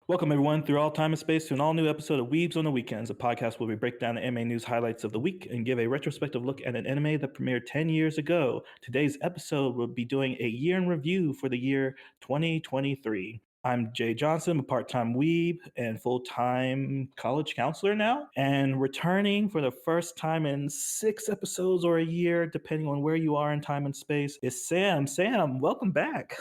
Welcome, everyone, through all time and space to an all new episode of Weebs on the Weekends, a podcast where we break down the anime news highlights of the week and give a retrospective look at an anime that premiered 10 years ago. Today's episode will be doing a year in review for the year 2023. I'm Jay Johnson, a part time weeb and full time college counselor now. And returning for the first time in 6 episodes or a year, depending on where you are in time and space, is Sam. Sam, welcome back.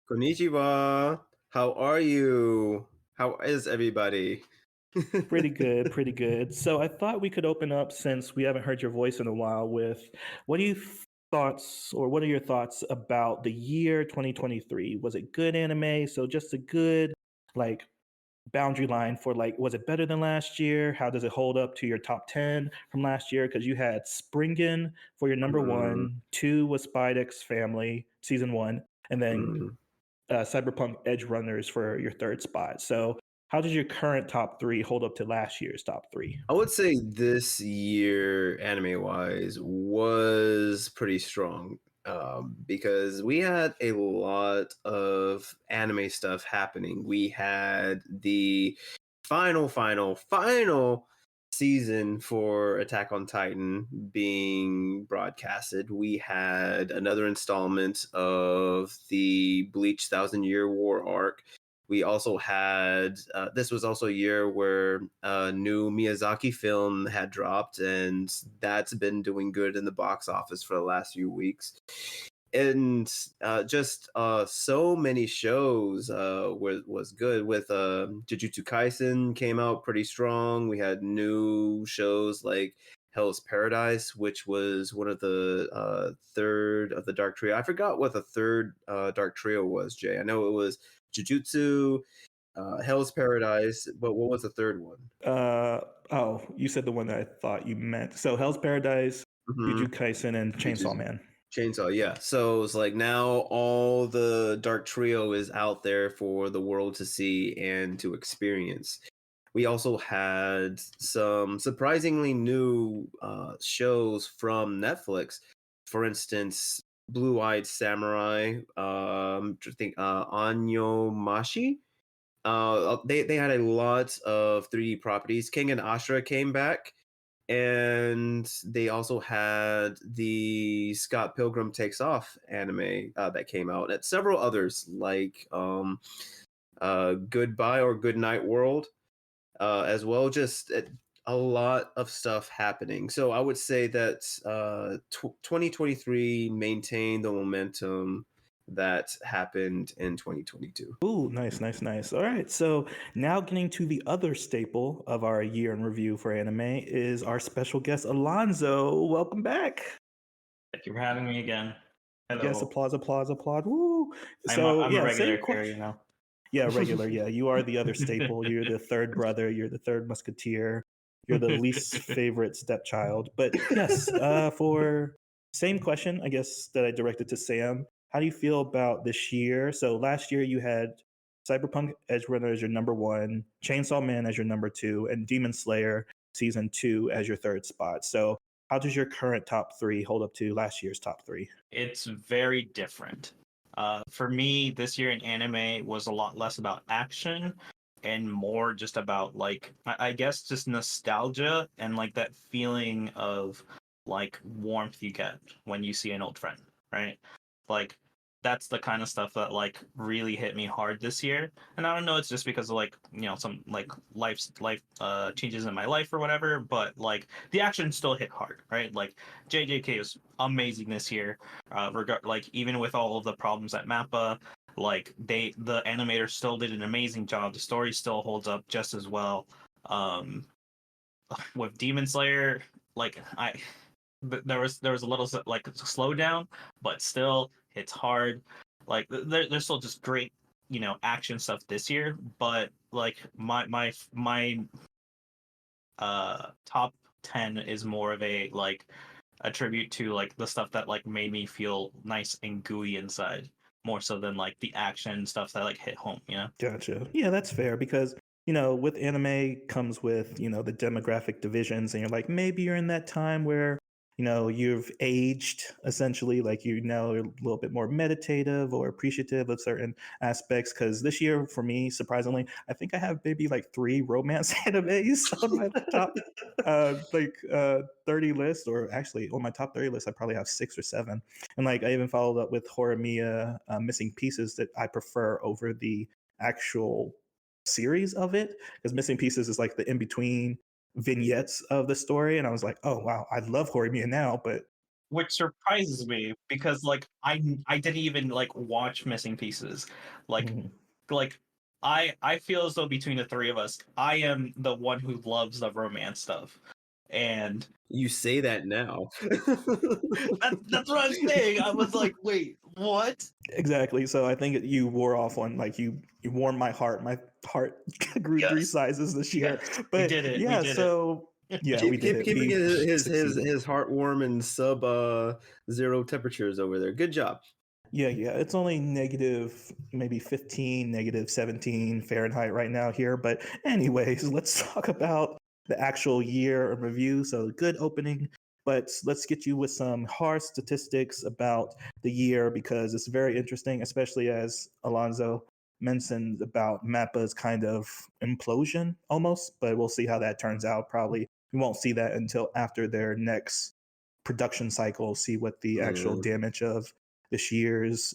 Konnichiwa. How are you? How is everybody? Pretty good, pretty good. So I thought we could open up, since we haven't heard your voice in a while, with what do you thoughts, or what are your thoughts about the year 2023? Was it good anime? So just a good like boundary line for like, was it better than last year? How does it hold up to your top 10 from last year? Because you had Springen for your number one, 2 was Spy X Family season 1, and then Cyberpunk Edge Runners for your third spot. So how does your current top 3 hold up to last year's top 3? I would say this year, anime-wise, was pretty strong because we had a lot of anime stuff happening. We had the final season for Attack on Titan being broadcasted. We had another installment of the Bleach Thousand Year War arc. We also had this was also a year where a new Miyazaki film had dropped, and that's been doing good in the box office for the last few weeks. And just so many shows was good. With Jujutsu Kaisen came out pretty strong. We had new shows like Hell's Paradise, which was one of the third of the Dark Trio. I forgot what the third Dark Trio was, Jay. I know it was Jujutsu, Hell's Paradise, but what was the third one? Oh, you said the one that I thought you meant. So Hell's Paradise, Jujutsu Kaisen, and Chainsaw Man. Chainsaw, yeah. So it's like now all the Dark Trio is out there for the world to see and to experience. We also had some surprisingly new shows from Netflix. For instance, Blue Eyed Samurai, I think Anyo Mashi. They had a lot of 3D properties. King and Ashura came back, and they also had the Scott Pilgrim Takes Off anime that came out, and several others like Goodbye or Goodnight World as well. Just a lot of stuff happening. So I would say that 2023 maintained the momentum that happened in 2022. Ooh, nice, nice, nice. All right, so now getting to the other staple of our year in review for anime is our special guest, Alonzo. Welcome back. Thank you for having me again. Hello. Yes, applause, applause, applaud. Woo! I'm a regular here, you know. Yeah, regular. Yeah, you are the other staple. You're the third brother. You're the third musketeer. You're the least favorite stepchild. But yes, for same question, I guess, that I directed to Sam. How do you feel about this year? So last year you had Cyberpunk Edge Runner as your number 1, Chainsaw Man as your number 2, and Demon Slayer season 2 as your third spot. So how does your current top 3 hold up to last year's top 3? It's very different. For me, this year in anime was a lot less about action and more just about like I guess just nostalgia and like that feeling of like warmth you get when you see an old friend, right? Like that's the kind of stuff that like really hit me hard this year. And I don't know, it's just because of like, you know, some like life changes in my life or whatever, but like the action still hit hard, right? Like JJK was amazing this year. Like even with all of the problems at Mappa, like the animators still did an amazing job. The story still holds up just as well. With Demon Slayer, like there was a little like slowdown, but still it's hard. Like there's still just great, you know, action stuff this year. But like my top 10 is more of a like a tribute to like the stuff that like made me feel nice and gooey inside, more so than like the action stuff that like hit home, you know? Gotcha. Yeah, that's fair because, you know, with anime comes with, you know, the demographic divisions, and you're like, maybe you're in that time where you've aged essentially, like you're now a little bit more meditative or appreciative of certain aspects. Because this year, for me, surprisingly, I think I have maybe like 3 romance animes on my top 30 list, or actually on my top 30 list, I probably have 6 or 7. And like I even followed up with Horimiya Missing Pieces that I prefer over the actual series of it, because Missing Pieces is like the in between vignettes of the story, and I was like, oh wow, I love Horimiya now, but Which surprises me because like I didn't even like watch Missing Pieces. Like mhm. like I feel as though between the three of us, I am the one who loves the romance stuff. And You say that now. that's what I'm saying. I was like, wait, what? Exactly. So I think you wore off on, like, you warmed my heart. My heart grew 3 Yes. sizes this year. Yes. But We did it. yeah, We did so yeah, we did it. Keeping We his succeeded. his heart warm and sub 0 temperatures over there. Good job. Yeah, it's only negative maybe 15, negative 17 Fahrenheit right now here. But anyways, let's talk about the actual year of review. So good opening, but let's get you with some hard statistics about the year, because it's very interesting, especially as Alonso mentioned about Mappa's kind of implosion almost. But we'll see how that turns out. Probably we won't see that until after their next production cycle, see what the actual damage of this year's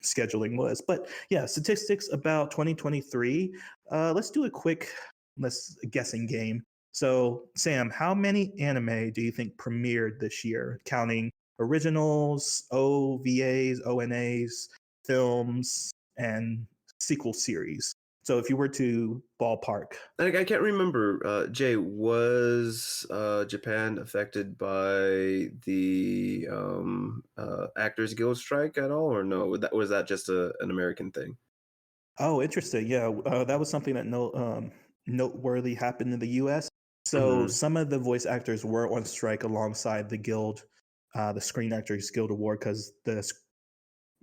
scheduling was. But yeah, statistics about 2023. Let's do a quick guessing game. So, Sam, how many anime do you think premiered this year, counting originals, OVAs, ONAs, films, and sequel series? So, if you were to ballpark. I can't remember. Jay, was Japan affected by the Actors Guild strike at all, or no? Was that just an American thing? Oh, interesting. Yeah, that was something that noteworthy happened in the U.S. So Mhm. some of the voice actors were on strike alongside the guild, the Screen Actors Guild Award, because the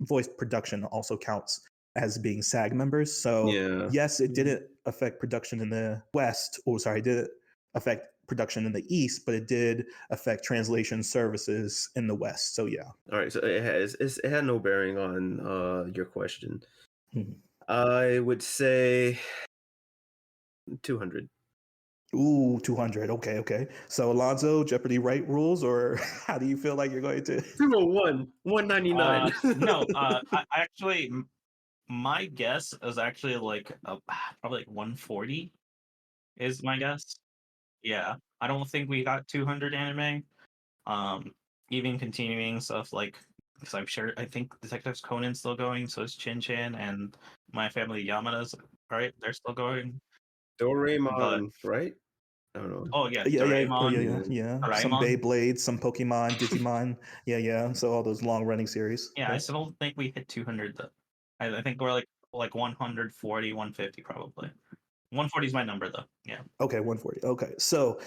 voice production also counts as being SAG members. So Yeah. yes, it didn't affect production in the West, or sorry, it didn't affect production in the East, but it did affect translation services in the West. So yeah. All right. So it had no bearing on your question. Mhm. I would say 200. Ooh, 200. Okay. So Alonzo, Jeopardy right rules, or how do you feel like you're going to? 201, 199. No, I actually my guess is actually like probably like 140 is my guess. Yeah, I don't think we got 200 anime. Even continuing stuff like, because I think Detective Conan's still going, so is Chin Chin, and My Family Yamada's right. They're still going, but Doraemon, right? I don't know. oh yeah, Yeah. Oh, Doraemon, yeah. Some Doraemon. Beyblade, some Pokemon, Digimon. Yeah. So all those long running series. Yeah, I Yeah. still don't think we hit 200 though. I think we're like 140, 150 probably. 140 is my number though. Yeah. Okay, 140. Okay. So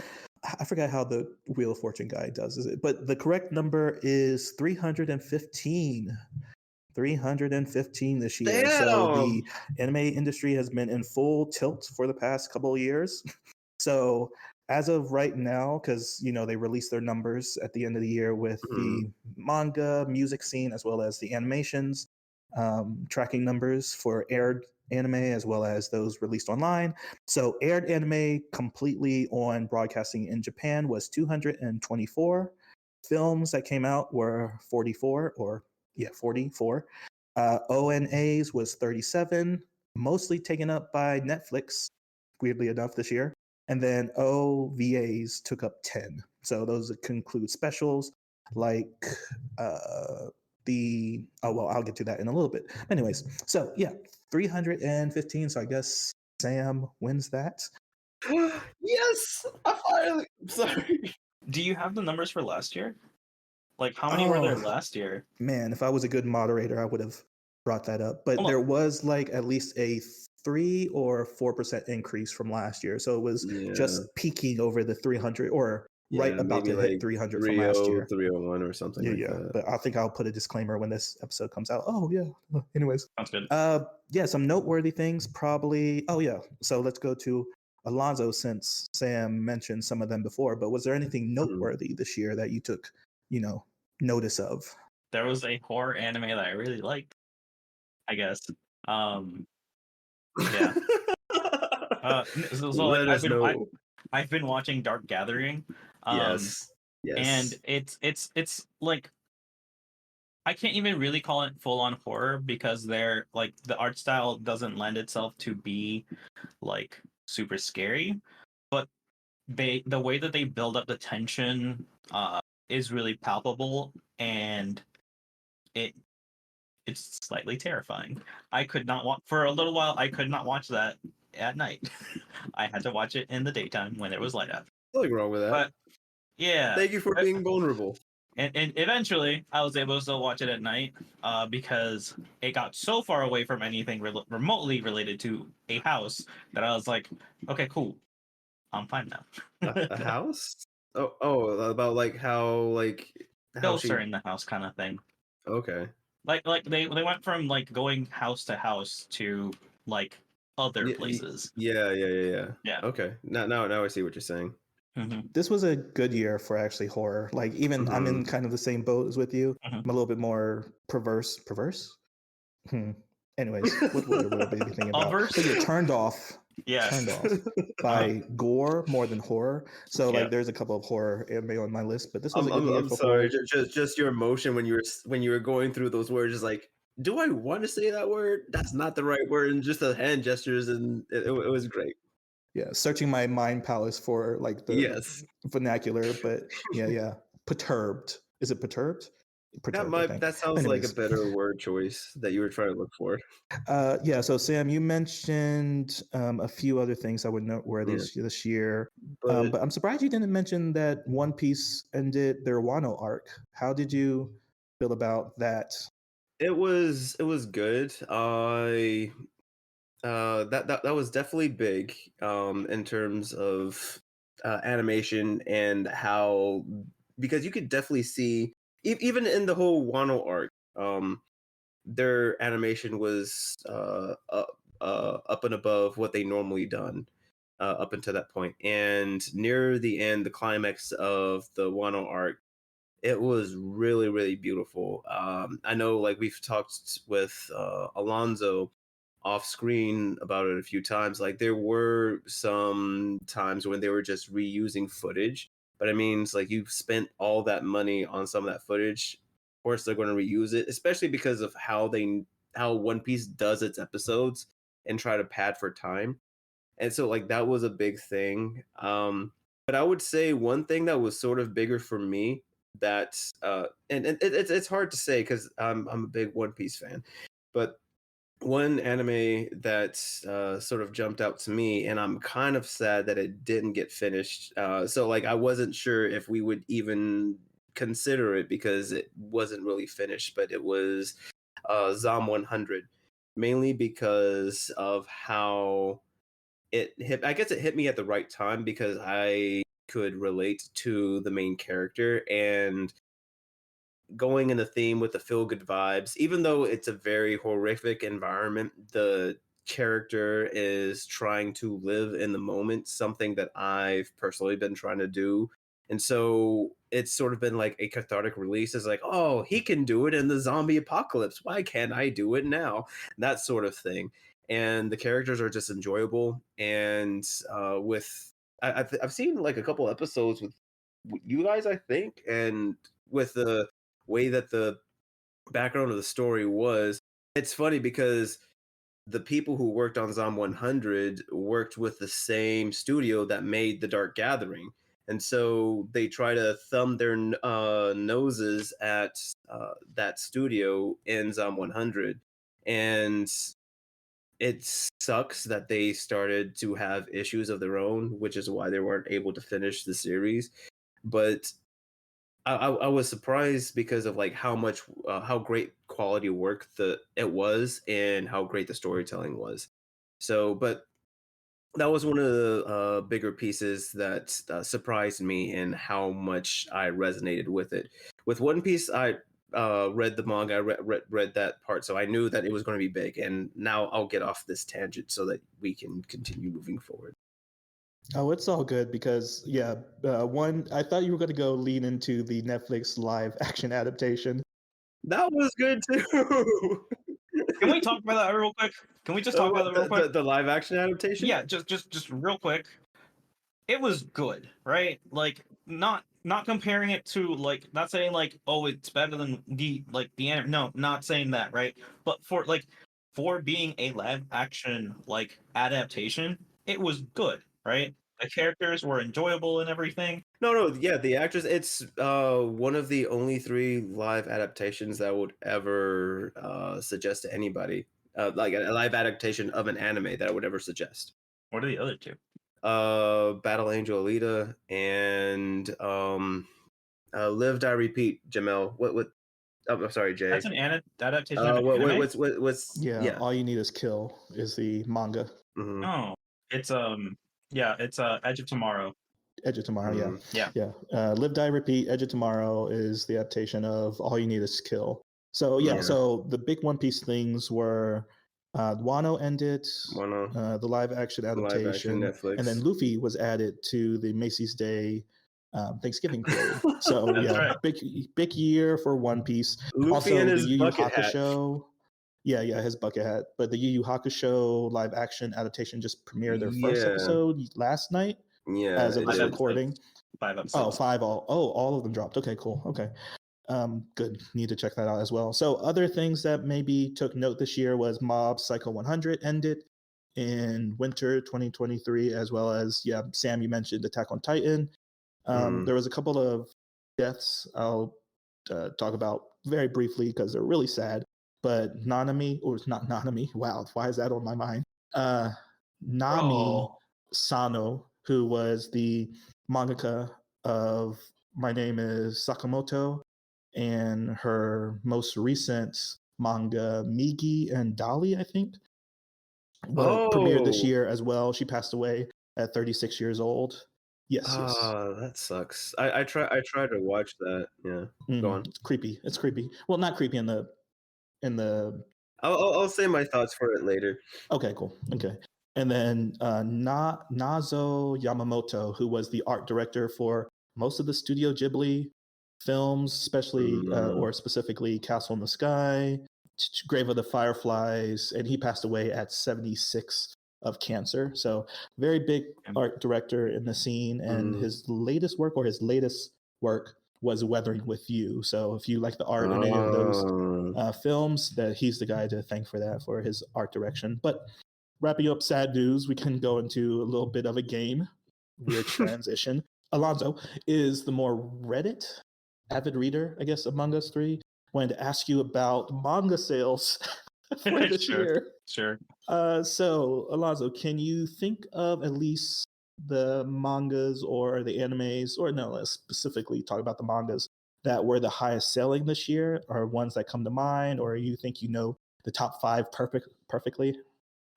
I forgot how the Wheel of Fortune guy does it, but the correct number is 315. 315 this year. So Damn. the anime industry has been in full tilt for the past couple of years. So as of right now, because they release their numbers at the end of the year with the manga, music scene, as well as the animations, tracking numbers for aired anime as well as those released online. So aired anime completely on broadcasting in Japan was 224. Films that came out were 44, or 44. ONAs was 37, mostly taken up by Netflix, weirdly enough, this year. And then OVAs took up 10. So those conclude specials like I'll get to that in a little bit. Anyways, so yeah, 315. So I guess Sam wins that. Yes, I finally. Sorry. Do you have the numbers for last year? Like how many were there Oh last year? man, if I was a good moderator, I would have brought that up. But Hold there on. was like at least a 3 or 4% increase from last year. So it was Yeah. just peaking over the 300, or right about maybe to hit like 300 from last year. 301 or something like that. But I think I'll put a disclaimer when this episode comes out. Oh yeah. Anyways, Sounds good. yeah, some noteworthy things probably. Oh yeah. So let's go to Alonzo, since Sam mentioned some of them before, but was there anything noteworthy this year that you took, notice of? There was a horror anime that I really liked, I guess. Yeah. So like Let us know. I've been watching Dark Gathering. Yes. And it's like I can't even really call it full on horror because they're like the art style doesn't lend itself to be like super scary, but the way that they build up the tension is really palpable, and it's slightly terrifying. I could not watch for a little while. I could not watch that at night. I had to watch it in the daytime when there was light out. Nothing wrong with that. But yeah, Thank you for being vulnerable. and eventually I was able to still watch it at night because it got so far away from anything remotely related to a house that I was like, okay, cool, I'm fine now. A house? Oh, about like how Ghosts are in the house kind of thing. Okay. Like they went from like going house to house to like other places. Yeah. Yeah. Okay. Now I see what you're saying. Mm-hmm. This was a good year for actually horror. Like even I'm in kind of the same boat as with you. I'm a little bit more perverse. Anyways, what would I be thinking about? So you're turned off. Yeah. Turned off by gore more than horror. So like there's a couple of horror anime on my list, but this was a good year for sorry, horror. just your emotion when you were going through those words, just like, do I want to say that word? That's not the right word, and just the hand gestures, and it was great. Yeah, searching my mind palace for like the vernacular, but yeah. Perturbed. Is it perturbed? Perturbed, that sounds like a better word choice that you were trying to look for. Yeah, so Sam, you mentioned a few other things I would noteworthy this year, but I'm surprised you didn't mention that One Piece ended their Wano arc. How did you feel about that? It was good. That was definitely big in terms of animation and how, because you could definitely see even in the whole Wano arc, their animation was up and above what they normally done up until that point. And near the end, the climax of the Wano arc, it was really, really beautiful. I know, like, we've talked with Alonzo off screen about it a few times. Like, there were some times when they were just reusing footage, but it means like you've spent all that money on some of that footage. Of course, they're going to reuse it, especially because of how One Piece does its episodes and try to pad for time. And so, like, that was a big thing. But I would say one thing that was sort of bigger for me, that and it's hard to say because I'm a big One Piece fan, but one anime that sort of jumped out to me, and I'm kind of sad that it didn't get finished. So like I wasn't sure if we would even consider it because it wasn't really finished, but it was Zom 100, mainly because of how it hit. I guess it hit me at the right time because I could relate to the main character, and going in the theme with the feel good vibes. Even though it's a very horrific environment, the character is trying to live in the moment, something that I've personally been trying to do. And so it's sort of been like a cathartic release. It's like, oh, he can do it in the zombie apocalypse. Why can't I do it now? That sort of thing. And the characters are just enjoyable. And I've seen like a couple episodes with you guys, I think, and with the way that the background of the story was, it's funny because the people who worked on Zom 100 worked with the same studio that made The Dark Gathering. And so they try to thumb their noses at that studio in Zom 100. And it sucks that they started to have issues of their own, which is why they weren't able to finish the series. But I was surprised because of like how great quality work it was and how great the storytelling was. So, but that was one of the bigger pieces that surprised me in how much I resonated with it. With One Piece, I read the manga, I read that part, so I knew that it was going to be big. And now I'll get off this tangent so that we can continue moving forward. Oh, it's all good because one. I thought you were going to go lean into the Netflix live action adaptation. That was good too. Can we talk about that real quick? Can we just talk about that real quick? The live action adaptation? Yeah, just real quick. It was good, right? Like not comparing it to like not saying like oh it's better than the anime. No, not saying that, right? But for being a live action like adaptation, it was good, right? The characters were enjoyable and everything. No, yeah, the actress. It's one of the only 3 live adaptations that I would ever suggest to anybody. Like a live adaptation of an anime that I would ever suggest. What are the other two? Battle Angel Alita and Live Die Repeat. Jamel, what? Oh, I'm sorry, Jay. That's an adaptation of an anime. What's Yeah, All You Need Is Kill is the manga. Mhm. Oh, it's it's Edge of Tomorrow. Edge of Tomorrow, Mhm. Yeah. Live, Die, Repeat. Edge of Tomorrow is the adaptation of All You Need Is Kill. So Yeah. so the big One Piece things were Wano ended, the live action adaptation, Netflix. and then Luffy was added to the Macy's Day Thanksgiving parade. So That's right. big year for One Piece. Luffy Also, and the his Yu Yu bucket hat. Hakusho. Yeah, his bucket hat. But the Yu Yu Hakusho live action adaptation just premiered their first episode last night. Yeah, As of Five this episodes. recording. 5 episodes. All of them dropped. Okay, cool. Okay. Good. Need to check that out as well. So other things that maybe took note this year was Mob Psycho 100 ended in winter 2023, as well as Sam, you mentioned Attack on Titan. There was a couple of deaths I'll talk about very briefly because they're really sad. But Nanami, or it's not Nanami. Wow, why is that on my mind? Nami Sano, who was the mangaka of My Name is Sakamoto and her most recent manga, Migi and Dali, I think, premiered this year as well. She passed away at 36 years old. Yes. That sucks. I try to watch that. Yeah. Go on. It's creepy. Well, not creepy in the. I'll say my thoughts for it later. Okay, cool. Okay. And then Nazo Yamamoto, who was the art director for most of the Studio Ghibli films, especially or specifically Castle in the Sky, Grave of the Fireflies, and he passed away at 76 of cancer. So very big art director in the scene, and his latest work was Weathering with You. So if you like the art in any of those films, that he's the guy to thank for that, for his art direction. But wrapping up sad news, we can go into a little bit of a game. Weird transition. Alonzo is the more Reddit avid reader, I guess, among us 3. Wanted to ask you about manga sales for this year. Sure. So, Alonzo, can you think of at least the mangas or the animes, or no, let's specifically talk about the mangas that were the highest selling this year, or ones that come to mind, or you think you know the top 5 perfectly?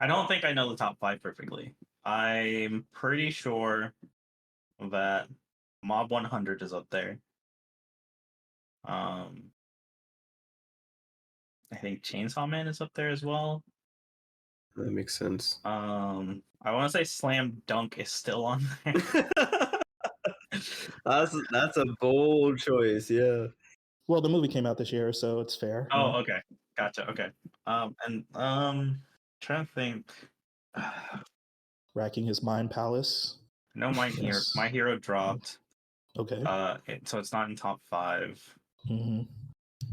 I don't think I know the top 5 perfectly. I'm pretty sure that Mob 100 is up there. I think Chainsaw Man is up there as well. That makes sense. I want to say Slam Dunk is still on there. That's a bold choice. Yeah. Well, the movie came out this year, so it's fair. Oh, okay. Gotcha. Okay. Trying to think. Racking his mind palace. No, My Hero dropped. Okay. So it's not in top 5. Mm-hmm.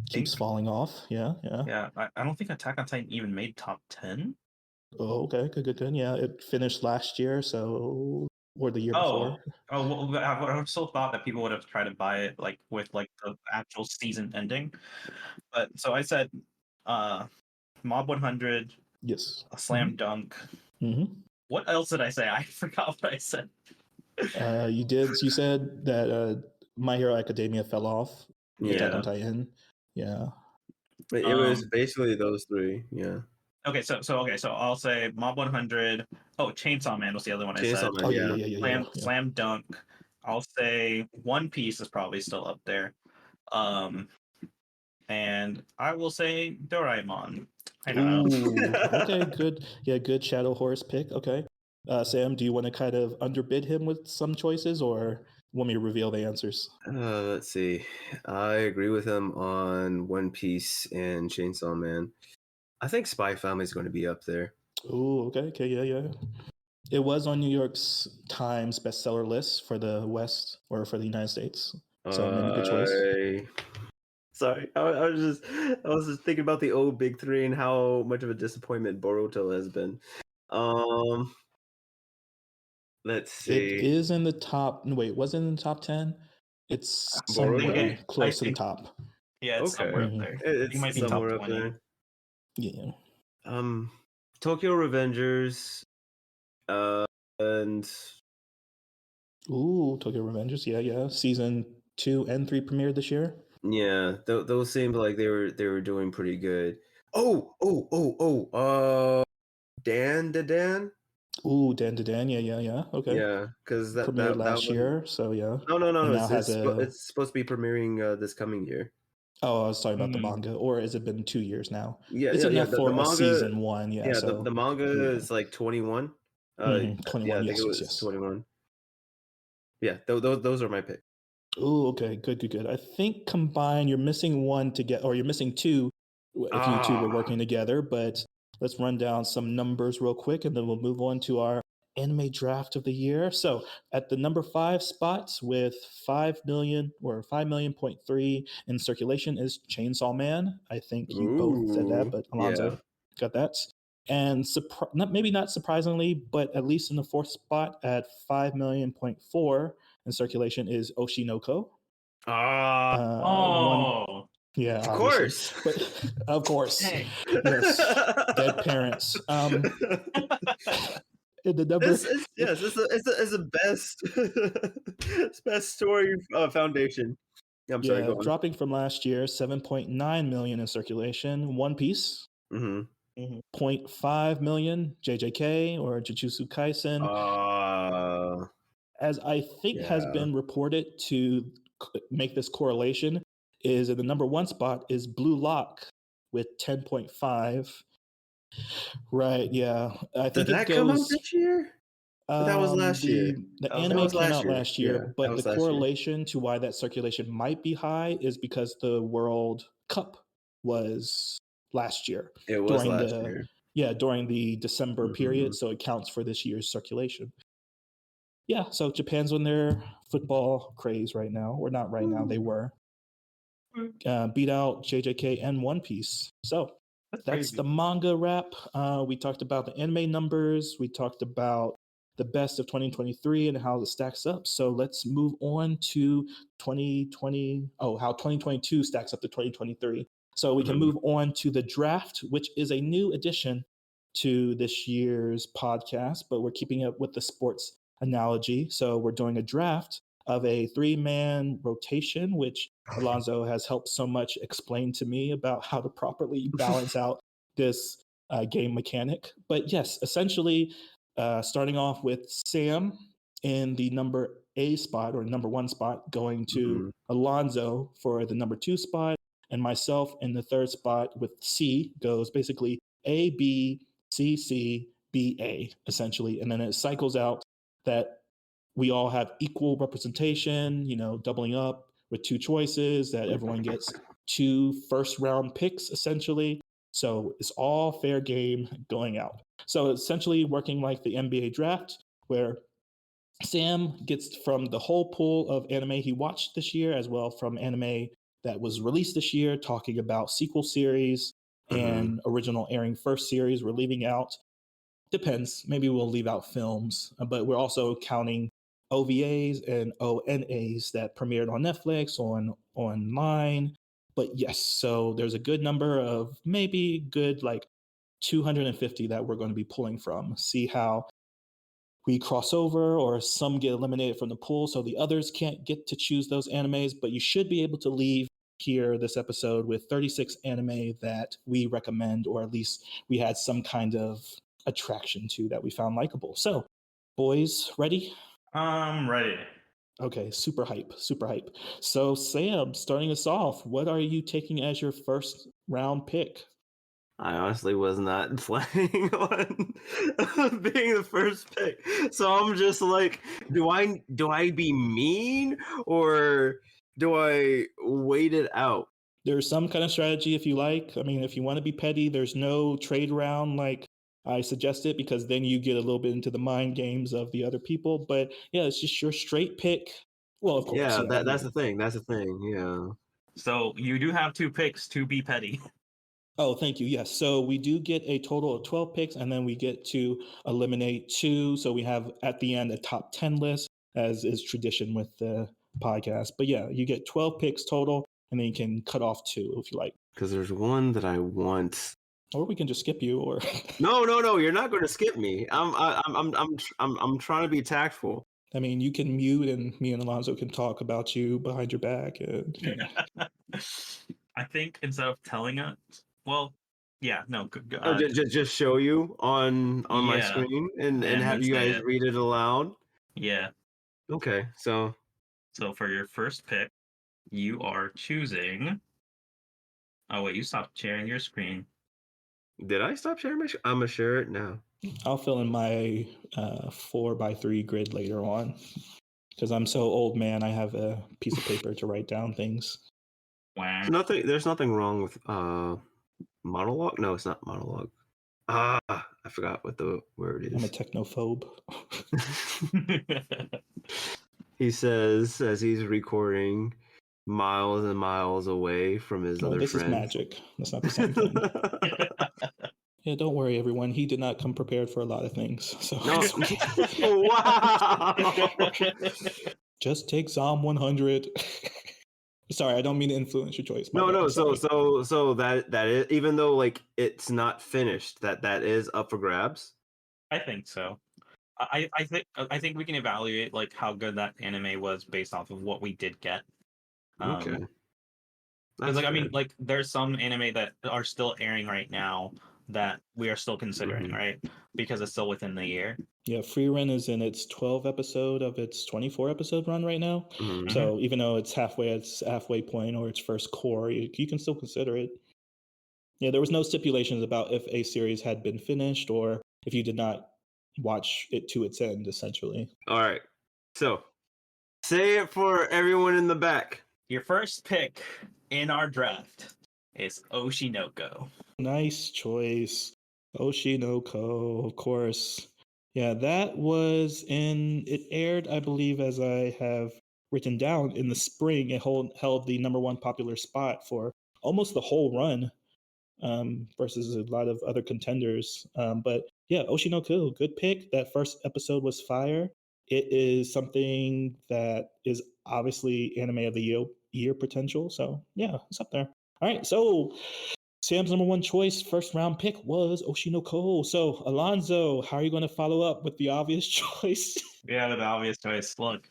Keeps falling off. Yeah. Yeah, I don't think Attack on Titan even made top 10. Oh, okay. Good. Yeah, it finished last year, or the year before. Well, I still thought that people would have tried to buy it with the actual season ending. But so I said, Mob 100. Yes. A Slam Dunk. Mm-hmm. What else did I say? I forgot what I said. You said that My Hero Academia fell off. Attack on Titan. Yeah. It was basically those 3. Yeah. Okay, so I'll say Mob 100. Oh, Chainsaw Man was the other one I said. Man, yeah. Slam Dunk. I'll say One Piece is probably still up there. And I will say Doraemon. I don't know. Okay, good. Yeah, good Shadow Horse pick. Okay. Sam, do you want to kind of underbid him with some choices, or want me to reveal the answers? Let's see. I agree with him on One Piece and Chainsaw Man. I think Spy Family is going to be up there. Oh, okay, yeah. It was on New York's Times bestseller list for the West or for the United States. So maybe good choice. Sorry, I was just thinking about the old big three and how much of a disappointment Boruto has been. Let's see. It is in the top. Wait, was it in the top 10? It's somewhere close to the top. Yeah, it's somewhere up there. It's it might be somewhere top up 20. there. Yeah. Tokyo Revengers, and Tokyo Revengers. Yeah. Season 2 and 3 premiered this year. yeah, those seemed like they were doing pretty good. Dan. Dan to Dan. Yeah. Okay. Yeah, because that Premiered that last was year. So yeah. no. And now has It's supposed to be premiering this coming year. Oh, I was talking about the manga, or has it been 2 years now? Yeah, It's enough The for a manga, season 1. Yeah. So the manga is like 21. 21. I think Yes. it was 21. Yeah, those are my picks. Oh, okay. Good. I think combined, you're missing one to get, or you're missing two if you two were working together. But let's run down some numbers real quick, and then we'll move on to our anime draft of the year. So at the number 5 spots with 5 million or 5 million.3 in circulation is Chainsaw Man. I think you both said that, but Alonzo got that. And maybe not surprisingly, but at least in the 4th spot at 5 million.4 in circulation is Oshi no Ko. One, yeah, of obviously. Course, but of course, Dang. yes, dead parents. The number, it's a best it's best story foundation. I'm sorry, go on. Dropping from last year, 7.9 million in circulation. One Piece, 0.5 million. JJK or Jujutsu Kaisen. As I think has been reported to make this correlation, is in the number 1 spot is Blue Lock with 10.5. Right, yeah. I think Did that come out this year? That was last year. The anime came out last year, but the correlation to why that circulation might be high is because the World Cup was last year. It was last year. Yeah, during the December period, so it counts for this year's circulation. Yeah, so Japan's on their football craze right now, or not right now, they were. Beat out JJK and One Piece. So that's the manga wrap. We talked about the anime numbers. We talked about the best of 2023 and how it stacks up. So let's move on to 2020. Oh, how 2022 stacks up to 2023. So we can move on to the draft, which is a new addition to this year's podcast, but we're keeping it with the sports analogy. So we're doing a draft of a 3-man rotation, which Alonzo has helped so much explain to me about how to properly balance out this game mechanic. But yes, essentially, starting off with Sam in the number A spot or number 1 spot, going to Alonzo for the number 2 spot, and myself in the 3rd spot with C goes basically A, B, C, C, B, A, essentially. And then it cycles out that we all have equal representation, doubling up with 2 choices, that everyone gets 2 first-round picks, essentially. So it's all fair game going out. So essentially working like the NBA draft, where Sam gets from the whole pool of anime he watched this year, as well from anime that was released this year, talking about sequel series and original airing first series. We're leaving out, depends, maybe we'll leave out films, but we're also counting OVAs and ONAs that premiered on Netflix, online. But yes, so there's a good number of maybe good like 250 that we're going to be pulling from. See how we cross over, or some get eliminated from the pool, so the others can't get to choose those animes. But you should be able to leave here this episode with 36 anime that we recommend, or at least we had some kind of attraction to that we found likable. So, boys, ready? I'm ready. Okay, super hype. So, Sam, starting us off, what are you taking as your first round pick? I honestly was not planning on being the first pick, so I'm just like, do I be mean or do I wait it out? There's some kind of strategy if you like. I mean, if you want to be petty, there's no trade round like I suggested, because then you get a little bit into the mind games of the other people. But yeah, it's just your straight pick. Well, of course. Yeah, Yeah, that's the thing. That's the thing. Yeah. So you do have 2 picks to be petty. Oh, thank you. Yes. So we do get a total of 12 picks, and then we get to eliminate 2. So we have at the end a top 10 list, as is tradition with the podcast. But yeah, you get 12 picks total, and then you can cut off 2 if you like. Because there's one that I want. Or we can just skip you. Or No, you're not going to skip me. I'm trying to be tactful. I mean, you can mute, and me and Alonso can talk about you behind your back. And, I think instead of telling us, well, yeah, no, just show you on my Yeah. screen and And have then you say guys it. read it aloud. yeah. Okay, so So for your first pick, you are choosing. Oh wait, you stopped sharing your screen. did I stop sharing my? I'm gonna share it now. I'll fill in my 4x3 grid later on, because I'm so old, man. I have a piece of paper to write down things. Wow. There's nothing wrong with monologue. No, it's not monologue. I forgot what the word I'm a is. technophobe. He says as he's recording miles and miles away from his Oh, other this friends. is magic. That's not the same thing. Yeah, don't worry, everyone. He did not come prepared for a lot of things. So No. Wow. just take Psalm 100. Sorry, I don't mean to influence your choice. No. bad, So that is, even though like it's not finished, that is up for grabs. I think so. I think we can evaluate like how good that anime was based off of what we did get. Okay. Because like I mean, like there's some anime that are still airing right now that we are still considering, right? Because it's still within the year. Yeah, Frieren is in its 12 episode of its 24 episode run right now. Mhm. So even though it's halfway point or its first core, you can still consider it. Yeah, there was no stipulations about if a series had been finished or if you did not watch it to its end, essentially. All right. So say it for everyone in the back. Your first pick in our draft is Oshinoko. Nice choice. Oshinoko, of course. Yeah, that was it aired, I believe, as I have written down, in the spring. It held the #1 popular spot for almost the whole run, versus a lot of other contenders. But yeah, Oshinoko, good pick. That first episode was fire. It is something that is obviously anime of the year potential. So yeah, it's up there. All right, so Sam's #1 choice, first round pick, was Oshinoko. So, Alonzo, how are you going to follow up with the obvious choice? Yeah, the obvious choice. Look,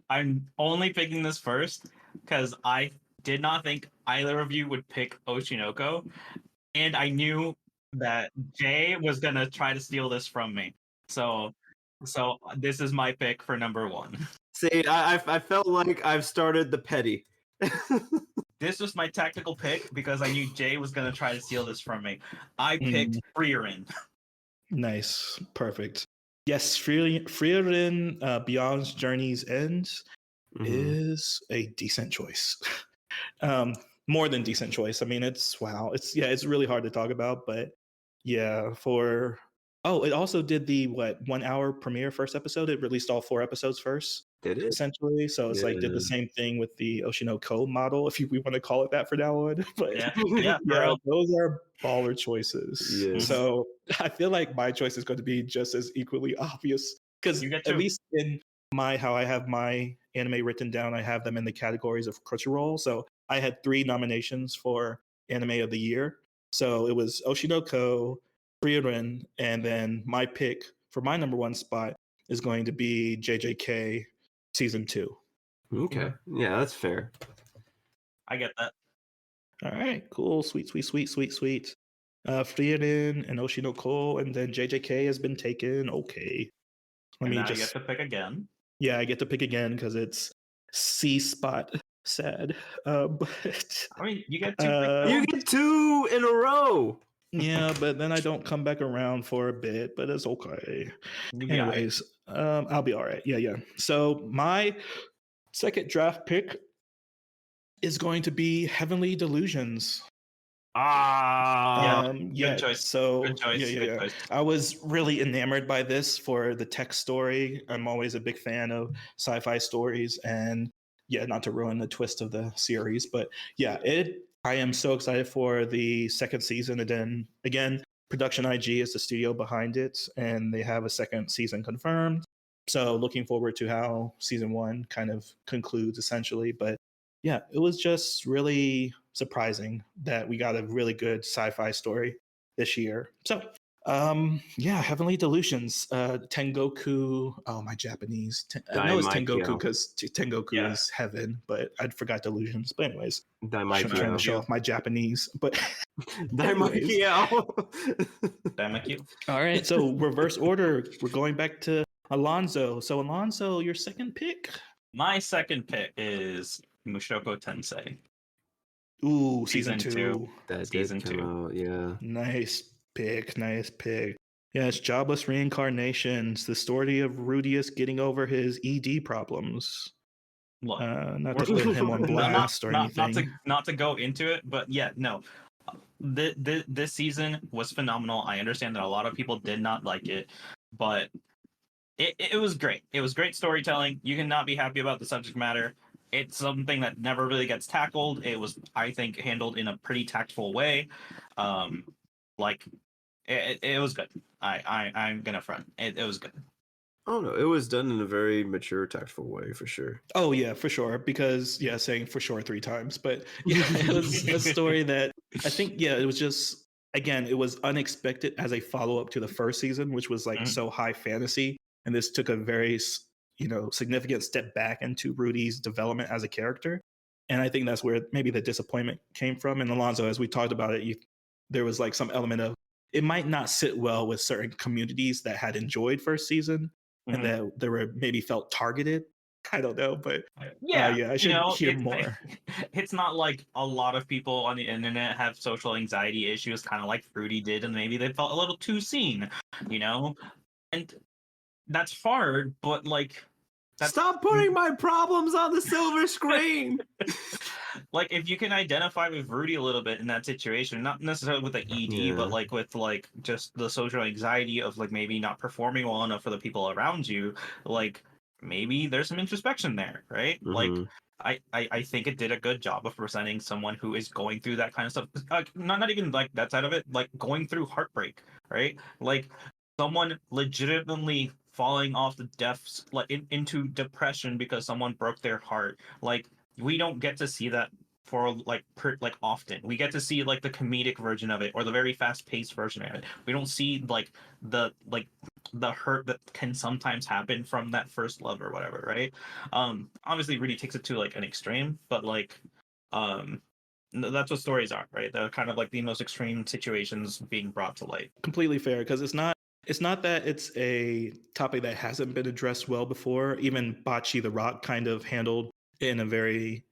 I'm only picking this first because I did not think either of you would pick Oshinoko, and I knew that Jay was gonna try to steal this from me. So this is my pick for #1. See, I felt like I've started the petty. This was my tactical pick because I knew Jay was gonna try to steal this from me. I picked Frieren. Nice, perfect. Yes, Frieren, Beyond Journey's End is a decent choice. More than decent choice. I mean, it's really hard to talk about, but yeah, it also did the 1 hour premiere first episode. It released all 4 episodes first. Did it? Essentially, so it's like did the same thing with the Oshinoko model, if we want to call it that for now on. But Yeah, those are baller choices. Yes. So I feel like my choice is going to be just as equally obvious, because at least in how I have my anime written down, I have them in the categories of Crunchyroll. So I had 3 nominations for anime of the year. So it was Oshinoko, Frieren, and then my pick for my #1 spot is going to be JJK season 2. Okay. Yeah, that's fair. I get that. All right, cool. Sweet. Frieren and Oshinoko, and then JJK has been taken. Okay. Let me just get to pick again. Yeah, I get to pick again because it's C spot. Sad. But I mean, you get 2 you get 2 in a row. Yeah, but then I don't come back around for a bit, but it's okay. You'll be all right. Anyways, I'll be all right. Yeah. So my second draft pick is going to be Heavenly Delusions. Yeah, Yeah. good choice. So Good choice. yeah. Good choice. I was really enamored by this for the tech story. I'm always a big fan of sci-fi stories, and yeah, not to ruin the twist of the series, but yeah, I am so excited for the second season. And then again, Production IG is the studio behind it, and they have a second season confirmed. So looking forward to how season one kind of concludes essentially. But yeah, it was just really surprising that we got a really good sci-fi story this year. So yeah, Heavenly Delusions, Tengoku. Oh, my Japanese. I know it's Tengoku Daimakyo. because Tengoku Yeah. is heaven, but I forgot Delusions. But anyways, trying to Daimakyo. show off my Japanese. But Daimakyo. Daimakyo. all right, so reverse order. We're going back to Alonzo. So Alonzo, your second pick. My second pick is Mushoku Tensei. Ooh, Season season two. two. That Season did come two. out, yeah. Nice pick. Yeah, it's Jobless Reincarnations, the story of Rudius getting over his ED problems. Look, Not to put him on blast or anything. Not to go into it, but yeah, no. This season was phenomenal. I understand that a lot of people did not like it, but it was great. It was great storytelling. You cannot be happy about the subject matter. It's something that never really gets tackled. It was, I think, handled in a pretty tactful way. Like it was good. I'm gonna front. It was good. Oh no, it was done in a very mature, tactful way for sure. Oh yeah, for sure. Because yeah, saying for sure 3 times, but yeah, it was a story that I think it was just again, it was unexpected as a follow up to the first season, which was like so high fantasy, and this took a very significant step back into Rudy's development as a character, and I think that's where maybe the disappointment came from. And Alonzo, as we talked about it, there was like some element of it might not sit well with certain communities that had enjoyed first season and that they were maybe felt targeted. I don't know, but I should hear more. It's not like a lot of people on the internet have social anxiety issues, kind of like Fruity did, and maybe they felt a little too seen, and that's hard. But like, stop putting my problems on the silver screen. Like, if you can identify with Rudy a little bit in that situation, not necessarily with the ED, but like with like just the social anxiety of like maybe not performing well enough for the people around you, like maybe there's some introspection there, right? Like I think it did a good job of presenting someone who is going through that kind of stuff. Not even like that side of it, like going through heartbreak, right? Like someone legitimately falling off the depths, like into depression because someone broke their heart. Like we don't get to see that for like often. We get to see like the comedic version of it or the very fast-paced version of it. We don't see like the hurt that can sometimes happen from that first love or whatever, right? Obviously Rudy takes it to like an extreme, but like that's what stories are, right? They're kind of like the most extreme situations being brought to light. Completely fair, because it's not that it's a topic that hasn't been addressed well before. Even Bocce the Rock kind of handled in a very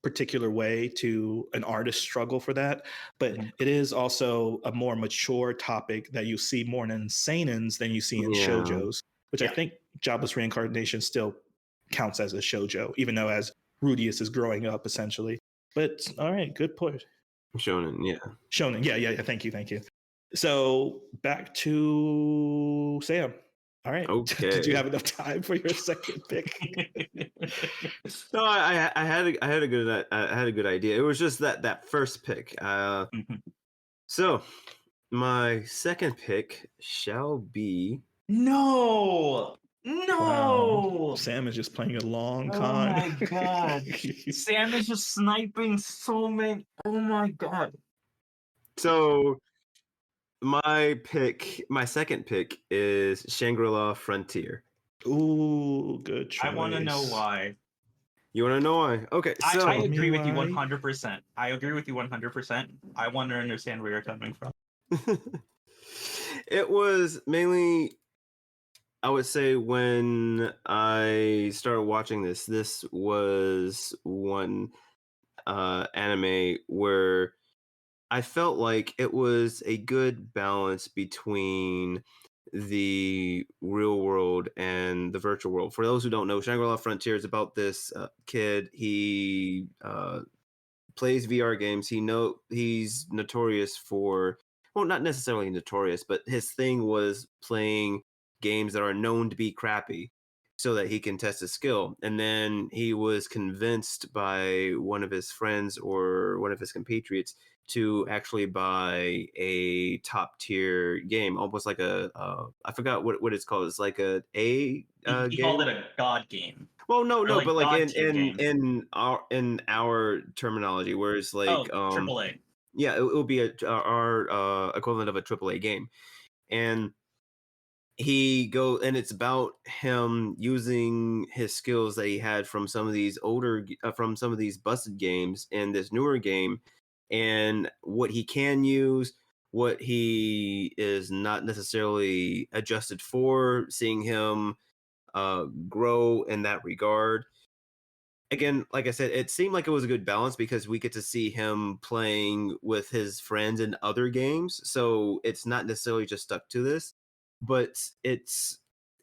particular way to an artist's struggle for that. But it is also a more mature topic that you see more in seinens than you see in shoujos, which I think Jobless Reincarnation still counts as a shoujo, even though as Rudius is growing up essentially. But all right, good point. Shonen, yeah. Thank you. So back to Sam. All right. Okay. Did you have enough time for your second pick? No, I had a good idea. It was just that first pick. So my second pick shall be No. Wow. Sam is just playing a long con. Oh my god. Sam is just sniping so many. Oh my god. So my second pick is Shangri-La Frontier. Ooh, good choice. I want to know why. You want to know why? Okay, so I agree with you 100%. I agree with you 100%. I want to understand where you're coming from. It was mainly, I would say, when I started watching this was one anime where I felt like it was a good balance between the real world and the virtual world. For those who don't know, Shangri-La Frontier is about this kid. He plays VR games. He's notorious for, well, not necessarily notorious, but his thing was playing games that are known to be crappy so that he can test his skill. And then he was convinced by one of his friends or one of his compatriots to actually buy a top tier game, almost like a I forgot what it's called. It's like He game. called it a god game. Well, no, Or, no, like, but like god tier game. in our terminology, where it's like AAA. yeah, it will be our equivalent of a AAA game, and and it's about him using his skills that he had from some of these from some of these busted games in this newer game, and what he can use, what he is not necessarily adjusted for, seeing him grow in that regard. Again, like I said, it seemed like it was a good balance because we get to see him playing with his friends in other games. So it's not necessarily just stuck to this, but it's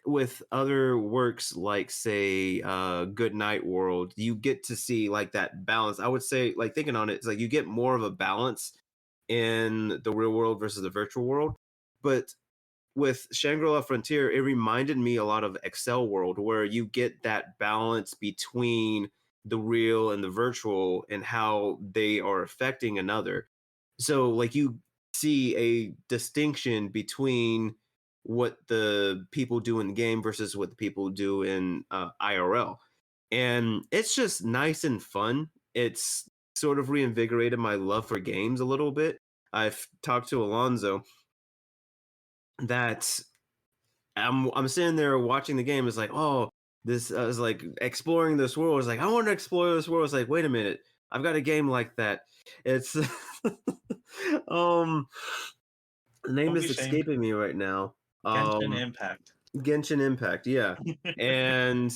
with other works like, say, Good Night World, you get to see like that balance. I would say, like, thinking on it, it's like you get more of a balance in the real world versus the virtual world. But with Shangri-La Frontier, it reminded me a lot of Excel World, where you get that balance between the real and the virtual and how they are affecting another. So, like, you see a distinction between what the people do in the game versus what the people do in IRL. And it's just nice and fun. It's sort of reinvigorated my love for games a little bit. I've talked to Alonzo that I'm sitting there watching the game. It's like, oh, this is like exploring this world. It's like, I want to explore this world. It's like, wait a minute, I've got a game like that. It's um, the name Don't be is ashamed. escaping me right now. Genshin Impact. Genshin Impact, yeah. And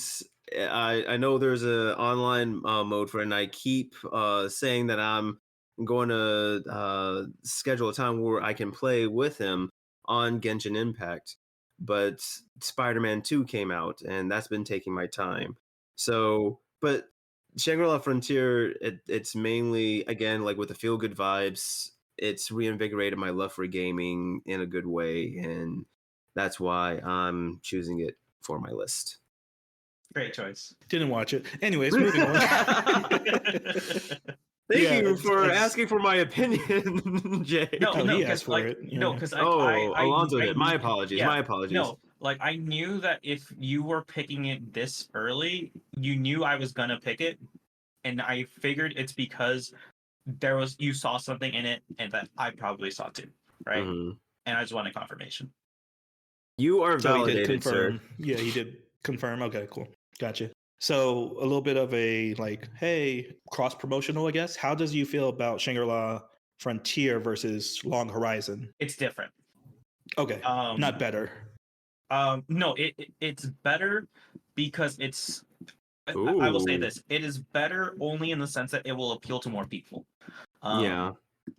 I know there's a online mode for it, and I keep saying that I'm going to schedule a time where I can play with him on Genshin Impact. But Spider-Man 2 came out, and that's been taking my time. So, but Shangri-La Frontier, it's mainly, again, like with the feel-good vibes, it's reinvigorated my love for gaming in a good way, and that's why I'm choosing it for my list. Great choice. Didn't watch it. Anyways, moving on. Thank you for asking for my opinion, Jay. No, he because asked for like it. Yeah. no, because Alonzo did. My apologies. Yeah, My apologies. no, like I knew that if you were picking it this early, you knew I was gonna pick it, and I figured it's because you saw something in it, and that I probably saw too, right? Mm-hmm. And I just wanted confirmation. You are So he did validated, sir. confirm. Yeah, he did confirm. Okay, cool. Gotcha. So a little bit of a like, hey, cross promotional, I guess. How does you feel about Shangri-La Frontier versus Long Horizon? It's different. Okay, not better. No, it's better because it's. I will say this: it is better only in the sense that it will appeal to more people. Yeah.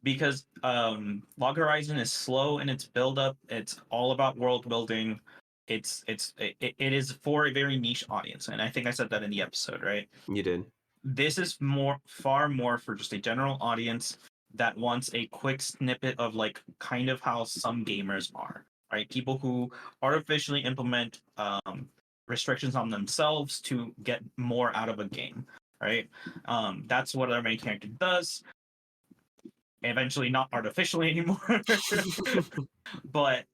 Because Log Horizon is slow in its build up. It's all about world building. It is for a very niche audience, and I think I said that in the episode, right? You did. This is far more for just a general audience that wants a quick snippet of like kind of how some gamers are, right? People who artificially implement restrictions on themselves to get more out of a game, right? That's what our main character does. Eventually not artificially anymore. But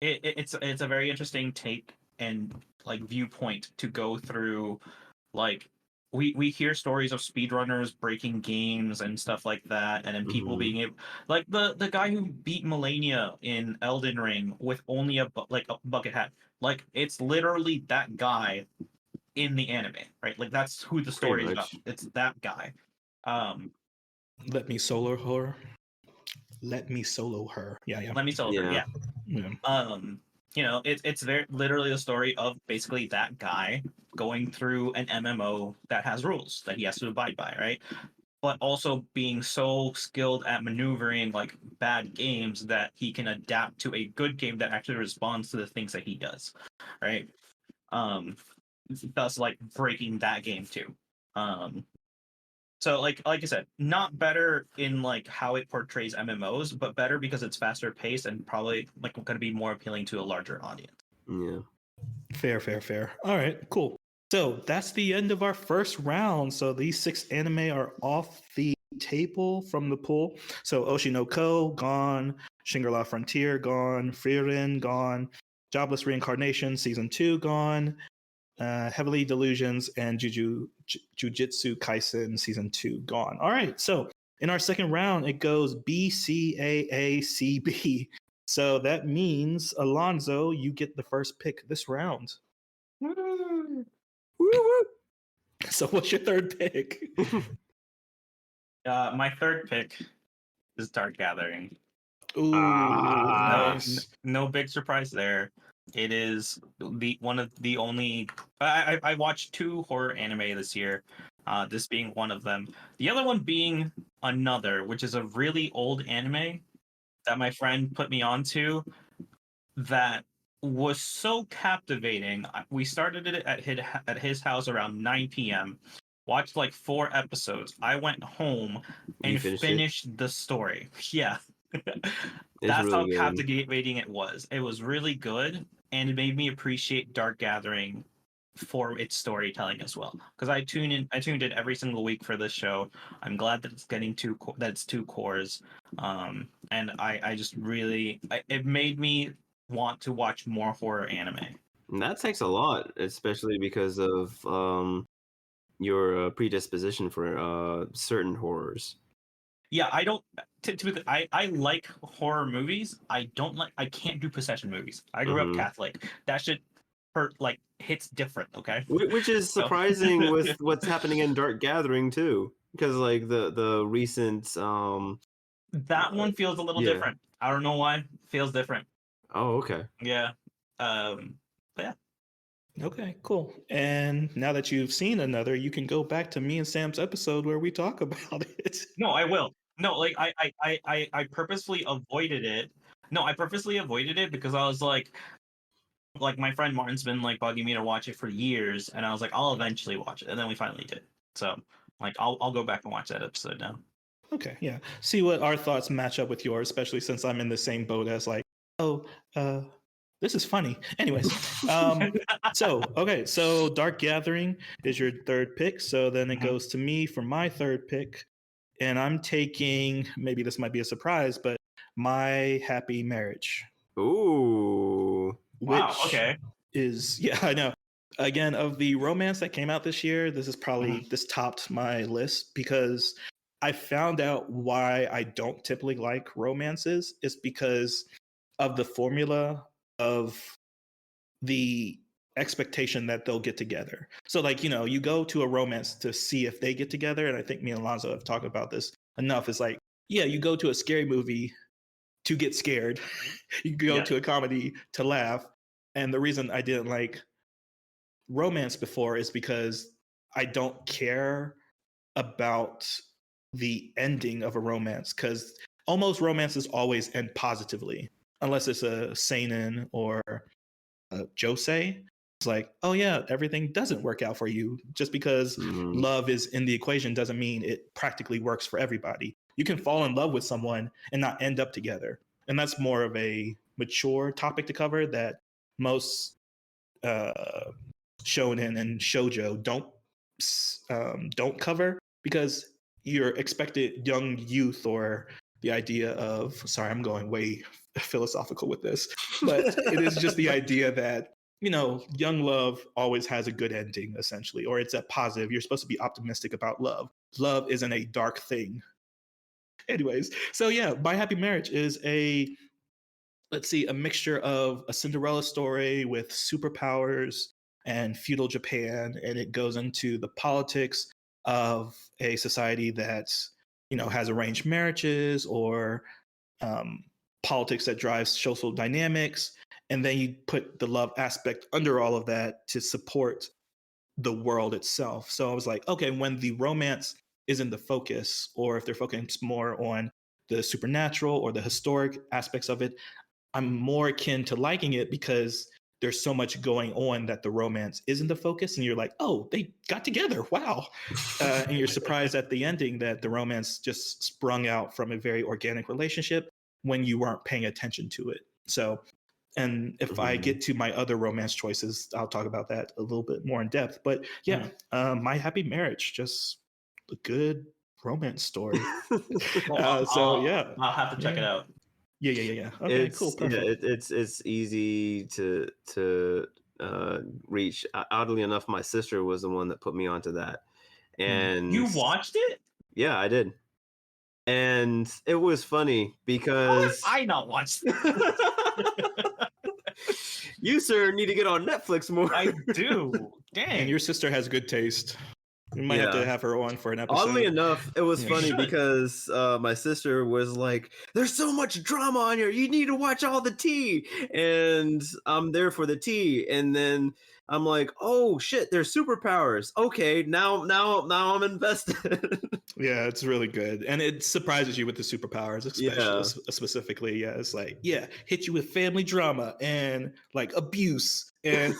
it's a very interesting take and like viewpoint to go through. Like we hear stories of speedrunners breaking games and stuff like that, and then people being able, like the guy who beat Melania in Elden Ring with only a bucket hat. Like it's literally that guy in the anime, right? Like that's who the story is about. It's that guy. Let me solo her. Let me solo her. Yeah. Let me solo her. Yeah. You know, it's very literally a story of basically that guy going through an MMO that has rules that he has to abide by, right? but also being so skilled at maneuvering like bad games that he can adapt to a good game that actually responds to the things that he does, right? Um, thus like breaking that game too. So like I said, not better in like how it portrays MMOs, but better because it's faster paced and probably like going to be more appealing to a larger audience. Yeah. Fair. All right, cool. So that's the end of our first round. So these 6 anime are off the table from the pool. So Oshi no Ko, gone. Shangri-La Frontier, gone. Frieren, gone. Jobless Reincarnation, Season 2, gone. Heavily Delusions and Jujutsu Kaisen Season 2, gone. All right, so in our second round, it goes B, C, A, C, B. So that means, Alonzo, you get the first pick this round. Woo-woo. So what's your third pick? My third pick is Dark Gathering. Ooh, nice. No big surprise there. It is the one of the only. I watched 2 horror anime this year. This being one of them. The other one being Another, which is a really old anime that my friend put me onto. That was so captivating. We started it at his house around 9 p.m. Watched like 4 episodes. I went home and finished the story. Yeah. That's really how good. captivating it was. It was really good, and it made me appreciate Dark Gathering for its storytelling as well. Because I tuned in every single week for this show. I'm glad that it's getting that it's 2 cores, and I just really it made me want to watch more horror anime. And that takes a lot, especially because of your predisposition for certain horrors. Yeah, I don't. I like horror movies. I can't do possession movies. I grew up Catholic. That shit hits different. Okay, which is surprising with what's happening in Dark Gathering too, because like the recent that one feels a little different. I don't know why. Feels different. Oh, okay. Yeah. But yeah. Okay, cool. And now that you've seen Another, you can go back to me and Sam's episode where we talk about it. No, I will. No, like I purposefully avoided it. No, I purposely avoided it because I was like my friend Martin's been like bugging me to watch it for years, and I was like, I'll eventually watch it, and then we finally did. So like I'll go back and watch that episode now. Okay, yeah. See what our thoughts match up with yours, especially since I'm in the same boat as like, this is funny. Anyways, so Dark Gathering is your third pick. So then it goes to me for my third pick. And I'm taking, maybe this might be a surprise, but My Happy Marriage. Ooh. Wow, okay. Yeah, I know. Again, of the romance that came out this year, this is probably, this topped my list because I found out why I don't typically like romances. It's because of the formula of the expectation that they'll get together. So like, you go to a romance to see if they get together. And I think me and Alonzo have talked about this enough. It's like, yeah, you go to a scary movie to get scared. You go to a comedy to laugh. And the reason I didn't like romance before is because I don't care about the ending of a romance, because almost romances always end positively, unless it's a seinen or a josei. It's like, oh yeah, everything doesn't work out for you. Just because love is in the equation doesn't mean it practically works for everybody. You can fall in love with someone and not end up together. And that's more of a mature topic to cover that most shonen and shoujo don't cover, because you're expected young youth, or the idea of, sorry, I'm going way philosophical with this, but it is just the idea that young love always has a good ending, essentially, or it's a positive. You're supposed to be optimistic about love. Love isn't a dark thing. Anyways, so yeah, My Happy Marriage is a mixture of a Cinderella story with superpowers and feudal Japan, and it goes into the politics of a society that has arranged marriages, or politics that drives social dynamics, and then you put the love aspect under all of that to support the world itself. So I was like, okay, when the romance isn't the focus, or if they're focused more on the supernatural or the historic aspects of it, I'm more akin to liking it because there's so much going on that the romance isn't the focus, and you're like, oh, they got together, wow. And you're surprised at the ending that the romance just sprung out from a very organic relationship when you weren't paying attention to it. So, and if I get to my other romance choices, I'll talk about that a little bit more in depth. But yeah, My Happy Marriage, just a good romance story. I'll have to check it out. Yeah. Okay, cool, perfect. It's easy to reach. Oddly enough, my sister was the one that put me onto that, and you watched it? Yeah, I did, and it was funny because I not watched it. You, sir, need to get on Netflix more. I do. Dang. And your sister has good taste. We might have to have her on for an episode. Oddly enough, it was funny because my sister was like, there's so much drama on here. You need to watch all the tea. And I'm there for the tea. And then I'm like, oh shit, there's superpowers. Okay, now I'm invested. Yeah, it's really good. And it surprises you with the superpowers, especially specifically. Yeah, it's like, hit you with family drama and like abuse and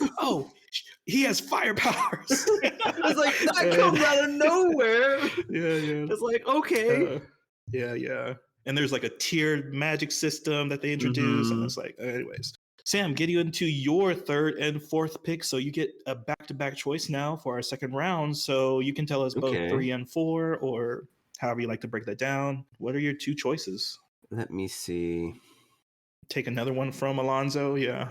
he has fire powers. It's like that comes out of nowhere. Yeah. It's like, okay. Yeah. And there's like a tiered magic system that they introduce. And it's like, anyways. Sam, get you into your third and fourth pick. So you get a back-to-back choice now for our second round. So you can tell us both 3 and 4, or however you like to break that down. What are your 2 choices? Let me see. Take another one from Alonzo. Yeah.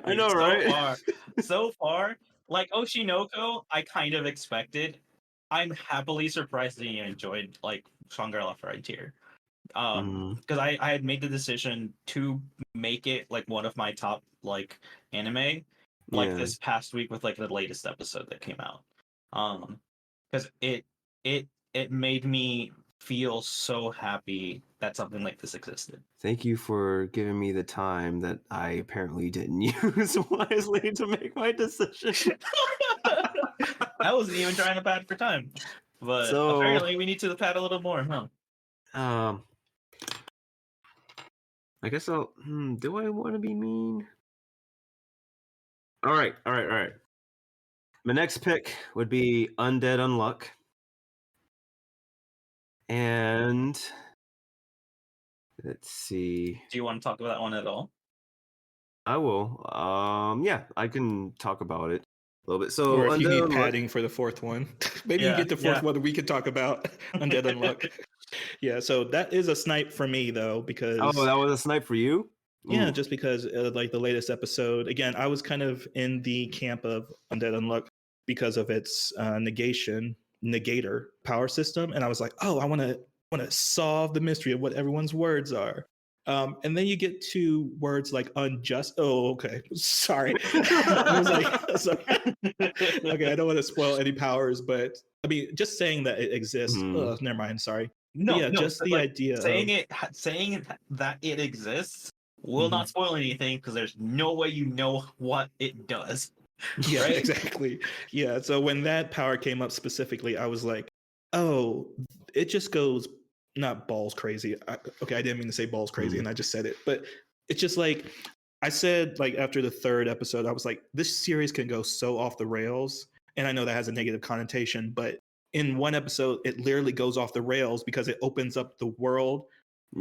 I know, right? So far, like Oshinoko, I kind of expected. I'm happily surprised that you enjoyed like Shangri-La Frontier. Because I had made the decision to make it like one of my top like anime like this past week with like the latest episode that came out. Because it made me feel so happy that something like this existed. Thank you for giving me the time that I apparently didn't use wisely to make my decision. I wasn't even trying to pad for time, but apparently we need to pad a little more, huh? I guess I'll. Do I want to be mean? All right. My next pick would be Undead Unluck. And let's see. Do you want to talk about that one at all? I will. Yeah, I can talk about it a little bit. So, or if you need padding for the fourth one, maybe you get the fourth one that we can talk about. Undead Unluck. Yeah, so that is a snipe for me though, because that was a snipe for you. Yeah, just because like the latest episode, again, I was kind of in the camp of Undead Unluck because of its negator power system, and I was like, oh, I want to solve the mystery of what everyone's words are. And then you get to words like unjust. Oh, okay. Sorry. I was like, sorry. Okay, I don't want to spoil any powers, but I mean, just saying that it exists. Never mind. Sorry. No, just the idea saying that it exists will not spoil anything because there's no way you know what it does. Yeah, right? Exactly. Yeah. So when that power came up specifically, I was like, oh, it just goes not balls crazy. I didn't mean to say balls crazy, and I just said it. But it's just like I said, like after the third episode, I was like, this series can go so off the rails. And I know that has a negative connotation, but in one episode, it literally goes off the rails because it opens up the world.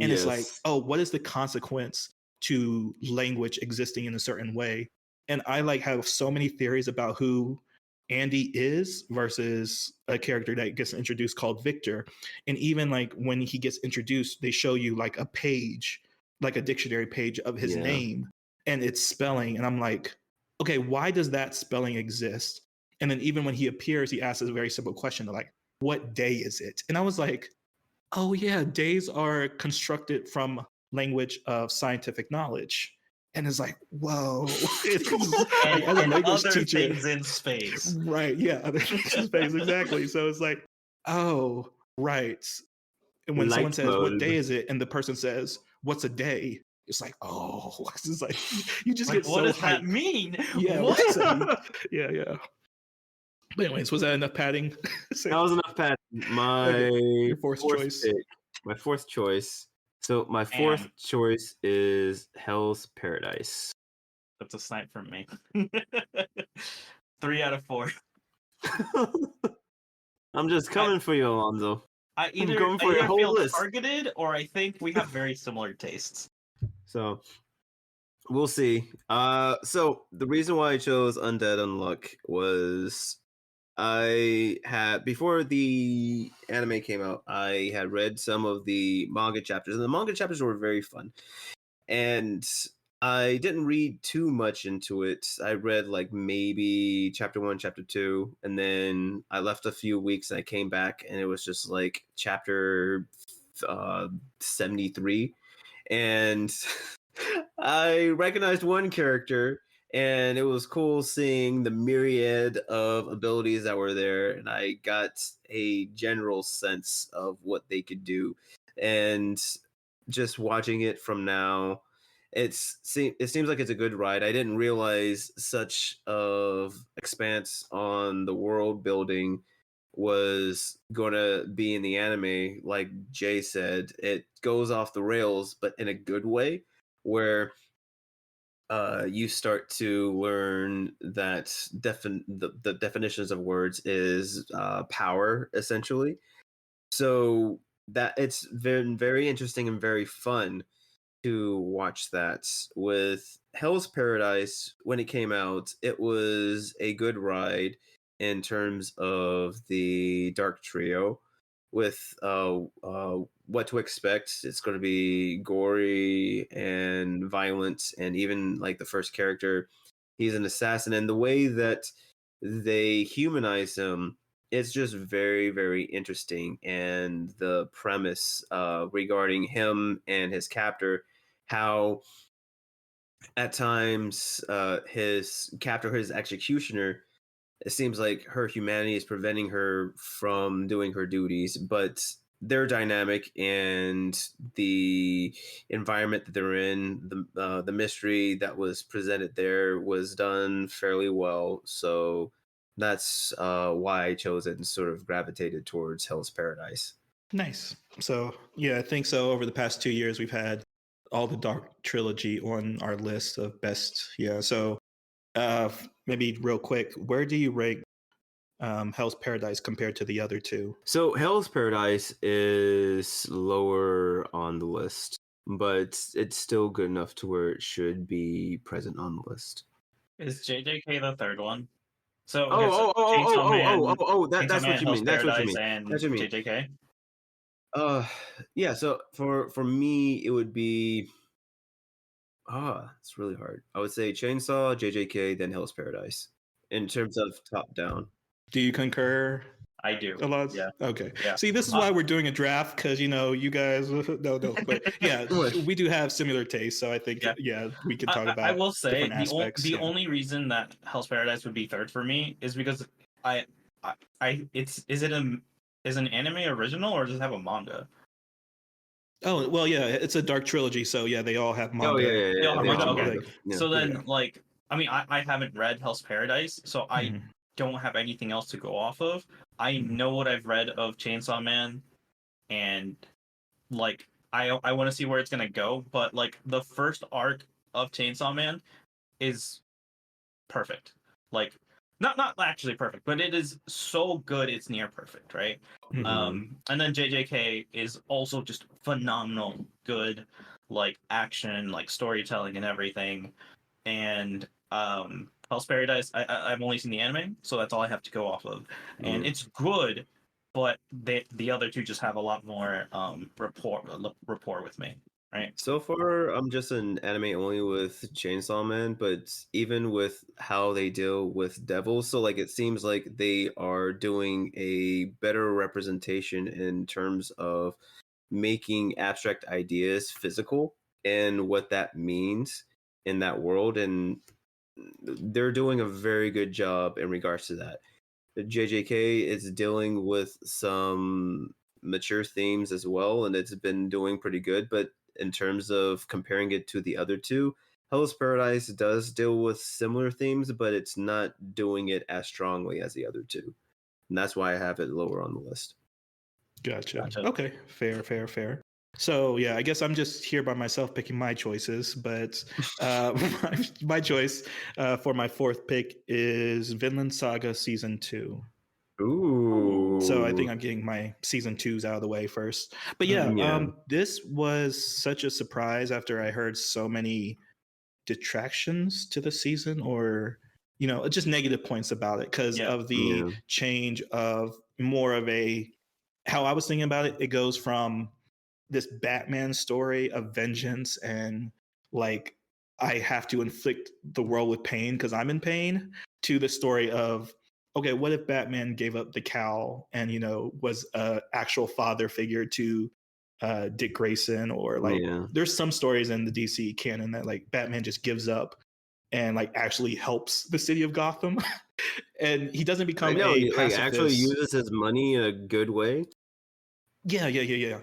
And it's like, oh, what is the consequence to language existing in a certain way? And I like have so many theories about who Andy is versus a character that gets introduced called Victor. And even like when he gets introduced, they show you like a page, like a dictionary page of his name and its spelling. And I'm like, okay, why does that spelling exist? And then even when he appears, he asks a very simple question like, what day is it? And I was like, oh yeah, days are constructed from language of scientific knowledge. And it's like, whoa. and other things in space. Right, yeah, other things in space, exactly. So it's like, oh, right. And when someone says, what day is it? And the person says, what's a day? It's like, oh, it's like, you just get so what does hyped. that mean? Yeah, what? Yeah. But anyways, was that enough padding? That was enough, Pat. My Okay. Your fourth choice. pick, my fourth choice. So my fourth choice is Hell's Paradise. That's a snipe from me. 3 out of 4. I'm just coming for you, Alonzo. I either feel targeted or I think we have very similar tastes. So we'll see. So the reason why I chose Undead Unluck was I had, before the anime came out, I had read some of the manga chapters, and the manga chapters were very fun. And I didn't read too much into it. I read like maybe chapter 1, chapter 2, and then I left a few weeks and I came back and it was just like chapter 73. And I recognized one character, and it was cool seeing the myriad of abilities that were there, and I got a general sense of what they could do. And just watching it from now, it seems like it's a good ride. I didn't realize such of expanse on the world building was going to be in the anime. Like Jay said, it goes off the rails, but in a good way, where you start to learn that the definitions of words is power, essentially. So that it's been very interesting and very fun to watch that. With Hell's Paradise, when it came out, it was a good ride in terms of the Dark Trio. With what to expect, it's going to be gory and violent, and even like the first character, he's an assassin, and the way that they humanize him, it's just very, very interesting. And the premise regarding him and his captor, how at times his captor, his executioner, it seems like her humanity is preventing her from doing her duties, but their dynamic and the environment that they're in, the mystery that was presented there was done fairly well. So that's why I chose it and sort of gravitated towards Hell's Paradise. Nice. So yeah, I think so. Over the past 2 years, we've had all the Dark Trilogy on our list of best. Yeah. So maybe real quick, where do you rank Hell's Paradise compared to the other two? So Hell's Paradise is lower on the list, but it's still good enough to where it should be present on the list. Is JJK the third one? So that's what you mean. That's what you mean. And that's what you mean. JJK. Yeah. So for me, it would be it's really hard. I would say Chainsaw, JJK, then Hell's Paradise in terms of top down. Do you concur? I do. A lot. Yeah. Okay. Yeah. See, this is why we're doing a draft, because you guys no, but yeah, we do have similar tastes. So I think we can talk about. I will say the only reason that Hell's Paradise would be third for me is because is an anime original or does it have a manga? Oh well, yeah, it's a Dark Trilogy, so yeah, they all have manga. Oh yeah. They all have manga. Okay. Yeah. So then, I mean, I haven't read Hell's Paradise, so I don't have anything else to go off of. I know what I've read of Chainsaw Man, and like I want to see where it's gonna go. But like the first arc of Chainsaw Man is perfect. Like not actually perfect, but it is so good it's near perfect, right? And then JJK is also just phenomenal, good, like action, like storytelling and everything. And Hell's Paradise, I've only seen the anime, so that's all I have to go off of. And it's good, but the other two just have a lot more rapport with me. Right. So far, I'm just an anime only with Chainsaw Man, but even with how they deal with devils, so like it seems like they are doing a better representation in terms of making abstract ideas physical and what that means in that world, and they're doing a very good job in regards to that. The JJK is dealing with some mature themes as well, and it's been doing pretty good, but in terms of comparing it to the other two, Hell's Paradise does deal with similar themes, but it's not doing it as strongly as the other two. And that's why I have it lower on the list. Gotcha. Okay, fair. So yeah, I guess I'm just here by myself picking my choices, but my choice for my fourth pick is Vinland Saga Season 2. Ooh. So I think I'm getting my Season 2s out of the way first. But yeah. This was such a surprise after I heard so many detractions to the season, or just negative points about it because of the change of more of a, how I was thinking about it. It goes from this Batman story of vengeance and like I have to inflict the world with pain because I'm in pain, to the story of, okay, what if Batman gave up the cowl and was a actual father figure to Dick Grayson, or like there's some stories in the DC canon that like Batman just gives up and like actually helps the city of Gotham, and he doesn't become a pacifist. Like actually uses his money in a good way. Yeah.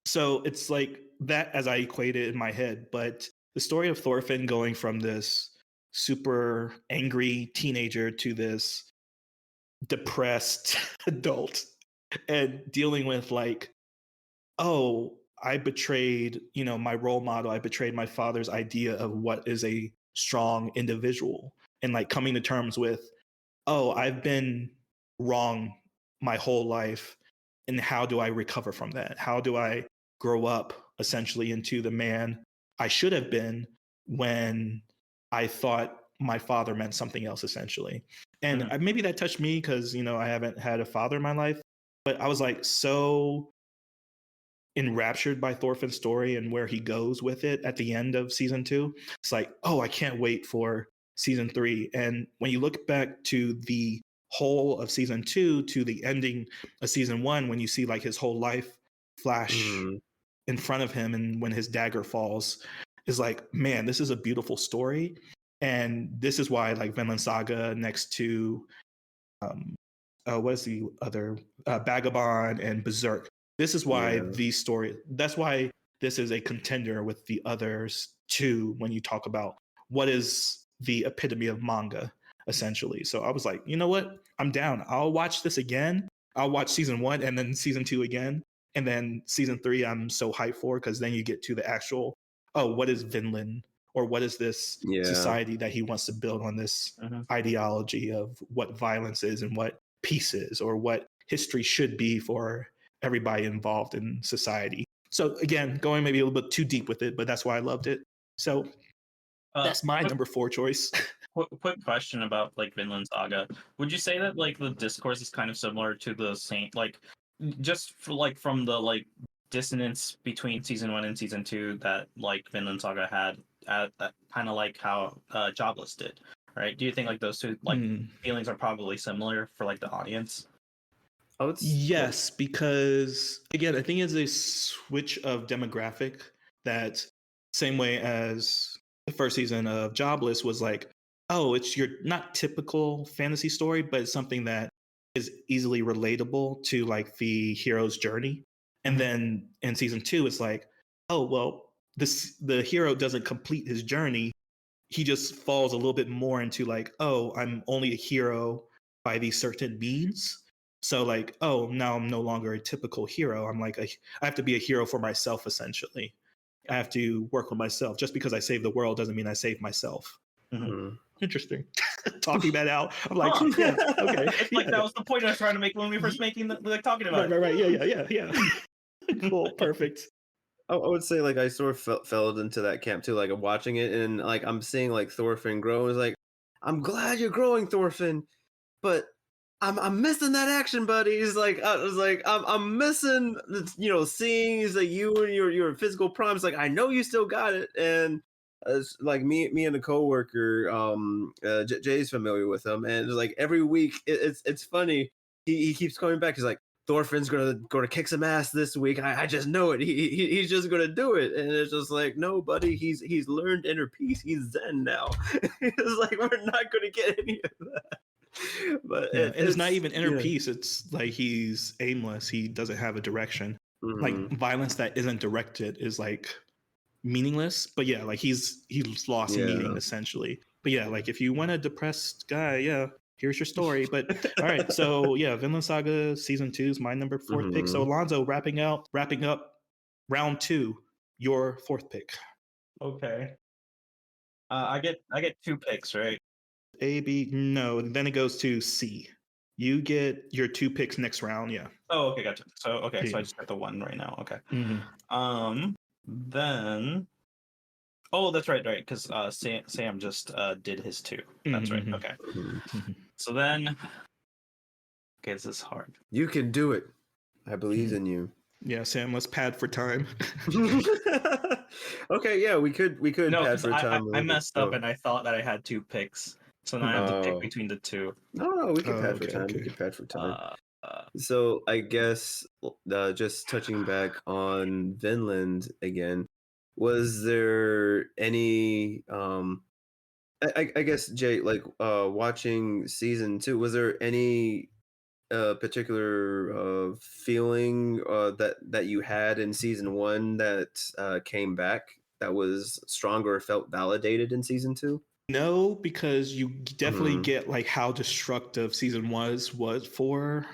So it's like that as I equate it in my head, but the story of Thorfinn going from this super angry teenager to this depressed adult and dealing with like, oh, I betrayed, my role model. I betrayed my father's idea of what is a strong individual, and like coming to terms with, oh, I've been wrong my whole life. And how do I recover from that? How do I grow up essentially into the man I should have been when I thought my father meant something else, essentially? And maybe that touched me because, I haven't had a father in my life, but I was like so enraptured by Thorfinn's story and where he goes with it at the end of season 2. It's like, oh, I can't wait for season 3. And when you look back to the whole of season 2 to the ending of season 1, when you see like his whole life flash in front of him and when his dagger falls, is like, man, this is a beautiful story. And this is why like Vinland Saga next to what is the other, Vagabond and Berserk, this is why that's why this is a contender with the others too, when you talk about what is the epitome of manga, essentially. So I was like, you know what? I'm down. I'll watch this again. I'll watch season 1 and then season 2 again. And then season 3, I'm so hyped for, because then you get to the actual, oh, what is Vinland? Or what is this society that he wants to build on this ideology of what violence is and what peace is, or what history should be for everybody involved in society. So again, going maybe a little bit too deep with it, but that's why I loved it. So that's my number 4 choice. Quick question about like Vinland Saga. Would you say that like the discourse is kind of similar to the same, like just for, like from the like dissonance between season 1 and season 2 that like Vinland Saga had, kind of like how Jobless did, right? Do you think like those two like feelings are probably similar for like the audience? Yes, because again, I think it's a switch of demographic, that same way as the first season of Jobless was like, oh, it's your not typical fantasy story, but it's something that is easily relatable to like the hero's journey. And then in season 2, it's like, oh, well, the hero doesn't complete his journey. He just falls a little bit more into like, oh, I'm only a hero by these certain means. So like, oh, now I'm no longer a typical hero. I'm like, I have to be a hero for myself, essentially. I have to work with myself. Just because I save the world doesn't mean I save myself. Interesting. Talking that out, I'm like, yeah, okay. It's like that was the point I was trying to make when we first talking about it. Right. Yeah. Cool, perfect. I would say like I sort of fell into that camp too. Like I'm watching it and like I'm seeing like Thorfinn grow. It's like, I'm glad you're growing, Thorfinn, but I'm missing that action, buddy. He's like, I was like, I'm missing, seeing is like you and your physical promise. Like I know you still got it, and like me and a coworker, Jay's familiar with him, and like every week it's funny. He keeps coming back. He's like, Thorfinn's gonna kick some ass this week. I just know it. He's just gonna do it, and it's just like, no, buddy. He's learned inner peace. He's Zen now. It's like we're not gonna get any of that. But it's not even inner peace. It's like he's aimless. He doesn't have a direction. Like violence that isn't directed is like meaningless. But yeah, like he's lost meaning essentially. But yeah, like if you want a depressed guy, yeah, here's your story. But all right, so yeah, Vinland Saga season 2 is my number 4th pick. So Alonzo, wrapping up round 2, your 4th pick. Okay. I get 2 picks, right? A, B, no. Then it goes to C. You get your 2 picks next round. Yeah. Oh, okay, gotcha. So okay, Yeah. so I just got the 1 right now. Okay. Mm-hmm. Then. Oh, that's right, because Sam just did his 2. That's right. Okay. So then, okay, this is hard. You can do it. I believe in you. Yeah, Sam, let's pad for time. Okay, yeah, we could No, pad for time. I messed up and I thought that I had 2 picks, so now I have to pick between the 2. No, we can pad for time. We can pad for time. So I guess just touching back on Vinland again, was there any I guess Jay, like watching season 2, was there any particular feeling that you had in season 1 that came back that was stronger or felt validated in season 2? No, because you definitely get like how destructive season 1 was for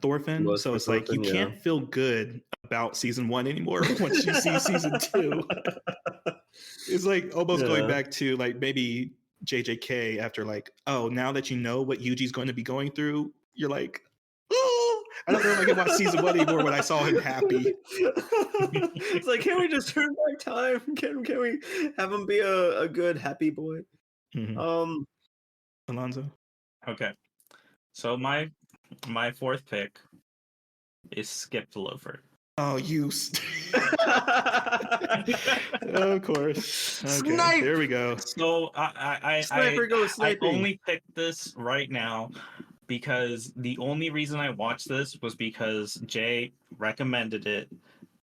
Thorfinn. So it's like you can't feel good about season 1 anymore once you see season 2. It's like almost going back to like maybe JJK after like, oh, now that you know what Yuji's going to be going through, you're like, oh, I don't know if I can watch season 1 anymore when I saw him happy. It's like, can we just turn back time? Can we have him be a good happy boy? Alonzo. Okay, so my 4th pick is Skip to Loafer. Oh, you. Of course. Okay, Snipe! there we go. So I only picked this right now because the only reason I watched this was because Jay recommended it,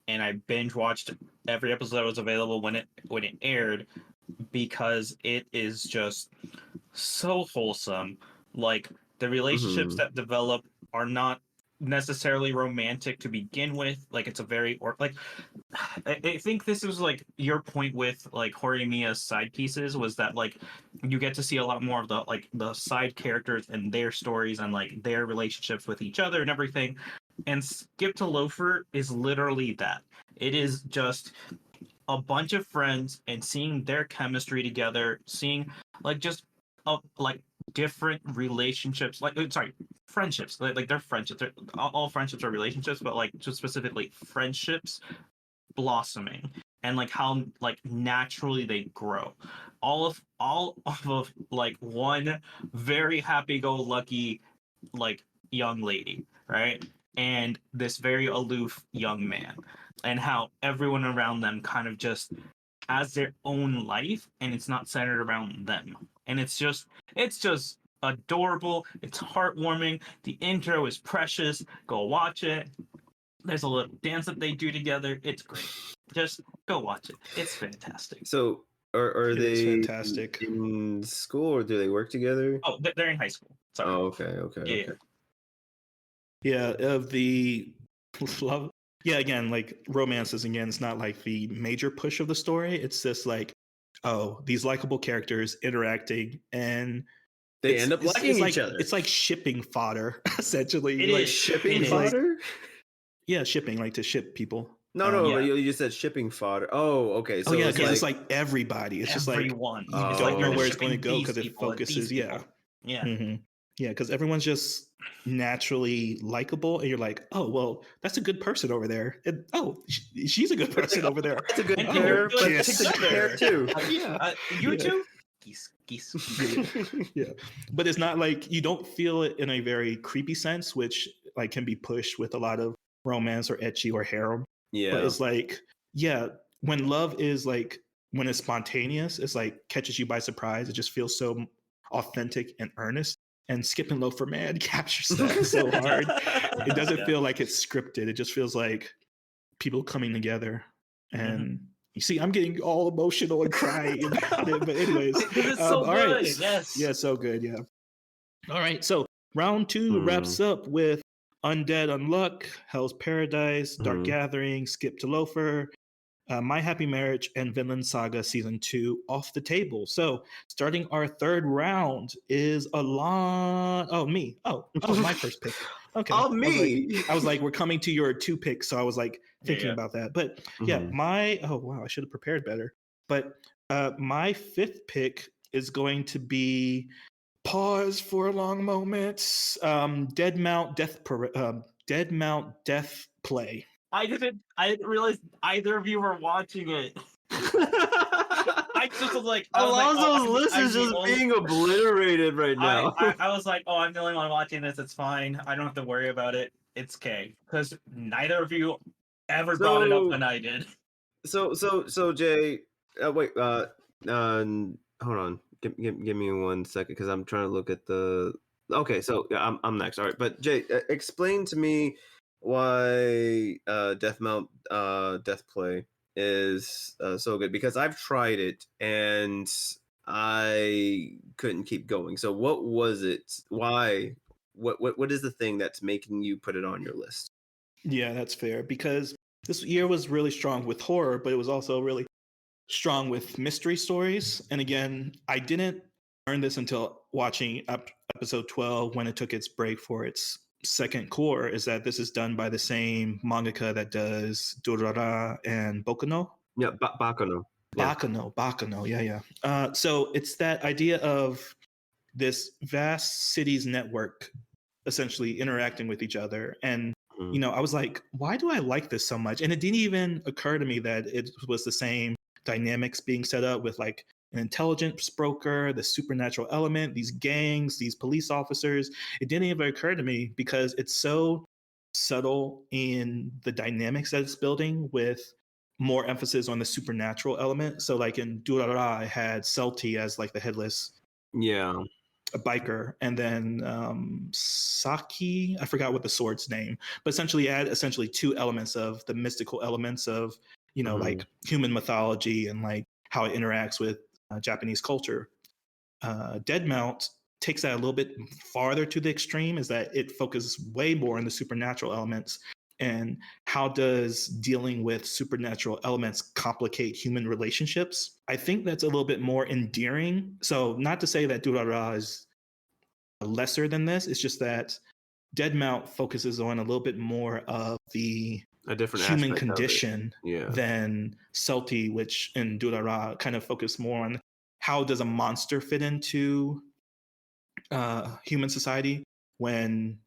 and I binge watched every episode that was available when it aired, because it is just so wholesome. Like, the relationships that develop are not necessarily romantic to begin with. Like, it's a very I think this was like your point with like Horimiya's side pieces, was that like you get to see a lot more of the side characters and their stories and like their relationships with each other and everything. And Skip to Loafer is literally that. It is just a bunch of friends and seeing their chemistry together, seeing like just like different relationships, like friendships, like they're friendships. All friendships are relationships, but like just specifically friendships blossoming, and like how like naturally they grow. All of like one very happy-go-lucky like young lady, right? And this very aloof young man, and how everyone around them kind of just has their own life and it's not centered around them. And it's just adorable. It's heartwarming. The intro is precious. Go watch it. There's a little dance that they do together. It's great. Just go watch it. It's fantastic. So are they fantastic in school, or do they work together? Oh, they're in high school. Sorry. Oh, okay. Yeah, of the love. Yeah, again, like romances, again, it's not like the major push of the story. It's just like, oh, these likable characters interacting, and they end up liking each other. It's like shipping fodder, essentially. It like, is shipping fodder? Yeah, shipping, like to ship people. No, you just said shipping fodder. Oh, okay. So it's like everybody. It's everyone. Just like you don't know where it's going to go because it focuses. Yeah. Mm-hmm. Yeah, because everyone's just naturally likable, and you're like, oh, well, that's a good person over there. And she's a good person over there. That's a good pair, but it's a good pair too. You too? Geese. Yeah, but it's not like, you don't feel it in a very creepy sense, which like can be pushed with a lot of romance or ecchi or harem. Yeah, but it's like, when love is like, when it's spontaneous, it's like catches you by surprise. It just feels so authentic and earnest. And Skip and Loafer, man, captures that so hard. It doesn't feel like it's scripted. It just feels like people coming together. And you see, I'm getting all emotional and crying about it. But anyways, it's so good. Right. Yes. Yeah, so good. Yeah. All right. So round 2 wraps up with Undead Unluck, Hell's Paradise, Dark Gathering, Skip to Loafer, My Happy Marriage and Vinland Saga Season 2 off the table. So starting our third round is a lot. Oh, me. Oh, my first pick. Okay. Oh, me. I was like, we're coming to your 2 picks. So I was like thinking about that. But yeah, Mhm. oh, wow, I should have prepared better. But my 5th pick is going to be, pause for a long moment, Dead Mount Death Play. I didn't realize either of you were watching it. I just was like, Alonso's list I'm is the just only... being obliterated right now. I was like, oh, I'm the only one watching this. It's fine. I don't have to worry about it. It's okay. Because neither of you ever brought it up when I did. So Jay, wait, hold on. Give me 1 second because I'm trying to look at the. Okay, so yeah, I'm next. All right, but Jay, explain to me why Death Mount Death Play is so good, because I've tried it and I couldn't keep going. So what was it? Why? What is the thing that's making you put it on your list? Yeah, that's fair, because this year was really strong with horror, but it was also really strong with mystery stories. And again, I didn't learn this until watching episode 12 when it took its break for its second core, is that this is done by the same mangaka that does Durara and Bokuno. Yeah, Bakuno. Yeah. Bakuno, yeah. So it's that idea of this vast cities network essentially interacting with each other. And I was like, why do I like this so much? And it didn't even occur to me that it was the same dynamics being set up with like an intelligence broker, the supernatural element, these gangs, these police officers. It didn't even occur to me because it's so subtle in the dynamics that it's building, with more emphasis on the supernatural element. So like in Durara, I had Celti as like the headless a biker, and then Saki, I forgot what the sword's name, but essentially add 2 elements of the mystical elements of like human mythology and like how it interacts with Japanese culture. Dead Mount takes that a little bit farther to the extreme, is that it focuses way more on the supernatural elements and how does dealing with supernatural elements complicate human relationships. I think that's a little bit more endearing. So not to say that Durara is lesser than this, it's just that Dead Mount focuses on a little bit more of the human condition than Celti, which in Durara kind of focus more on how does a monster fit into human society, when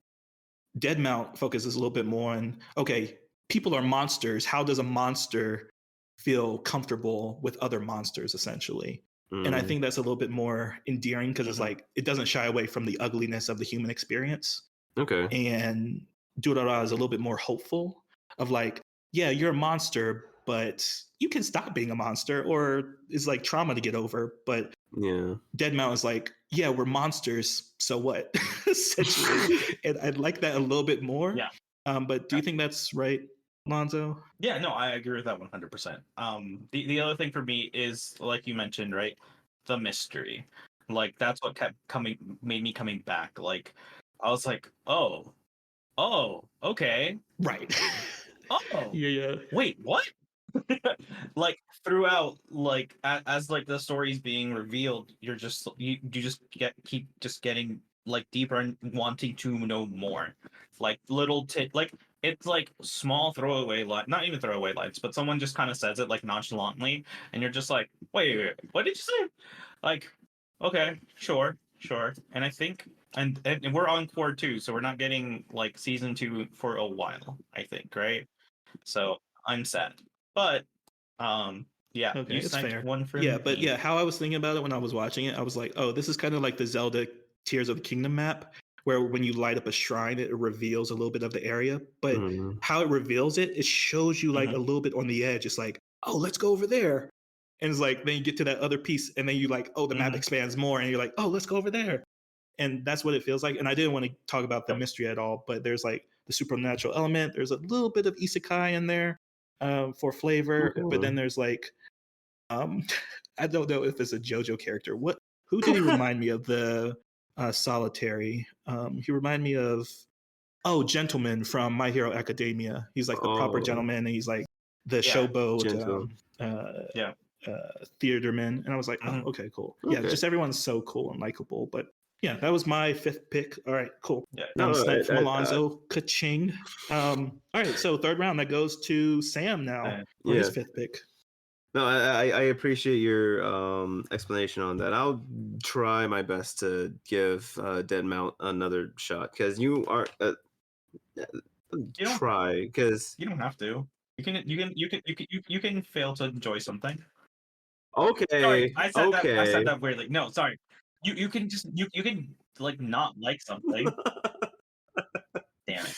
Dead Mount focuses a little bit more on, okay, people are monsters. How does a monster feel comfortable with other monsters, essentially? And I think that's a little bit more endearing because it's like, it doesn't shy away from the ugliness of the human experience. Okay. And Durara is a little bit more hopeful of like, yeah, you're a monster, but you can stop being a monster, or it's like trauma to get over. But yeah, Dead Mount is like, yeah, we're monsters, so what? Essentially. And I'd like that a little bit more. Yeah. But do you think that's right, Lonzo? Yeah, no, I agree with that 100%. The other thing for me is, like you mentioned, right, the mystery. Like that's what made me coming back. Like I was like, oh, okay, right. oh, yeah. Wait, what? Like throughout, like as like the story's being revealed, you just keep just getting like deeper and wanting to know more. Like like it's like small throwaway line, not even throwaway lines, but someone just kind of says it like nonchalantly, and you're just like, wait, what did you say? Like, okay, sure. And I think, and we're on core 2, so we're not getting like season 2 for a while, I think, right? So I'm sad. But yeah, Okay, you it's sent fair. one for Yeah, me. but yeah, how I was thinking about it when I was watching it, I was like, oh, this is kind of like the Zelda Tears of the Kingdom map, where when you light up a shrine, it reveals a little bit of the area. But how it reveals it, it shows you like a little bit on the edge. It's like, oh, let's go over there. And it's like, then you get to that other piece, and then you like, oh, the map expands more, and you're like, oh, let's go over there. And that's what it feels like. And I didn't want to talk about the mystery at all, but there's like the supernatural element. There's a little bit of isekai in there for flavor, but then there's like, I don't know if it's a JoJo character. Who did he remind me of? The solitary. He reminded me of Gentleman from My Hero Academia. He's like the proper gentleman, and he's like the Yeah. showboat Gentle. Yeah. theaterman, and I was like, Mhm. oh, okay, cool. Yeah, Okay. just everyone's so cool and likable. But yeah, that was my fifth pick. All right, cool. Yeah. No, Snipe from I- Alonzo, ka-ching. All right, so third round that goes to Sam now for his Yeah. fifth pick. No, I appreciate your explanation on that. I'll try my best to give Dead Mount another shot because you are don't- try because You don't have to. You can fail to enjoy something. okay, Sorry, I said that. I said okay. that weirdly. No, sorry. You can just you can like not like something. Damn it.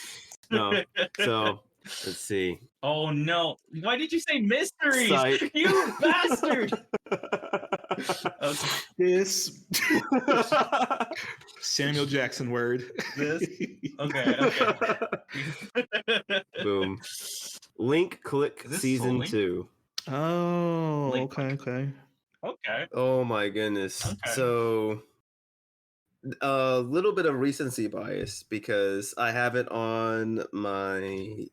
No, so let's see. Oh no! Why did you say mysteries? Sight. You bastard! Okay. This Samuel Jackson word. This? Okay. Boom. Link Click Is this Season Soul 2. Oh, Link okay. Okay. Oh my goodness. Okay. So a little bit of recency bias because I have it on my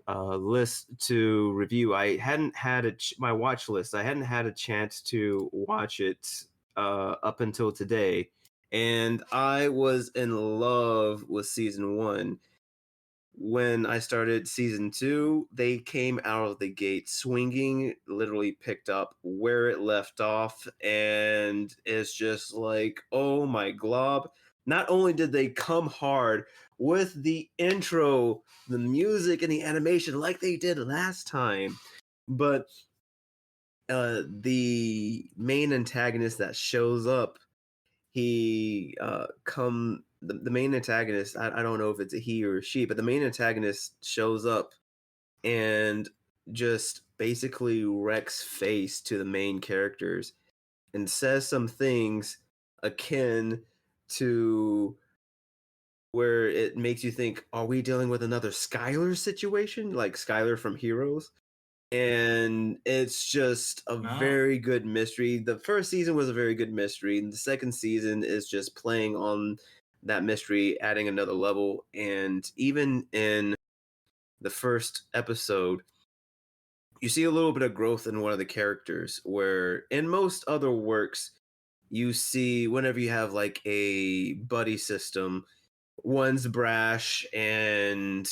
list to review. I hadn't had my watch list. I hadn't had a chance to watch it up until today, and I was in love with season 1. When I started season 2, they came out of the gate swinging, literally picked up where it left off, and it's just like, oh my glob. Not only did they come hard with the intro, the music, and the animation like they did last time, but the main antagonist that shows up, he the main antagonist, I don't know if it's a he or a she, but the main antagonist shows up and just basically wrecks face to the main characters and says some things akin to where it makes you think, are we dealing with another Skylar situation, like Skylar from Heroes? And it's just a very good mystery. The first season was a very good mystery, and the second season is just playing on that mystery, adding another level. And even in the first episode, you see a little bit of growth in one of the characters, where in most other works, you see whenever you have like a buddy system, one's brash and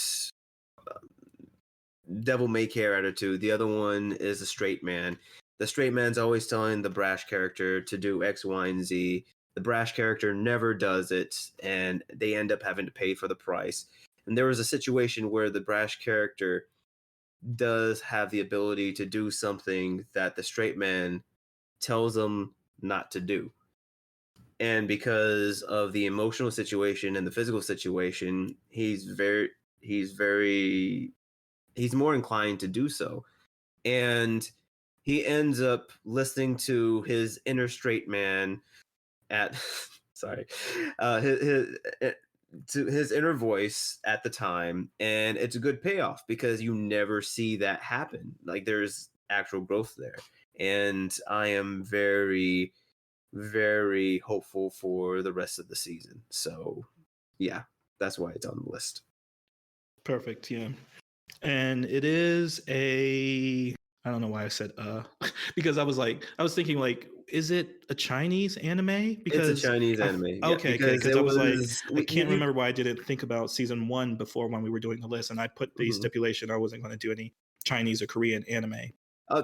devil may care attitude. The other one is a straight man. The straight man's always telling the brash character to do X, Y, and Z. The brash character never does it, and they end up having to pay for the price. And there was a situation where the brash character does have the ability to do something that the straight man tells him not to do. And because of the emotional situation and the physical situation, he's more inclined to do so. And he ends up listening to his inner straight man at sorry, to his inner voice at the time, and it's a good payoff because you never see that happen. Like there's actual growth there, and I am very, very hopeful for the rest of the season. So, yeah, that's why it's on the list. Perfect. Yeah. And it is I don't know why I said because I was thinking like, is it a Chinese anime? Because it's a Chinese anime. Yeah, okay, because it I was like, I can't you- remember why I didn't think about season 1 before when we were doing the list, and I put the stipulation I wasn't going to do any Chinese or Korean anime.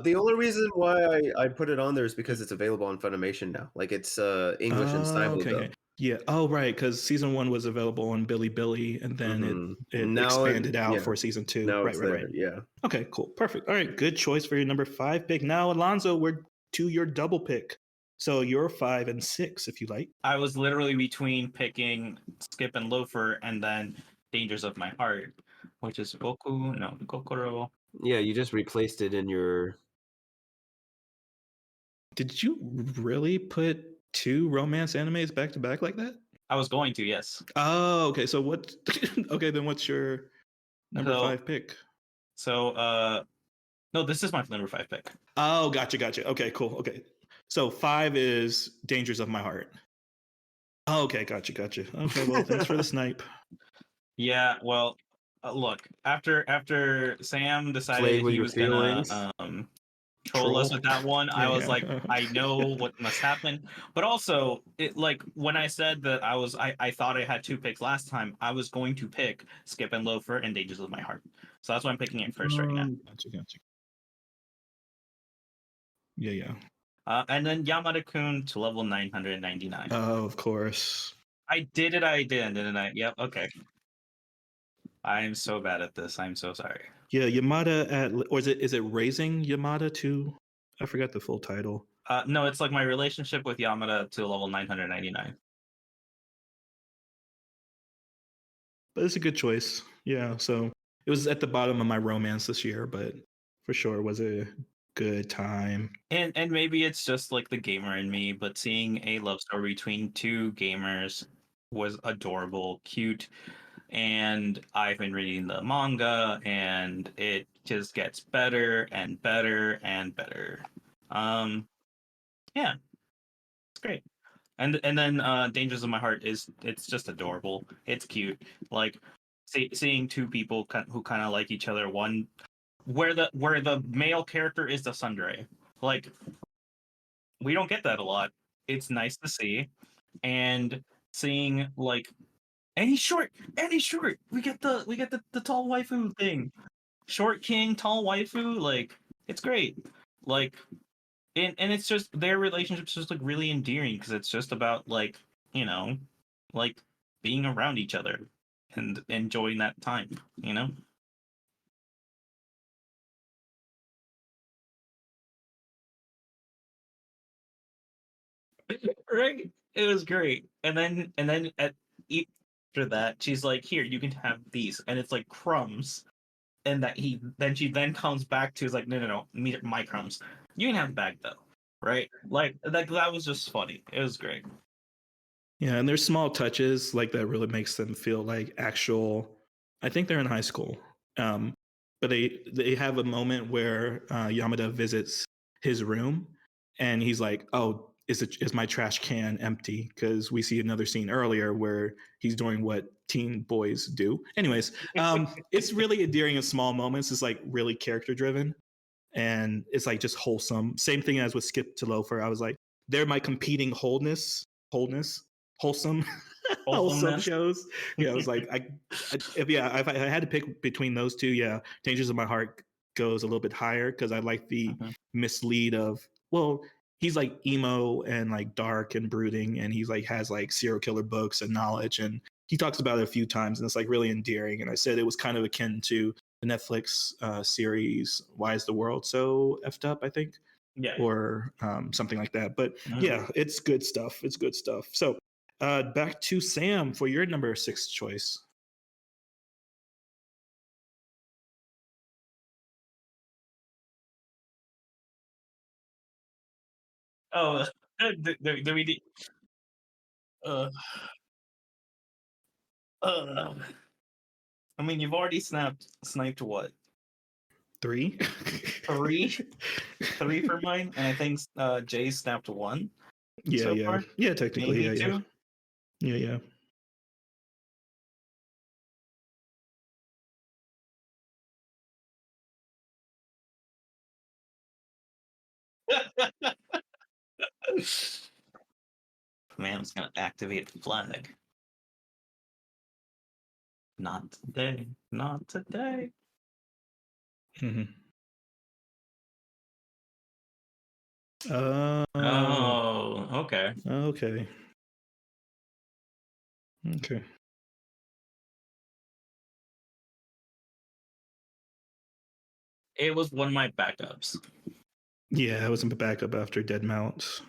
The only reason why I put it on there is because it's available on Funimation now. Like it's English and simultaneous. Okay. Yeah. Oh, right. Because season 1 was available on Bilibili, and then it Now expanded out for season 2. Now Right. it's Right. there. Right. Yeah. Okay. Cool. Perfect. All right. Good choice for your number 5 pick. Now, Alonzo, we're to your double pick. So you're 5 and 6, if you like. I was literally between picking Skip and Loafer and then Dangers of My Heart, which is Kokoro. Yeah, you just replaced it in your. Did you really put 2 romance animes back to back like that? I was going to, yes. Oh, okay. So what? Okay, then what's your number 5 pick? So, no, this is my number 5 pick. Oh, gotcha. Okay, cool. Okay. So 5 is Dangers of My Heart. Oh, okay, gotcha. Okay, well, thanks for the snipe. Yeah, well, Look, after Sam Played decided with he your was gonna feelings. troll us with that one, I Yeah, was yeah. like, I know what must happen. But also, it like when I said that I thought I had two picks last time, I was going to pick Skip and Loafer and Dangers of My Heart. So that's why I'm picking it first right now. Gotcha. Yeah, yeah. And then Yamada-kun to level 999. Oh, of course. I did it. I didn't I? Yep. Okay. I'm so bad at this. I'm so sorry. Yeah, Yamada at, or is it raising Yamada to? I forgot the full title. No, it's like my relationship with Yamada to level 999. But it's a good choice. Yeah, so it was at the bottom of my romance this year, but for sure was a good time. And maybe it's just like the gamer in me, but seeing a love story between two gamers was adorable, cute, and I've been reading the manga, and it just gets better and better and better. Yeah, it's great. And then Dangers of My Heart it's just adorable. It's cute. Like seeing two people who kind of like each other. One where the male character is the tsundere. Like we don't get that a lot. It's nice to see, and seeing like and he's short. We get the tall waifu thing. Short king, tall waifu. Like it's great. Like and it's just their relationship's just like really endearing because it's just about like you know like being around each other and enjoying that time. Right? It was great. And then after that, she's like, "Here, you can have these," and it's like crumbs. And that she then comes back to is like, "No, no, no, my crumbs. You can have the bag though." Right? Like that was just funny. It was great. Yeah, and there's small touches like that really makes them feel like actual. I think they're in high school, but they have a moment where Yamada visits his room, and he's like, "Oh, is my trash can empty?" Because we see another scene earlier where he's doing what teen boys do. Anyways, it's really endearing in small moments. It's like really character driven, and it's like just wholesome. Same thing as with Skip to Loafer. I was like, they're my competing wholeness, wholesome, wholesome Wholesomeness. shows. Yeah, I was like, if I had to pick between those two, yeah, Dangers of My Heart goes a little bit higher because I like the mislead of, well, he's like emo and like dark and brooding, and he's like has like serial killer books and knowledge, and he talks about it a few times, and it's like really endearing. And I said it was kind of akin to the Netflix series "Why Is the World So Effed Up?" I think, Yeah. or something like that. But yeah, it's good stuff. It's good stuff. So back to Sam for your number 6 choice. Oh, do we need? Uh, uh, I mean, you've already sniped what? 3. Three, three for mine, and I think Jay snapped one. Yeah, So yeah, far? yeah. Technically, Maybe yeah, two. yeah, yeah. Man, I'm just gonna activate the flag. Not today. Not today. Mm-hmm. Oh, okay. Okay. Okay. It was one of my backups. Yeah, I was in backup after Dead Mounts.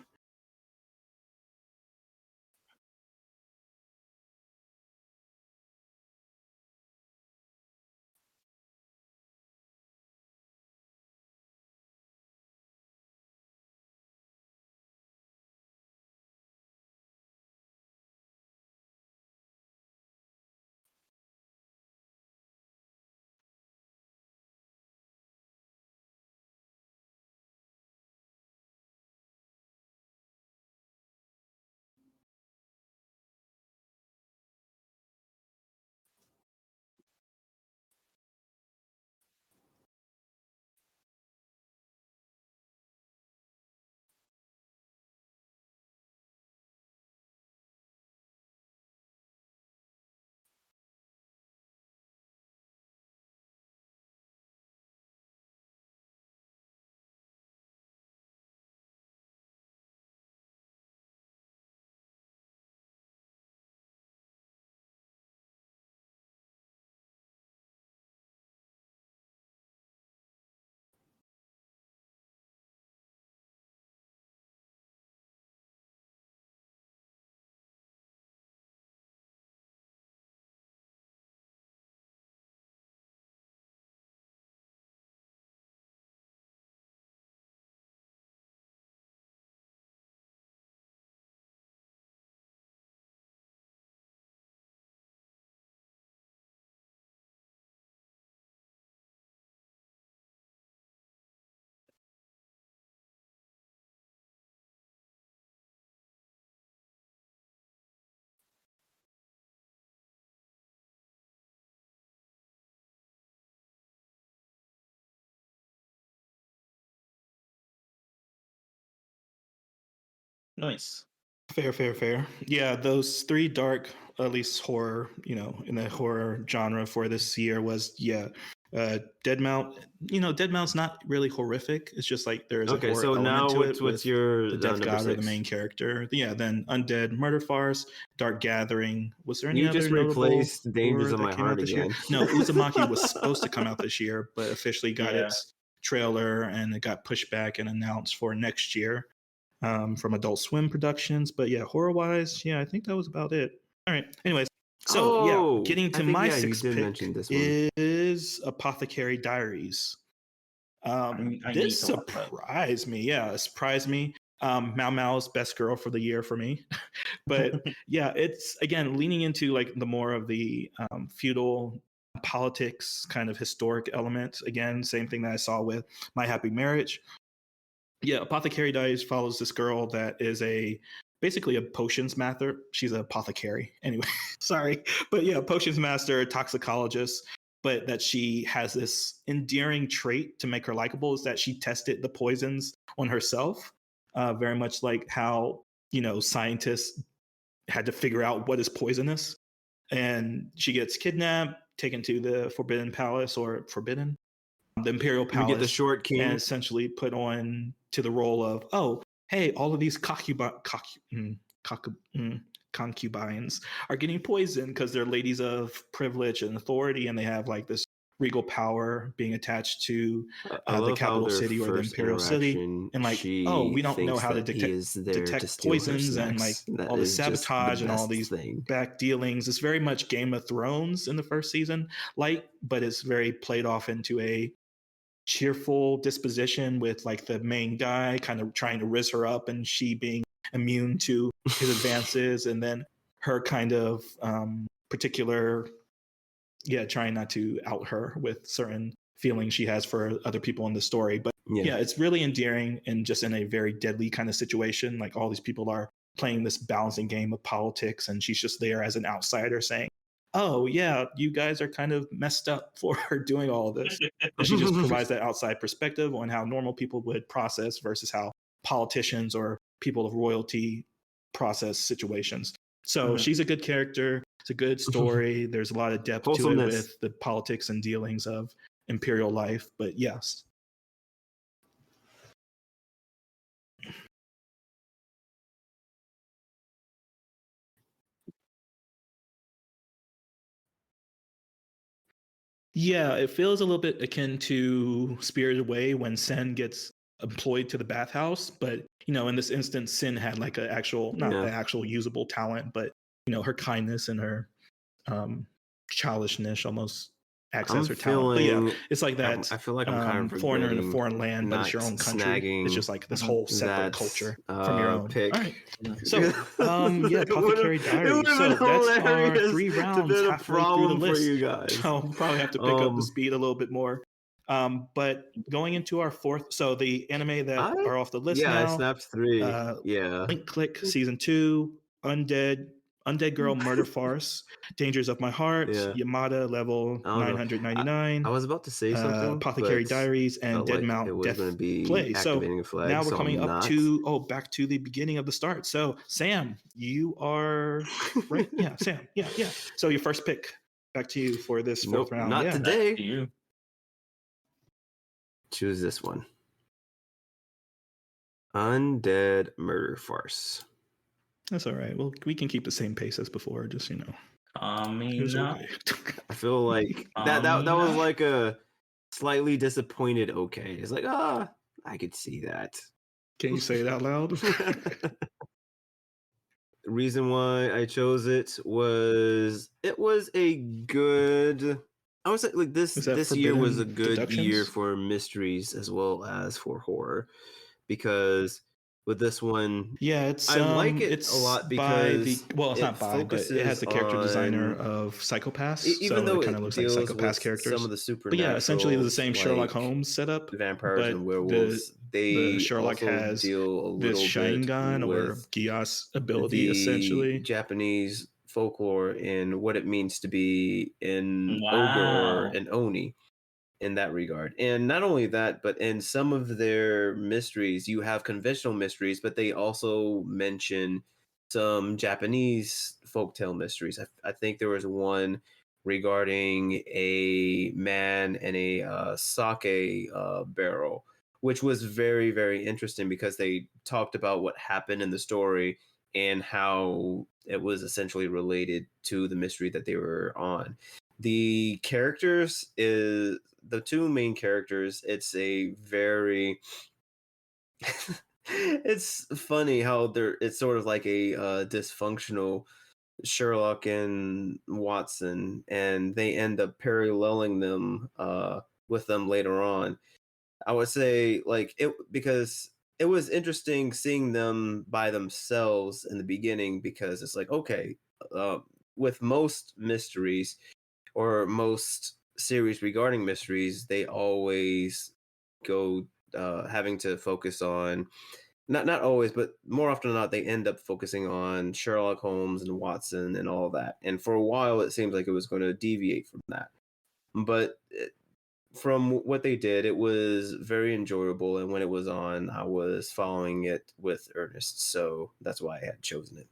Nice. Fair. Yeah, those three dark, at least horror, in the horror genre for this year was Dead Mount. Dead Mount's not really horrific. It's just like there's a Okay, horror so element now to it what's with your the death number god or the 6? main character. Yeah, then Undead, Murder Farce, Dark Gathering. Was there any You other just notable replaced Dangers horror of that My came Heart out this year? again. No, Uzumaki was supposed to come out this year, but officially got Yeah. its trailer and it got pushed back and announced for next year. From Adult Swim Productions. But yeah, horror wise, I think that was about it. All right. Anyways, so getting to my sixth you did pick mention this one. is Apothecary Diaries. I This need to watch that. surprised me. Yeah, it surprised me. Mao Mao's best girl for the year for me. But yeah, it's again leaning into like the more of the feudal politics kind of historic elements. Again, same thing that I saw with My Happy Marriage. Yeah, Apothecary Diaries follows this girl that is basically a potions master. She's an apothecary. Anyway, sorry. But yeah, potions master, toxicologist, but that she has this endearing trait to make her likable is that she tested the poisons on herself. Very much like how, scientists had to figure out what is poisonous. And she gets kidnapped, taken to the Forbidden Palace or Forbidden? The Imperial Palace. You get the short king. And essentially put on to the role of, oh, hey, all of these concubines are getting poisoned because they're ladies of privilege and authority, and they have like this regal power being attached to the capital city or the imperial city, and like, oh, we don't know how to detect poisons and like all the sabotage and all these back dealings. It's very much Game of Thrones in the first season, but it's very played off into a cheerful disposition with like the main guy kind of trying to riz her up and she being immune to his advances, and then her kind of particular trying not to out her with certain feelings she has for other people in the story. But it's really endearing and just in a very deadly kind of situation. Like all these people are playing this balancing game of politics and she's just there as an outsider saying, oh yeah, you guys are kind of messed up for doing all of this. And she just provides that outside perspective on how normal people would process versus how politicians or people of royalty process situations. So she's a good character. It's a good story. There's a lot of depth to it with the politics and dealings of imperial life. But yes. Yeah, it feels a little bit akin to Spirited Away when Sen gets employed to the bathhouse, but in this instance, Sin had like an actual, not the actual usable talent, but her kindness and her childishness almost access her talent. But yeah, it's like that. I feel like I'm kind of foreigner in a foreign land, but it's your own country. It's just like this whole separate culture from your own. Pick. All right. So Apothecary Diaries. So that's our 3 rounds halfway through the list. For you guys. So we'll probably have to pick up the speed a little bit more. But going into our fourth, so the anime that are off the list now. I snapped 3. Link Click Season 2, Undead Girl Murder Farce, Dangers of My Heart, Yamada level 999. I was about to say something. Apothecary Diaries and Dead Mount Death Play. So now we're coming up to back to the beginning of the start. So Sam, you are right. Yeah, Sam. Yeah. So your first pick. Back to you for this fourth round. Not today. You. Choose this one. Undead Murder Farce. That's all right. Well, we can keep the same pace as before. Just okay. I feel like that was like a slightly disappointed. Okay, it's like I could see that. Can you say it out loud? The reason why I chose it was a good. I was like this year was a good Deductions? year for mysteries as well as for horror, because with this one, it's I like it a lot because it's not by, but it has the character designer of Psychopaths, even though it kind of looks like Psychopaths characters. Some of the supernatural, but yeah, essentially the same Sherlock Holmes setup. Vampires and werewolves. The Sherlock has this Sharingan or Gyas ability, essentially. Japanese folklore and what it means to be an ogre or an oni. in that regard. And not only that, but in some of their mysteries, you have conventional mysteries, but they also mention some Japanese folktale mysteries. I think there was one regarding a man and a sake barrel, which was very, very interesting because they talked about what happened in the story and how it was essentially related to the mystery that they were on. The characters is the two main characters. It's a very it's funny how it's sort of like a dysfunctional Sherlock and Watson, and they end up paralleling them with them later on. I would say like it because it was interesting seeing them by themselves in the beginning because it's like okay, uh, with most mysteries or most series regarding mysteries, they always go having to focus on not always, but more often than not, they end up focusing on Sherlock Holmes and Watson and all that. And for a while, it seems like it was going to deviate from that. But from what they did, it was very enjoyable. And when it was on, I was following it with earnest. So that's why I had chosen it.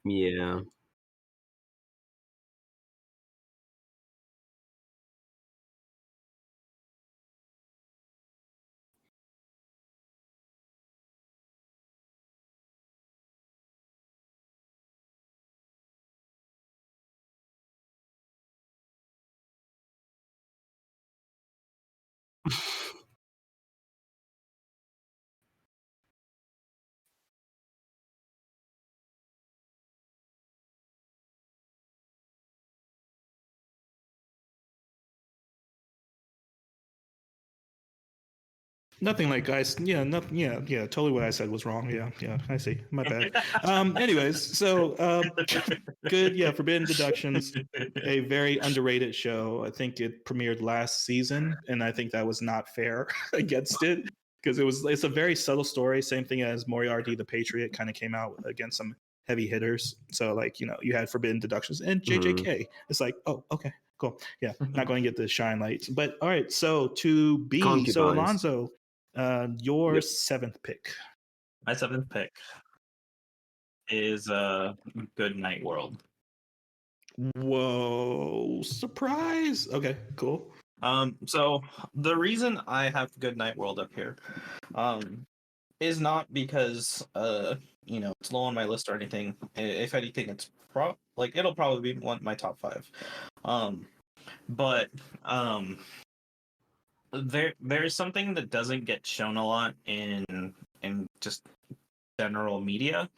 Yeah. Nothing like guys. Yeah, nothing. Yeah, yeah. Totally, what I said was wrong. Yeah, yeah. I see. My bad. Anyways, so good. Yeah, Forbidden Deductions, a very underrated show. I think it premiered last season, and I think that was not fair against it because it's a very subtle story. Same thing as Moriarty the Patriot kind of came out against some heavy hitters. So like you had Forbidden Deductions and JJK. It's like oh okay. Cool. Yeah, not going to get the shine lights. But all right, so to B. Concubines. So Alonzo, your Yep. 7th pick. My 7th pick is Good Night World. Whoa, surprise. Okay, cool. So the reason I have Good Night World up here, is not because it's low on my list or anything. If anything, it's it'll probably be my top 5. But there's something that doesn't get shown a lot in just general media,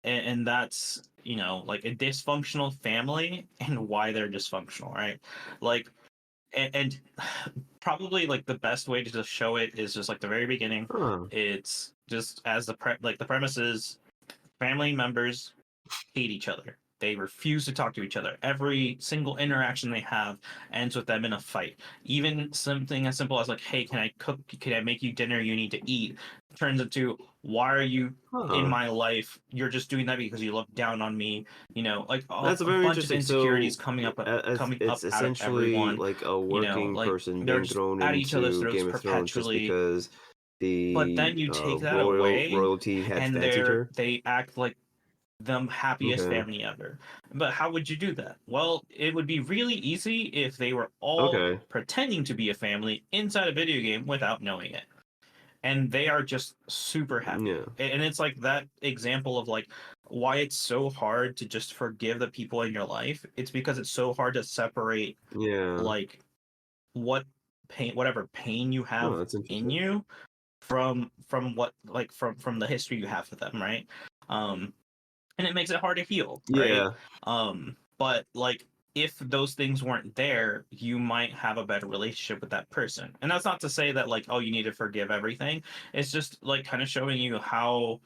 and that's like a dysfunctional family and why they're dysfunctional, right? Like and probably like the best way to just show it is just like the very beginning. It's just as the premise is family members hate each other. They refuse to talk to each other. Every single interaction they have ends with them in a fight. Even something as simple as like, "Hey, can I cook? Can I make you dinner? You need to eat." Turns into, "Why are you in my life? You're just doing that because you look down on me." Like That's a very bunch of interesting. insecurities So coming up it's out of essentially everyone. like a working Like person they're being just thrown at each other's into throats Game of Thrones just perpetually. because But then the you take that away, royalty had and fancied her. they act like the happiest Okay. family ever. But how would you do that? Well, it would be really easy if they were all Okay. pretending to be a family inside a video game without knowing it. And they are just super happy. Yeah. And it's like that example of like why it's so hard to just forgive the people in your life. It's because it's so hard to separate Yeah. like whatever pain you have that's in interesting. you from what like from the history you have with them, right? And it makes it hard to heal, right? Yeah. But like if those things weren't there, you might have a better relationship with that person. And that's not to say that like, oh, you need to forgive everything. It's just like kind of showing you how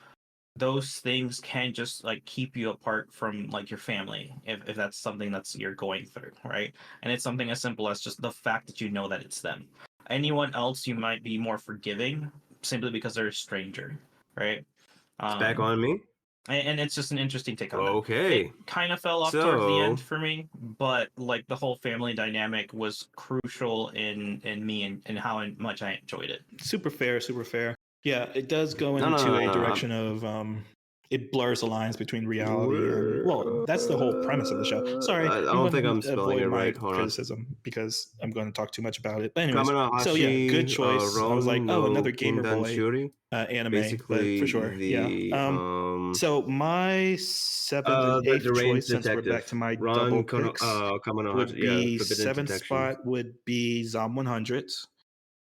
those things can just like keep you apart from like your family if that's something that's you're going through, right? And it's something as simple as just the fact that you know that it's them. Anyone else you might be more forgiving simply because they're a stranger, right? It's back on me. And it's just an interesting take on that. Okay. It kind of fell off towards the end for me, but like the whole family dynamic was crucial in me and how much I enjoyed it. Super fair, super fair. Yeah, it does go into a direction of it blurs the lines between reality and, well, that's the whole premise of the show. Sorry, I don't think I'm spelling it right. Hold criticism because I'm going to talk too much about it. But anyways, Kamanahashi, so yeah, good choice. I was like, oh, another Gamer Boy anime, basically, but for sure, yeah. So my seventh and eighth choice, since we're back to my double picks, would be seventh spot would be Zom 100.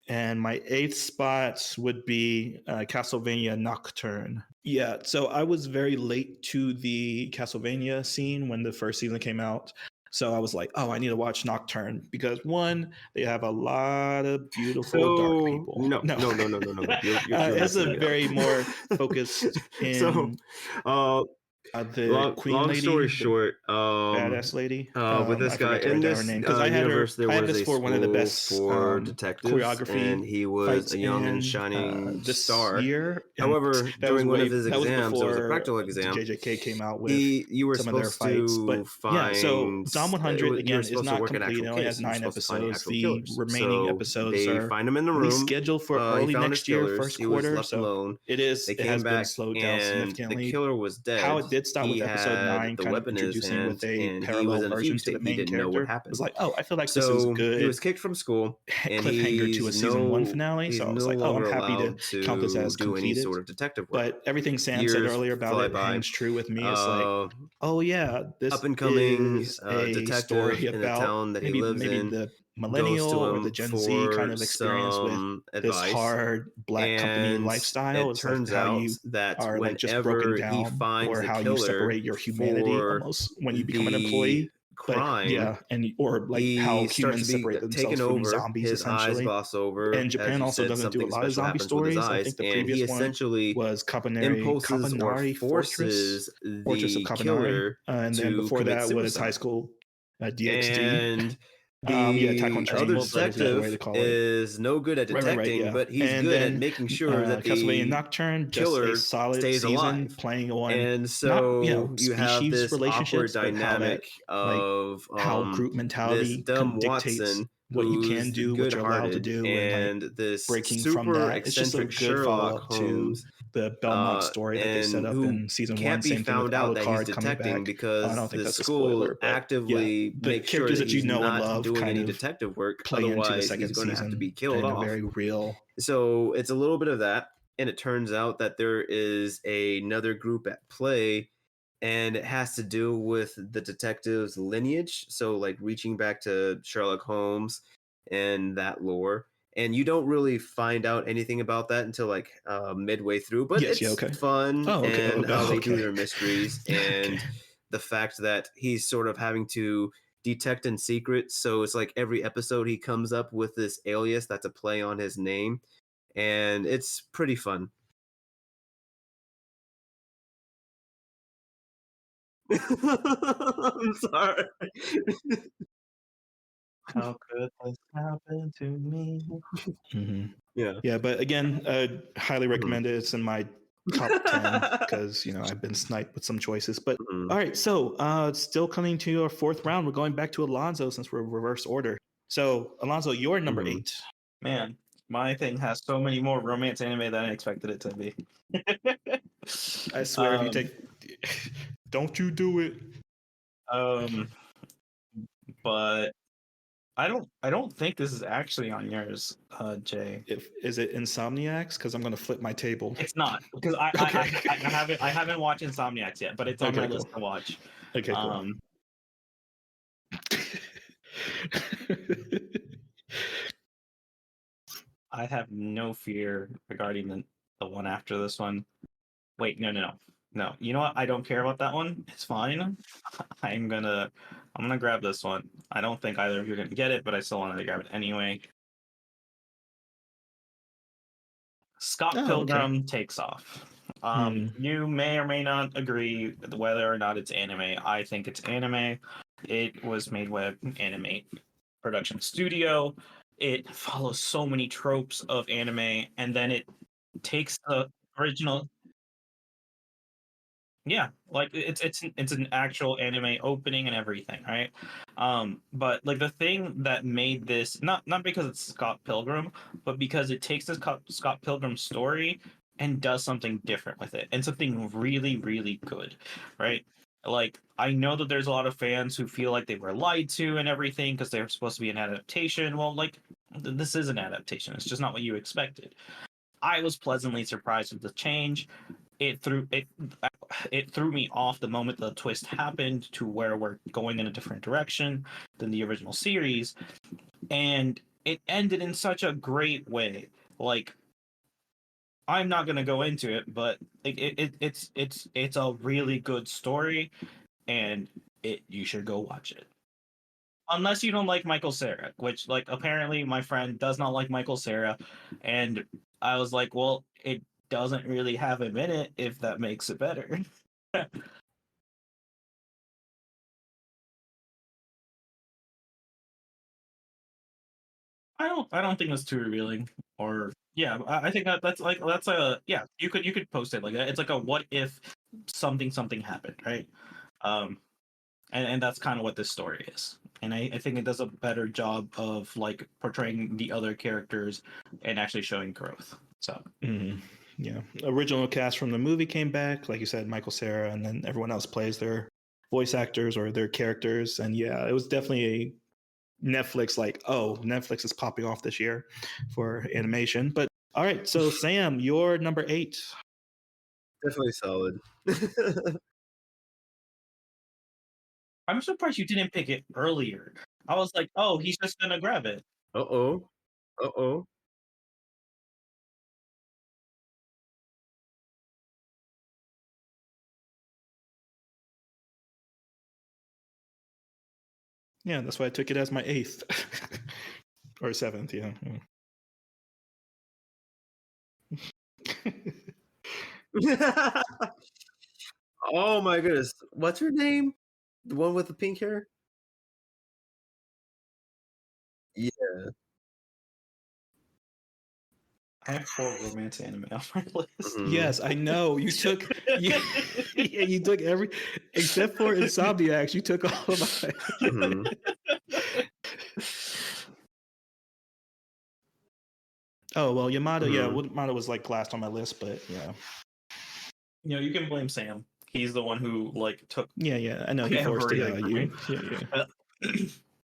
And my eighth spot would be Castlevania Nocturne. Yeah, so I was very late to the Castlevania scene when the first season came out. So I was like, oh, I need to watch Nocturne because one, they have a lot of beautiful dark people. No. You're it's a very more focused in the queen long lady, story short, badass lady. with this guy in this universe, there was a for one of the best for detectives, choreography, and he was a young and shining star. Year. However, during one of his exams, it was a practical exam. JJK came out with you were some of their supposed fights, to find. Yeah, so Zom 100 again is not complete. It only has 9 episodes. The remaining episodes are find him in the room. Scheduled for early next year, first quarter. So it is. It has been slowed down significantly. The killer was dead. How it did start with episode 9, kind of introducing with a parallel version to the main character. It was like, oh, I feel like this is good. He was kicked from school, and cliffhanger to a season 1 finale. So I was like, oh, I'm happy to count this as completed. Any sort of detective work. But everything Sam said earlier about it hangs true with me. It's like, oh yeah, this up and coming is a story about in the town that he lives in. The millennial or the Gen Z kind of experience with this hard black company lifestyle. It turns out that are like just whenever broken down, he finds or how you separate your humanity almost when you become an employee. Crime, yeah, and or like how humans separate themselves from zombies. His essentially, eyes gloss over. And Japan also doesn't do a lot of zombie stories. I think the previous one was Kabanari Fortress of Kabanari, and then before that was High School DxD. And the other detective is no good at detecting, but he's good at making sure that the Castlevania Nocturne killer stays alive, playing on. And so you have this awkward dynamic of how group mentality dumb dictates Watson, what you can do, what you're allowed to do, and like this breaking super from that. eccentric it's just a good Sherlock Holmes to the Belmont story that they set up in season 1. Can't be found out that he's detecting because I don't think the that's school a spoiler, actively makes sure that you know not and love doing any of detective work. Play into the Otherwise, second he's going to have to be killed in off. A very real. So it's a little bit of that, and it turns out that there is another group at play, and it has to do with the detective's lineage. So like reaching back to Sherlock Holmes and that lore. And you don't really find out anything about that until like midway through, but it's fun and how they do their mysteries and the fact that he's sort of having to detect in secret. So it's like every episode he comes up with this alias that's a play on his name, and it's pretty fun. I'm sorry. How could this happen to me? Mm-hmm. Yeah, but again, highly recommend it. It's in my top 10 because I've been sniped with some choices. But all right, so still coming to our 4th round. We're going back to Alonzo since we're reverse order. So Alonzo, you're number 8. Man, my thing has so many more romance anime than I expected it to be. I swear, if you take, don't you do it. But I don't think this is actually on yours, Jay. Is it Insomniacs? Because I'm going to flip my table. It's not, because I haven't watched Insomniacs yet, but it's on my list to watch. Okay, cool. I have no fear regarding the one after this one. Wait, no. You know what? I don't care about that one. It's fine. I'm gonna grab this one. I don't think either of you are gonna get it, but I still wanted to grab it anyway. Scott Pilgrim takes off. You may or may not agree whether or not it's anime. I think it's anime. It was made with anime production studio. It follows so many tropes of anime, and then it takes the original. Yeah, like it's an actual anime opening and everything, right? But like the thing that made this not because it's Scott Pilgrim, but because it takes this Scott Pilgrim story and does something different with it, and something really really good, right? Like I know that there's a lot of fans who feel like they were lied to and everything because they're supposed to be an adaptation. Well, like this is an adaptation. It's just not what you expected. I was pleasantly surprised with the change. It threw me off the moment the twist happened to where we're going in a different direction than the original series, and it ended in such a great way. Like I'm not gonna go into it, but it's a really good story, and you should go watch it. Unless you don't like Michael Cera, which like apparently my friend does not like Michael Cera, and I was like, well, it doesn't really have him in it if that makes it better. I don't think that's too revealing. Or yeah, I think that's a yeah. You could post it like that. It's like a what if something happened, right? Um, and that's kind of what this story is. And I think it does a better job of like portraying the other characters and actually showing growth. So yeah, original cast from the movie came back, like you said, Michael Cera, and then everyone else plays their voice actors or their characters. And yeah, it was definitely a Netflix like, oh, Netflix is popping off this year for animation. But all right, so Sam, you're number 8. Definitely solid. I'm surprised you didn't pick it earlier. I was like, oh, he's just gonna grab it. Uh-oh. Uh-oh. Yeah, that's why I took it as my 8th or 7th. Yeah. Oh my goodness. What's her name? The one with the pink hair? Yeah. I have 4 romance anime on my list. Yes, I know. You took you took every except for Insomniacs, you took all of mine. Oh well, Yamada, yeah, Yamada was like last on my list, but yeah. You know, you can blame Sam. He's the one who like took. Yeah, I know he forced it out. You, yeah.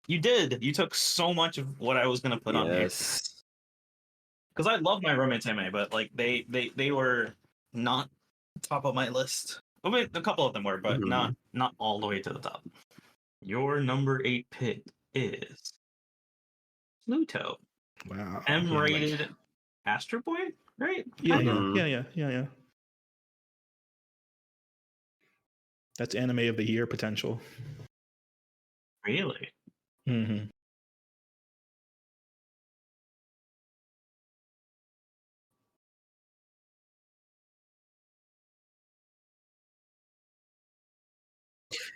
You did. You took so much of what I was gonna put on here. Yes. Because I love my romance anime, but like they were not top of my list. Well, wait, a couple of them were, but not all the way to the top. Your number 8 pick is Pluto. Wow. M-rated like... Astro Boy, right? Yeah. That's anime of the year potential. Really? Mm-hmm.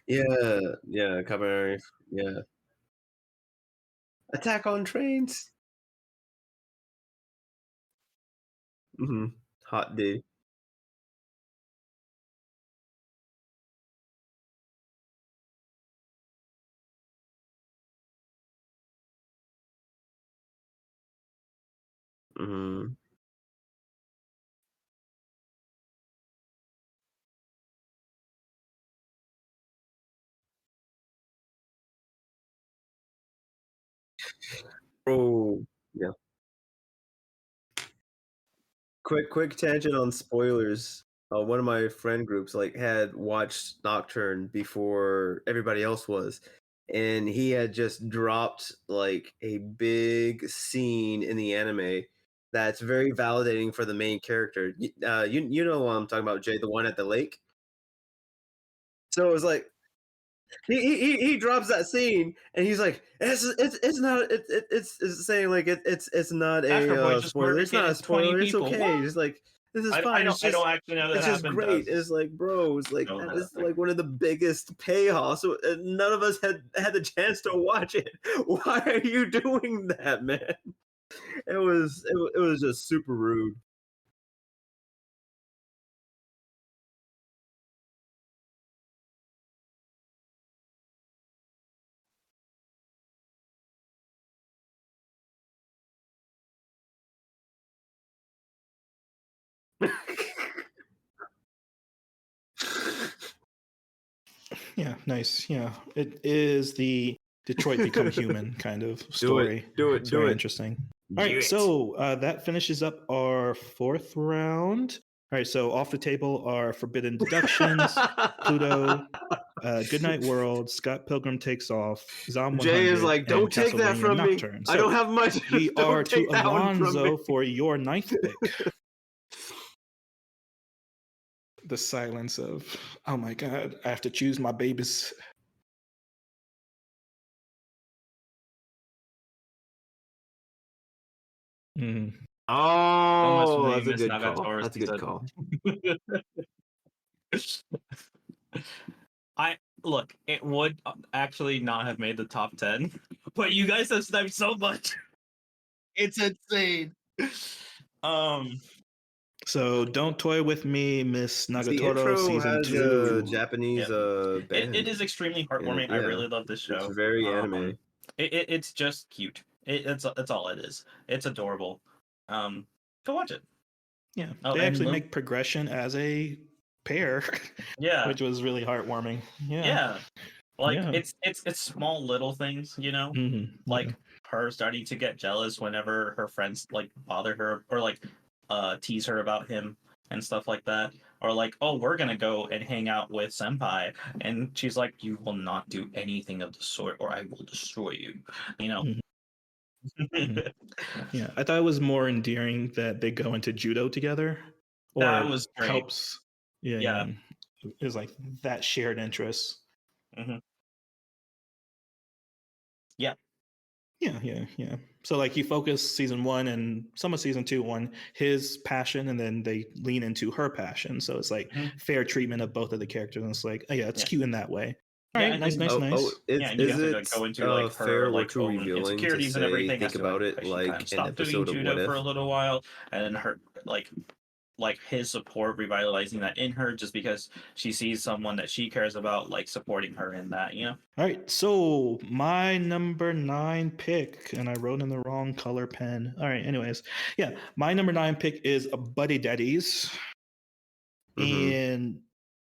Yeah, Cabaret. Yeah. Attack on Trains. Hot D. Oh, yeah. Quick tangent on spoilers. One of my friend groups like had watched Nocturne before everybody else was, and he had just dropped like a big scene in the anime that's very validating for the main character. You know what I'm talking about, Jay, the one at the lake. So it was like he drops that scene and he's like, it's not it's saying like it's not a spoiler. It's not a spoiler. It's okay. Just like this is I fine. don't actually know that It's just happened. great. It's like, bro, it's like know that that is like one of the biggest payoffs. So, none of us had the chance to watch it. Why are you doing that, man? It was just super rude. Yeah, nice. Yeah, it is the Detroit Become Human kind of story. Do it. It's Do very it. interesting. All Do right, it. so that finishes up our fourth round. All right, so off the table are Forbidden Deductions, Pluto, Goodnight World, Scott Pilgrim Takes Off, Zom 100, Jay is like, and don't take that Castlevania from me. Nocturne. I don't have much. We are Don't to take that one from me. Alonzo for your ninth pick. The silence of, oh my god, I have to choose my babies. Mm. Oh, me that's a miss good call. Nagatoro That's a good season. I look, it would actually not have made the top 10, but you guys have sniped so much. It's insane. So don't toy with me, Miss The Nagatoro intro season has 2. a Japanese band. It is extremely heartwarming. Yeah. I really love this show. It's very anime. It's just cute. It's all it is. It's adorable. Go watch it. Yeah, Oh, they and actually make progression as a pair, Yeah. which was really heartwarming. Yeah, Yeah. Like Yeah. it's small little things, you know? Mhm, Like yeah. her starting to get jealous whenever her friends like bother her or like tease her about him and stuff like that. Or like, oh, we're gonna go and hang out with Senpai, and she's like, you will not do anything of the sort, or I will destroy you. You know. Mhm. Mhm. Yeah, I thought it was more endearing that they go into judo together, or That was great. helps. Yeah, Yeah. It was like that shared interest. Mm-hmm. Yeah. Yeah. So like you focus season 1 and some of season 2 on his passion, and then they lean into her passion. So it's like fair treatment of both of the characters, and it's like, oh yeah, it's cute in that way. All right, nice. You Is have to like, go into like her fair or like too own revealing to insecurities and say everything. think as to, about like, it she kind like of an stopped doing episode of What judo for If? a little while, and then her like his support revitalizing that in her just because she sees someone that she cares about like supporting her in that, you know. All right, so my number 9 pick, and I wrote in the wrong color pen. All right, anyways, yeah, my number 9 pick is a Buddy Daddies, and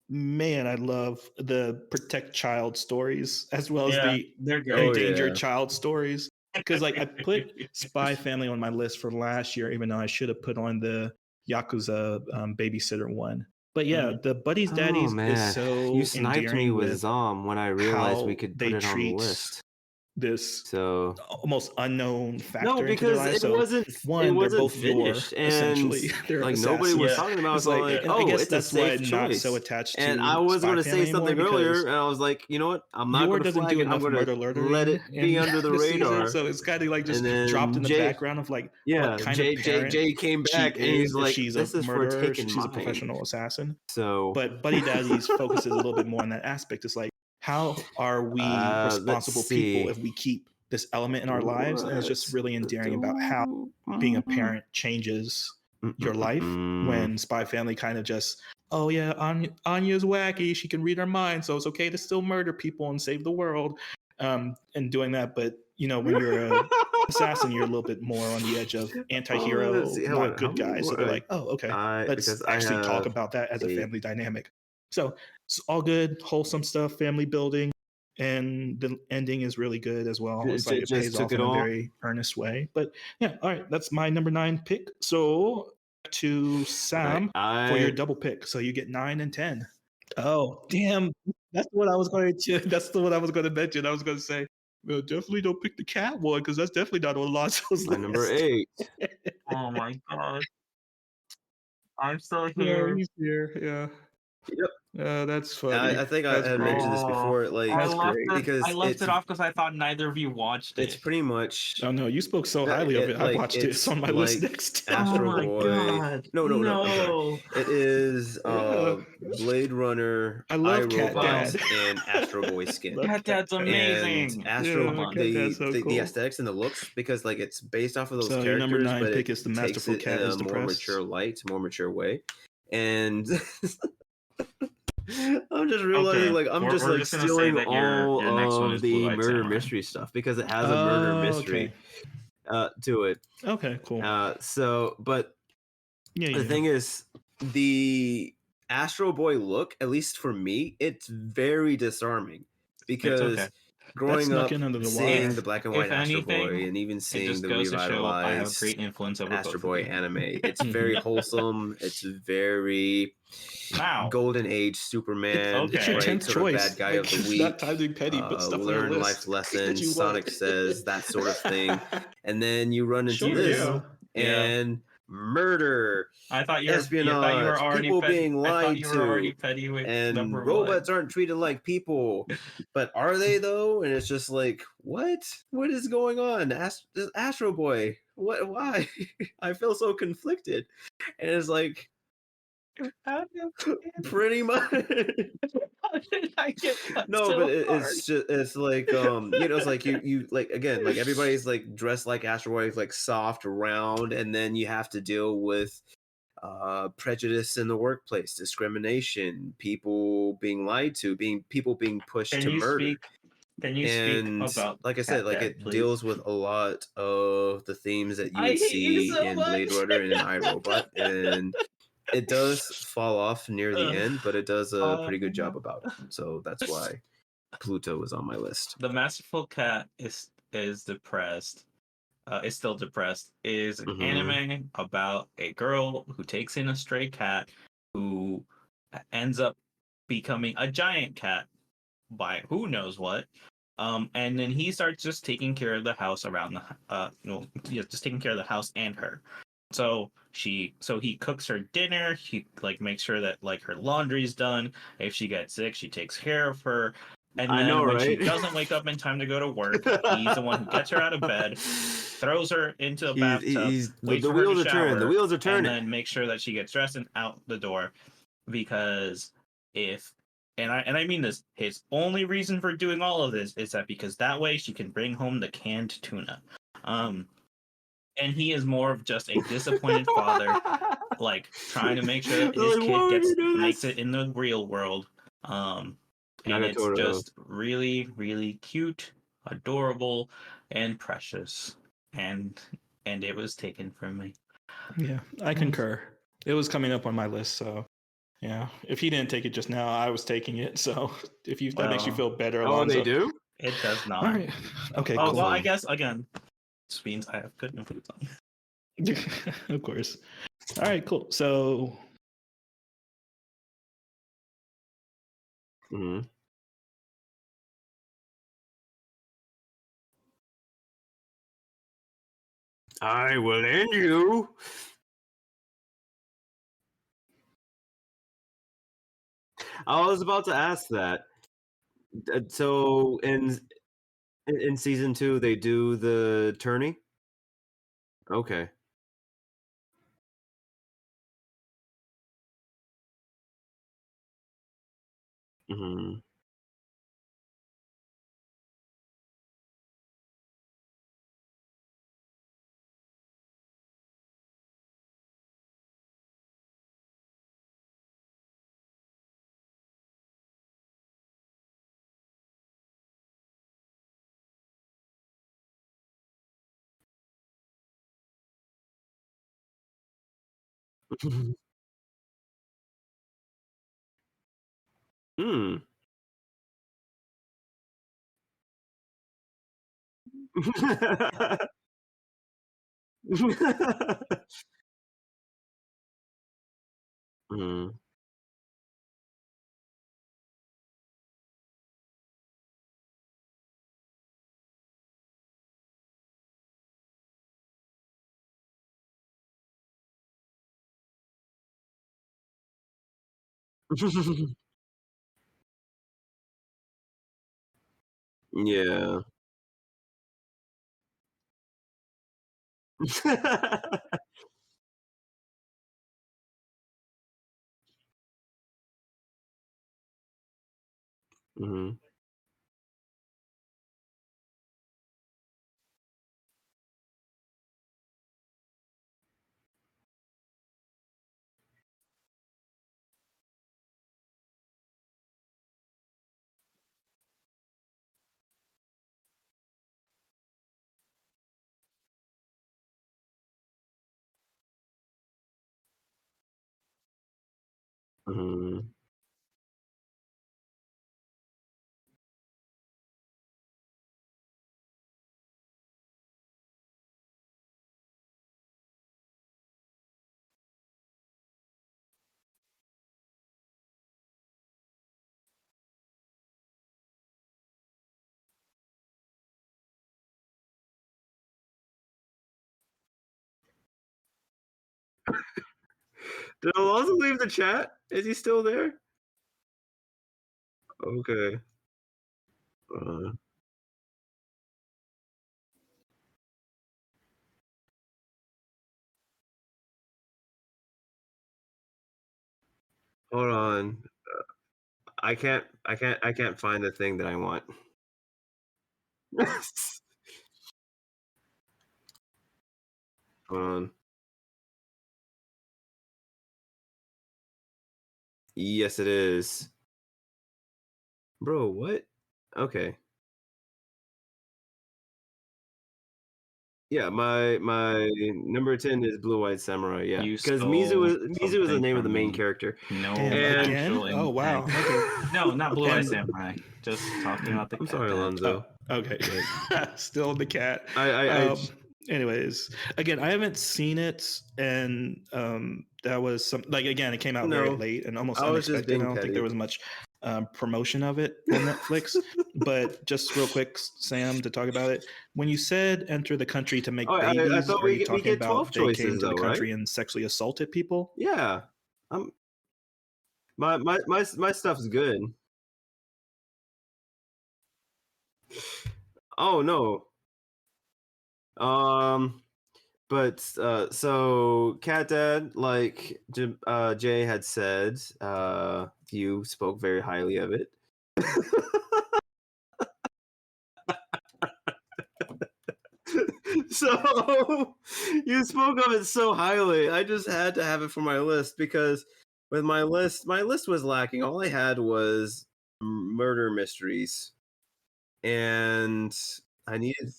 man, I love the protect child stories as well as the they're great. endangered child stories. Because like I put Spy Family on my list for last year, even though I should have put on the Yakuza babysitter one. But yeah, the Buddies Daddies is so you sniped me endearing with Zom when I realized we could put it on the list. This So almost unknown factor no, into their because lives. it So wasn't. one, it they're wasn't both finished, your and essentially. They're like assassins. nobody was talking about. It's So like, like, I oh, guess it's a that's why safe I'm choice. not so attached to. And I was going to say something earlier, and I was like, you know what? I'm not going to doesn't flag do it. I'm enough going murder to alerting let it be in under the this radar. season, so it's kind of like just And then dropped in the Jay- background of like Yeah, what kind of parent Jay came she back and is he's if like, she's "This a is for murderer, taking she's a mine." professional assassin. So, But Buddy Daddies focuses a little bit more on that aspect. It's like, how are we responsible people if we keep this element in our lives? And it's just really endearing about how being a parent changes your life. When Spy Family kind of just, oh yeah, Anya's wacky, she can read our minds, so it's okay to still murder people and save the world, and doing that. But you know, when you're a assassin, you're a little bit more on the edge of anti-hero, not good guy. So they're like, oh, okay, let's actually talk about that as a family dynamic. So it's all good, wholesome stuff, family building, and the ending is really good as well. It's like it pays off in a very earnest way. But yeah, all right, that's my number 9 pick. So to Sam for your double pick. So you get 9 and 10. Oh, damn. That's what I was going to mention. I was going to say, well, definitely don't pick the cat one because that's definitely not on Alonso's list. Number 8. Oh my god. I'm still Yeah, here. he's here. Yeah. That's funny. I think That's I had great. mentioned this before. Like, That's great. because I left it off because I thought neither of you watched it. It's pretty much. Oh no, you spoke so highly of it. I watched it. It's on my list next. Astro Oh my Boy. God. No. I'm No. sorry. It is Blade Runner, I love Cat iRobot, Dad. and Astro Boy skin. Cat Dad's amazing. And Astro, Come on. Cat Dad's so the cool. aesthetics and the looks, because like it's based off of those So your number characters, 9 but pick it is the takes Masterful it Cat in a is more depressed. mature light, more mature way. And I'm just realizing, like, I'm just We're like gonna say stealing that your next one all is of the Blue-Eyed murder Samurai. mystery stuff because it has a murder mystery to it. Okay, cool. But the thing is, the Astro Boy look, at least for me, it's very disarming because growing up seeing the black and white Astro Boy and even seeing the revitalized I have great influence over Astro both Boy of you. anime, it's very wholesome. It's very Golden Age Superman. It's your 10th sort of choice. bad guy Like, of the it's week. not time to be petty, but stuff on your Learn list life lessons. you Sonic like. says that sort of thing, and then you run into this and murder. I thought you were espionage, already people petty. being lied to, Petty with and robots aren't treated like people. But are they though? And it's just like, what is going on? Astro Boy, what? Why? I feel so conflicted. And it's like, pretty much. How did I get it's like it's like you like, again, like everybody's like dressed like Astro Boy, like soft, round, and then you have to deal with prejudice in the workplace, discrimination, people being lied to, people being pushed to murder. Can you speak about, like I said, like Dad, it please? deals with a lot of the themes that you would see in Blade Runner and in iRobot, and it does fall off near the end, but it does a pretty good job about it. So that's why Pluto is on my list. The Masterful Cat is depressed. Is still depressed. Is an anime about a girl who takes in a stray cat who ends up becoming a giant cat by who knows what. And then he starts just taking care of the house around the just taking care of the house and her. So he cooks her dinner. He like makes sure that like her laundry's done. If she gets sick, she takes care of her. And then when she doesn't wake up in time to go to work, he's the one who gets her out of bed, throws her into a bathtub, waits for her to shower, the wheels are turning, and then make sure that she gets dressed and out the door. Because I mean this, his only reason for doing all of this is that because that way she can bring home the canned tuna. And he is more of just a disappointed father, like trying to make sure that his kid makes it in the real world. And Nagatoro. it's just really, really cute, adorable, and precious. And it was taken from me. Yeah, I concur. It was coming up on my list, so yeah. If he didn't take it just now, I was taking it. So if that makes you feel better, Alonzo. Oh, they do? It does not. All right. Okay, cool. cool. Well, I guess again, this means I have good influence on. Of course. All right, cool. So I will end you. I was about to ask that. So in season 2, they do the tourney? Okay. Yeah. Hmm. Hmm. Did Alonso leave the chat? Is he still there? Okay. Uh, hold on. I can't find the thing that I want. Hold on. Yes, it is. Bro, what? Okay. Yeah, my number 10 is Blue Eyed Samurai. Yeah, You because stole Mizu is the something name of the from main me. character. No Damn, And- again? actual Oh, wow. impact. Okay. No, not Blue Eye And- Samurai. Just talking about the I'm cat sorry, dad. Alonzo. Okay. Still the cat. I Anyways, again, I haven't seen it, and that was some like again, it came out very No, late and almost I was just unexpected. I being don't think petty. there was much promotion of it on Netflix. But just real quick, Sam, to talk about it. When you said enter the country to make Oh, I babies, thought are you we talking get 12 about they came choices to the though, country right? and sexually assaulted people? Yeah. My stuff's good. Oh no. But so Cat Dad, like Jay had said, you spoke very highly of it. So you spoke of it so highly. I just had to have it for my list because with my list was lacking. All I had was murder mysteries, and I needed.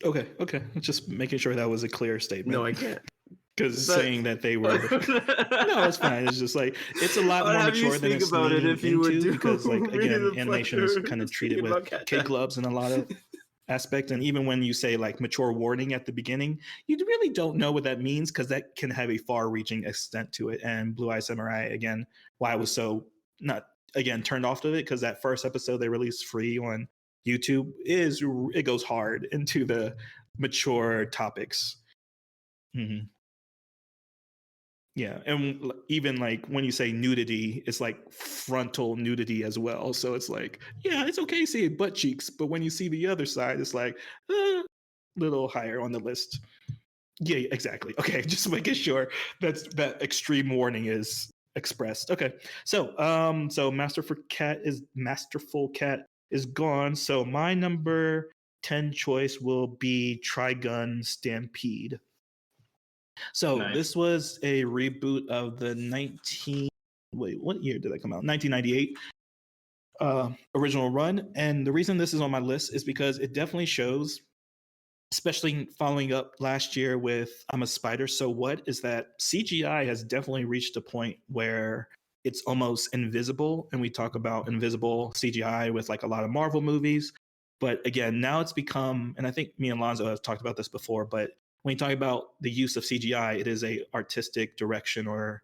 Okay. Just making sure that was a clear statement. No, I can't. Because But- saying that they were no, it's fine. It's just like it's a lot I'd more have you mature than speak it's about it leaning if you would into do because like me again, the animation is pleasure kind of of treated speaking with about Cat kid Dad. gloves in a lot of aspect. And even when you say like mature warning at the beginning, you really don't know what that means because that can have a far-reaching extent to it. And Blue Eye Samurai, again, why I was so not again turned off of it because that first episode they released free on YouTube is it goes hard into the mature topics. Mm-hmm. Yeah, and even like when you say nudity, it's like frontal nudity as well. So it's like, yeah, it's okay seeing butt cheeks, but when you see the other side, it's like a little higher on the list. Yeah, exactly. Okay, just making sure that extreme warning is expressed. Okay, so Masterful Cat is gone. So my number 10 choice will be Trigun Stampede. So Nice. this was a reboot of the what year did that come out? 1998 original run. And the reason this is on my list is because it definitely shows, especially following up last year with I'm a Spider, So What, is that CGI has definitely reached a point where it's almost invisible. And we talk about invisible CGI with like a lot of Marvel movies. But again, now it's become, and I think me and Lonzo have talked about this before, but when you talk about the use of CGI, it is a artistic direction or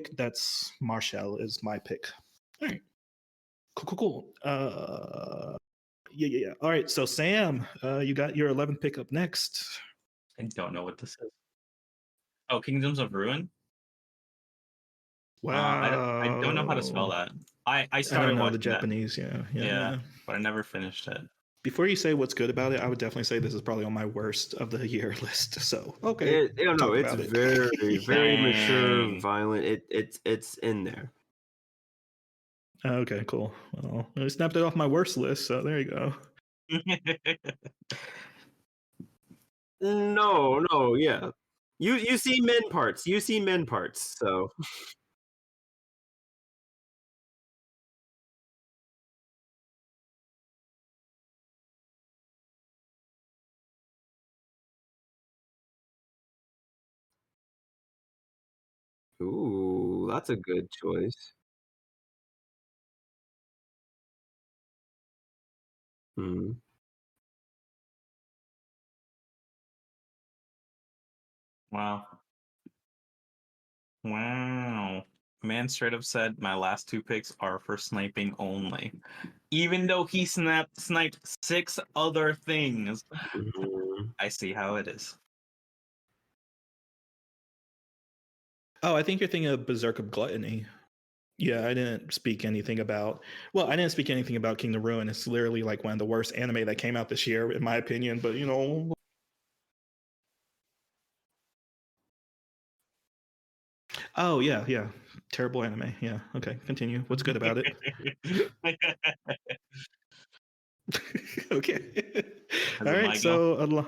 pick. That's Mashle is my pick. All right. Cool. Yeah. All right. So Sam, you got your 11th pick up next. I don't know what this is. Oh, Kingdoms of Ruin. Wow. I don't know how to spell that. I I started don't know the watching that. Japanese. Yeah. Yeah, but I never finished it. Before you say what's good about it, I would definitely say this is probably on my worst of the year list. So okay, No, it's about it. very, very mature, Dang. violent. It's in there. Okay, cool. Well, I snapped it off my worst list, so there you go. No, yeah. You see men parts. You see men parts. So ooh, that's a good choice. Hmm. Wow. Wow. Man straight up said my last two picks are for sniping only. Even though he sniped 6 other things. Mhm. I see how it is. Oh, I think you're thinking of Berserk of Gluttony. Yeah, I didn't speak anything about. Well, I didn't speak anything about Kingdom Ruin. It's literally like one of the worst anime that came out this year, in my opinion. But you know, oh yeah, terrible anime. Yeah, okay, continue. What's good about it? Okay, all right. So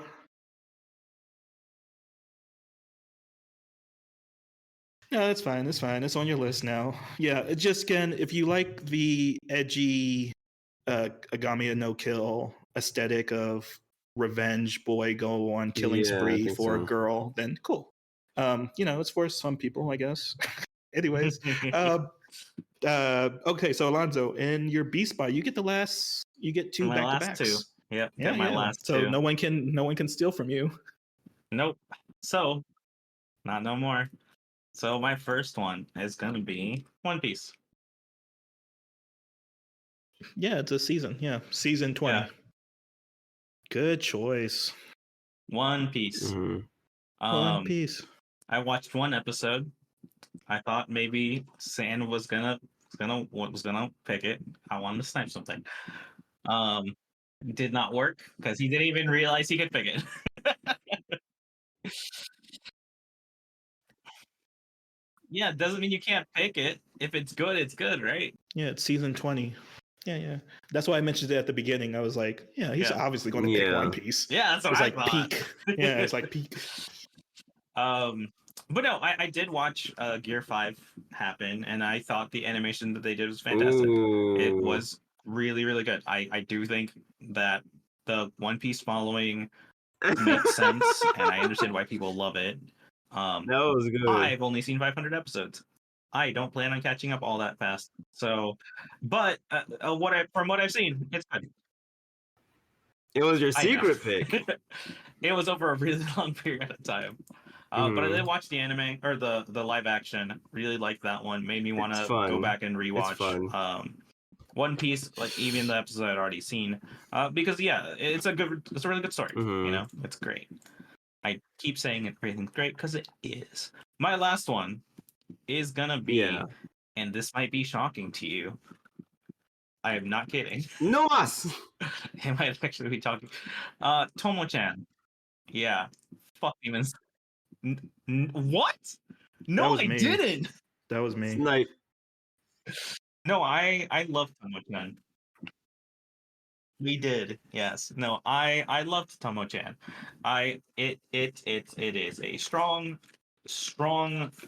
no, that's fine. That's fine. It's on your list now. Yeah, it just again, if you like the edgy Agami no kill aesthetic of revenge boy go on killing Yeah, I spree think for a so. girl, then cool. You know, it's for some people, I guess. Anyways, okay, so Alonzo, in your B spot, you get you get two my back to last two. backs. Yep, Yeah, get my yeah. last So two. no one can steal from you. Nope. So, not no more. So my first one is gonna be One Piece. Yeah, it's a season. Yeah, season 20. Yeah, Good choice. One Piece. Hmm. One Piece. I watched one episode. I thought maybe Sand was gonna pick it. I wanted to snipe something. Um, did not work because he didn't even realize he could pick it. Yeah, it doesn't mean you can't pick it. If it's good, it's good, right? Yeah, it's season 20. Yeah. That's why I mentioned it at the beginning. I was like, yeah, he's Yeah. obviously going to pick Yeah. One Piece. Yeah, that's what It's I like thought. peak. Yeah, it's like peak. But no, I did watch Gear 5 happen, and I thought the animation that they did was fantastic. It Ooh. was really, really good. I do think that the One Piece following makes sense, and I understand why people love it. That was good. I've only seen 500 episodes. I don't plan on catching up all that fast. So, but from what I've seen, it's good. It was your I know. secret pick. It was over a really long period of time. But I did watch the anime or the live action. Really liked that one. Made me want It's to fun. go back and It's rewatch. fun. One Piece, like even the episodes I'd already seen, because yeah, it's a really good story. You know, it's great. I keep saying everything's great because it is. My last one is gonna be, and this might be shocking to you. I am not kidding. No. It might actually be talking. Tomo-chan. Yeah. Fuck demons. What? No, was I me. didn't. That was me. Snipe. No, I love Tomo-chan. We did, yes. No, I loved Tomo-chan. It is a strong,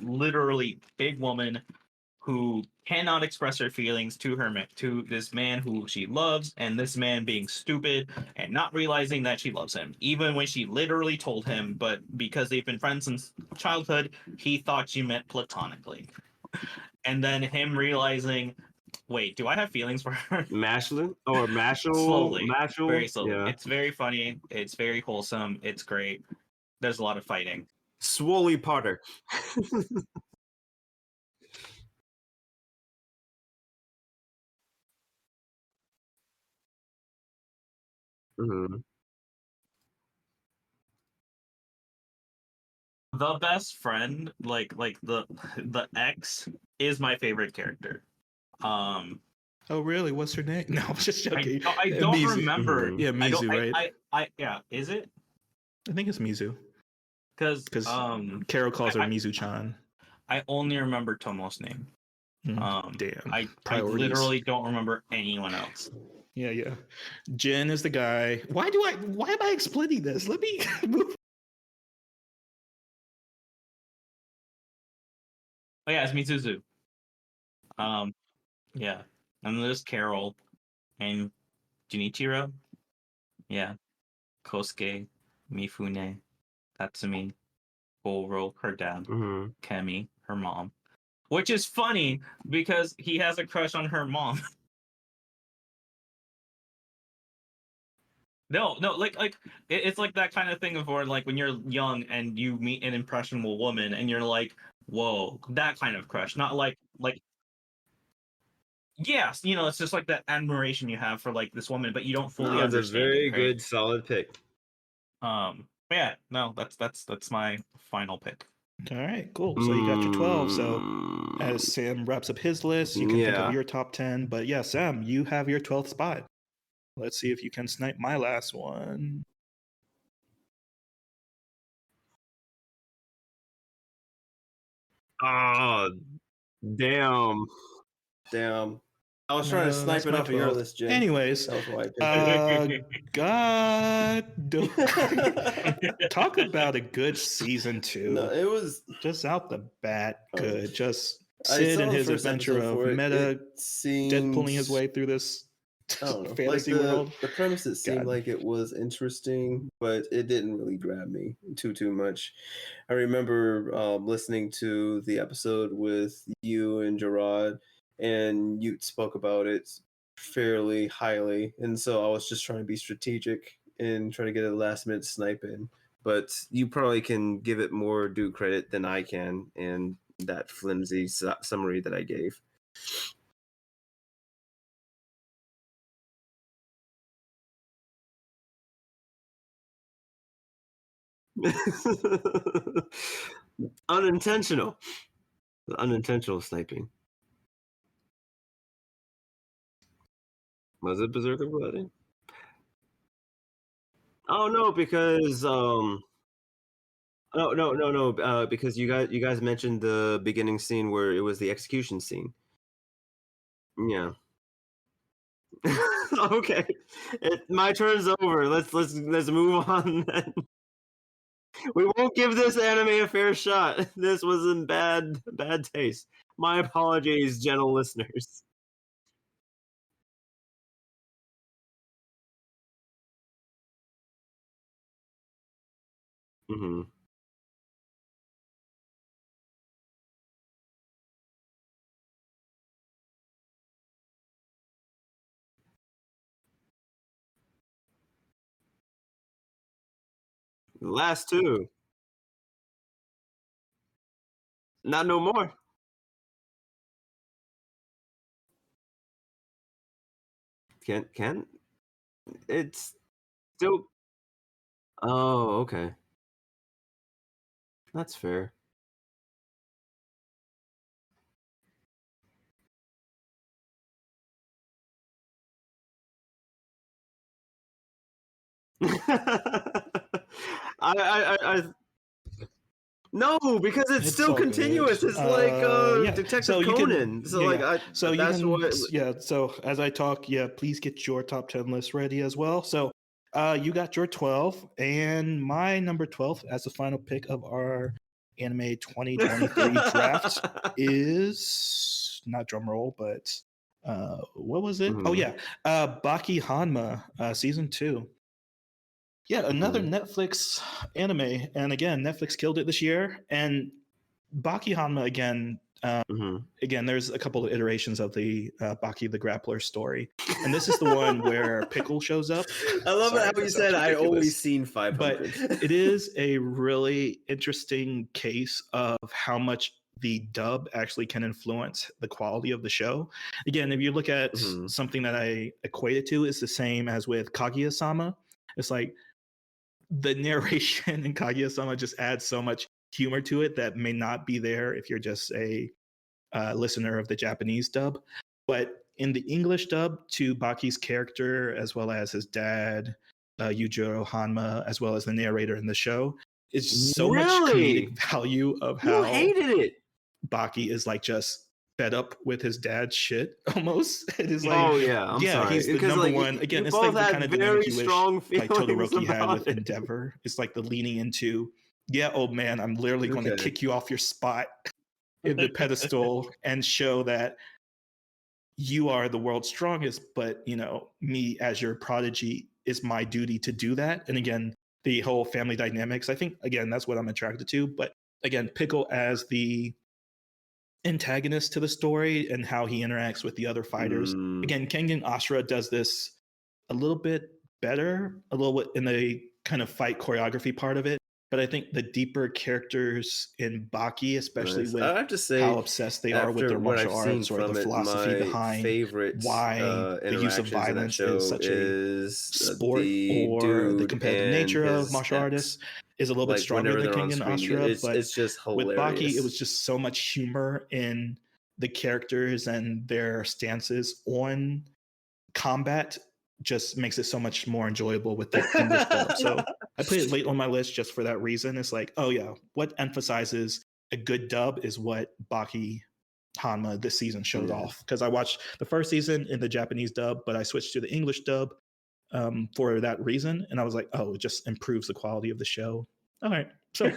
literally big woman who cannot express her feelings to this man who she loves, and this man being stupid and not realizing that she loves him, even when she literally told him. But because they've been friends since childhood, he thought she meant platonically. And then him realizing, wait, do I have feelings for her? Mashle or Mashal? Slowly, Mashal? very slowly. Yeah. It's very funny. It's very wholesome. It's great. There's a lot of fighting. Swoley Potter. The best friend, like the ex, is my favorite character. Oh, really? What's her name? No, I'm just joking. I don't Mizu. remember. Yeah, Mizu, right? Yeah, is it? I think it's Mizu. Because Carol calls her Mizu-chan. I only remember Tomo's name. Damn. I literally don't remember anyone else. Yeah. Jin is the guy. Why am I explaining this? Let me move. Oh yeah, it's Mitsuzu. Yeah. And there's Carol and Junichiro. Yeah. Kosuke, Mifune, Tatsumi, Goro, her dad, Kemi, her mom. Which is funny because he has a crush on her mom. No, like it's like that kind of thing of where like when you're young and you meet an impressionable woman and you're like, whoa, that kind of crush, not like yes, it's just like that admiration you have for like this woman, but you don't fully understand. It's a very it, right? good, solid pick. Yeah, no, that's my final pick. All right, cool. So you got your 12. So as Sam wraps up his list, you can think of your top 10. But yeah, Sam, you have your 12th spot. Let's see if you can snipe my last one. Oh, damn. I was trying to snipe it off of your list, Jin. Anyways, God, talk about a good season 2. No, it was just out the bat good. Just Sid and his adventure of meta Deadpooling his way through this fantasy world. The premise, it seemed like it was interesting, but it didn't really grab me too much. I remember listening to the episode with you and Gerard, and you spoke about it fairly highly, and so I was just trying to be strategic and try to get a last minute snipe in. But you probably can give it more due credit than I can in that flimsy summary that I gave. Unintentional sniping. Was it Berserker Bloody? Oh no, because no, because you guys mentioned the beginning scene where it was the execution scene. Yeah. Okay, my turn's over. Let's move on then. We won't give this anime a fair shot. This was in bad taste. My apologies, gentle listeners. Mm-hmm. The last two. Not no more. Can it's still. Oh, okay. That's fair. I no, because it's still continuous. Good. It's like Detective Conan. So as I talk, please get your top 10 list ready as well. So you got your 12, and my number 12 as the final pick of our anime 2023 draft is not drum roll, but what was it? Mm-hmm. Oh yeah, Baki Hanma season 2. Yeah, another Netflix anime, and again, Netflix killed it this year. And Baki Hanma again. Again, there's a couple of iterations of the Baki the Grappler story, and this is the one where Pickle shows up. I love it how you said I only seen 500, but it is a really interesting case of how much the dub actually can influence the quality of the show. Again, if you look at something that I equate it to, is the same as with Kaguya-sama. It's like the narration in Kaguya-sama just adds so much humor to it that may not be there if you're just a listener of the Japanese dub. But in the English dub, to Baki's character, as well as his dad, Yujiro Hanma, as well as the narrator in the show, is so much comedic value of how hated it. Baki is like just fed up with his dad's shit almost. It is like, Oh yeah, I'm sorry. he's the Because, number like, one. Again, you it's like both the had kind of very dynamic you wish strong like feelings Todoroki had about with it. Endeavor. It's like the leaning into, yeah, old man, I'm literally going to Okay. kick you off your spot in the pedestal and show that you are the world's strongest, but you know, me as your prodigy is my duty to do that. And again, the whole family dynamics, I think again, that's what I'm attracted to. But again, Pickle as the antagonist to the story and how he interacts with the other fighters. Again, Kengan Ashura does this a little bit better, a little bit in the kind of fight choreography part of it. But I think the deeper characters in Baki, especially Nice. with I have to say, how obsessed they are with after their what martial I've seen arts or the from it, philosophy my behind favorite why the use of interactions in that violence is show such a is sport the or the dude competitive and nature of his martial ex. artists is a little bit Like stronger whenever than they're on Kengan screen together, Ashura. But it's just hilarious. with Baki, it was just so much humor in the characters and their stances on combat just makes it so much more enjoyable with the English dub. So I put it late on my list just for that reason. It's like, oh yeah, what emphasizes a good dub is what Baki Hanma this season showed off. Because I watched the first season in the Japanese dub, but I switched to the English dub for that reason. And I was like, oh, it just improves the quality of the show. All right. So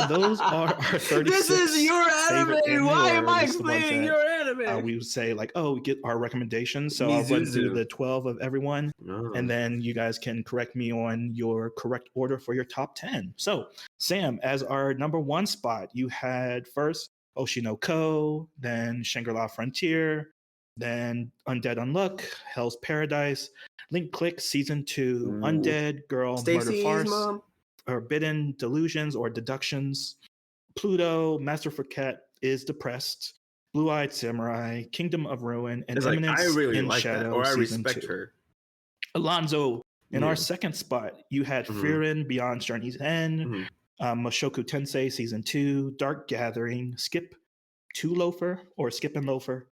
those are our 36 This is your favorite anime. anime, Why or am at I least the ones explaining that your anime? we would say like, oh, we get our recommendations. So I'll run through the 12 of everyone, and then you guys can correct me on your correct order for your top 10. So Sam, as our number one spot, you had first Oshi no Ko, then Shangri-La Frontier, then Undead Unluck, Hell's Paradise, Link Click Season 2, Undead Girl Murder Farce, mom? Forbidden Delusions or Deductions, Pluto, Masterful Cat is Depressed, Blue-Eyed Samurai, Kingdom of Ruin, and It's like, Eminence I really in like Shadow that, or I Season respect 2. her. Alonzo, in Yeah. our second spot, you had Frieren Beyond Journey's End, Mushoku Tensei Season 2, Dark Gathering, Skip to Loafer, or Skip and Loafer,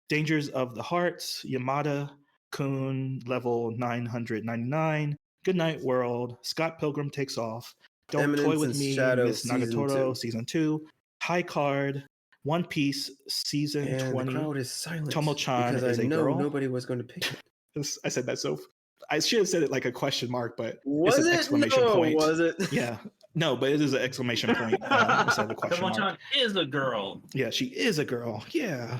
Dangers of the Heart, Yamada, Kun, Level 999, Goodnight World, Scott Pilgrim Takes Off, Don't Eminence Toy With in Me, Shadow Miss Season Nagatoro 2. Season 2, High Card, One Piece Season And 20, the crowd is silent Tomo-chan because is I a know girl. nobody was going to pick it. I said that so. I should have said it like a question mark, but Was it's an it? exclamation No, point. was it? Yeah, no, but it is an exclamation point instead of a question mark. Tomo-chan is a girl. Yeah, she is a girl. Yeah,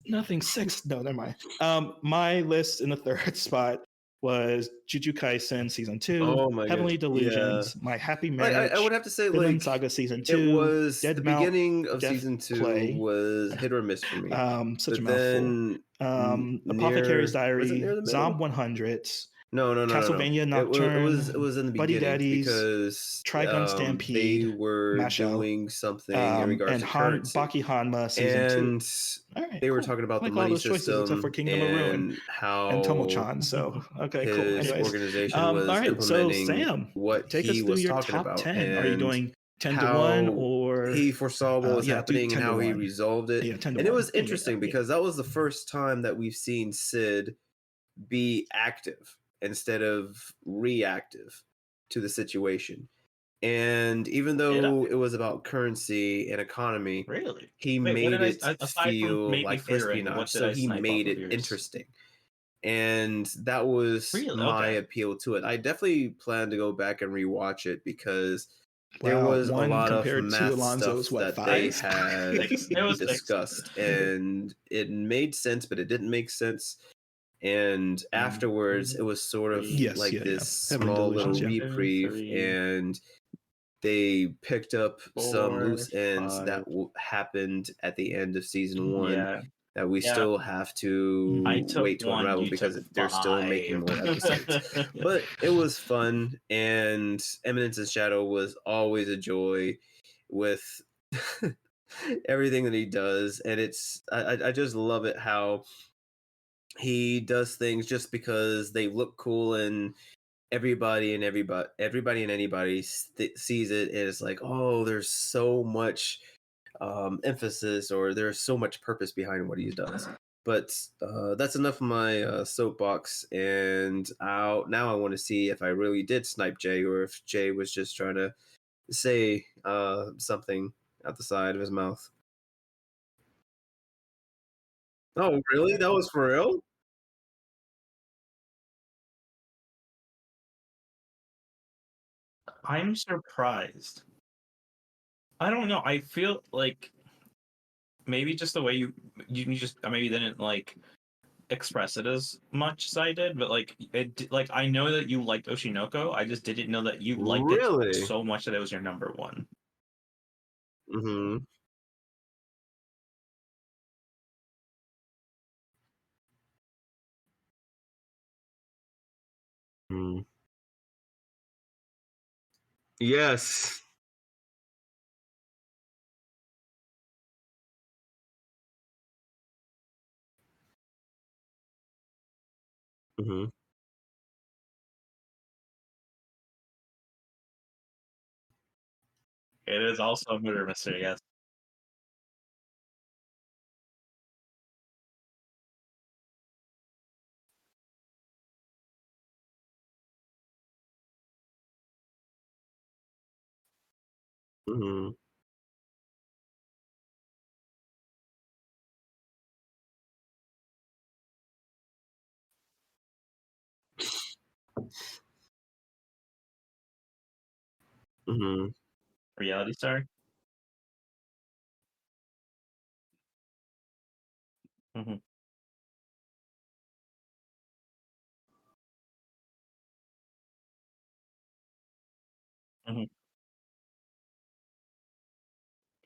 nothing sex. No, never mind. My list in the third spot was Jujutsu Kaisen Season 2, Oh my Heavenly gosh, Delusions, My Happy Marriage, I would have to say, Vinland like, Saga Season 2, it was Dead the Mount, beginning of Death Season 2 Play. was hit or miss for me. Such But a mouthful. then Apothecary's was it Diary, near the middle? Zom 100, No. Castlevania Nocturne, It was in the Buddy beginning Daddies, because Trigun Stampede, they were Mashle, doing something in regards and to currency. Baki Hanma Season 2. And Right, they were cool. talking about I the like all money those choices except for system Kingdom of Ruin and how and Tomo-chan. So okay, cool. his Anyways, organization all was right. So implementing Sam, what take us he through was your talking top about 10. Are you and doing 10 to 1 how or he foresaw what was do happening 10 and to how he 1? resolved it. Yeah, 10 to And it 1. was interesting because that was the first time that we've seen Sid be active instead of reactive to the situation. And even though it was about currency and economy, Really? he Wait, what made did I- it aside from feel maybe like Frieren, espionage. what did So I he snipe made off of it yours? interesting. And that was Really? my Okay. appeal to it. I definitely plan to go back and rewatch it because there Wow, was a one lot of compared to math Alonzo's, stuff what, that they 5? had Six. It was 6. discussed, and it made sense, but it didn't make sense. And afterwards, it was sort of Yes, like yeah. this Heavenly small Delusions, little yeah. reprieve, 3, and they picked up some 4, loose ends 5. that happened at the end of season 1 Yeah. that we still have to I took wait to 1, unravel you because took they're still making 5. more episodes. But it was fun, and Eminence in Shadow was always a joy with everything that he does, and I just love it how he does things just because they look cool and everybody and anybody sees it, and it's like, oh, there's so much emphasis, or there's so much purpose behind what he does. But that's enough of my soapbox, and now I want to see if I really did snipe Jay, or if Jay was just trying to say something out the side of his mouth. Oh, really? That was for real? I'm surprised. I don't know. I feel like maybe just the way you just maybe didn't like express it as much as I did, but like like I know that you liked Oshinoko. I just didn't know that you liked it Really? so much that it was your number one. Mm-hmm. Mm. Yes. Mm-hmm. It is also a murder mystery, yes. Mm-hmm. Mm-hmm. Reality Star. Mm-hmm. Mm-hmm.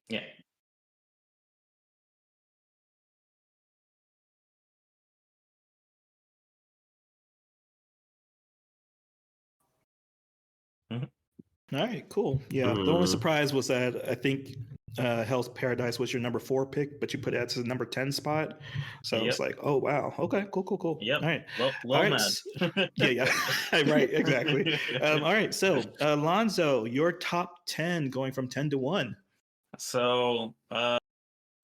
Yeah. Mm-hmm. All right, cool. Yeah, the only Mm-hmm. surprise was that I think Hell's Paradise was your number 4 pick, but you put it as the number 10 spot. So Yep. it's like, oh wow, okay, cool. Yep. All right, Little all right, mad. yeah, right, exactly. All right, so Lonzo, your top 10 going from 10 to 1. So,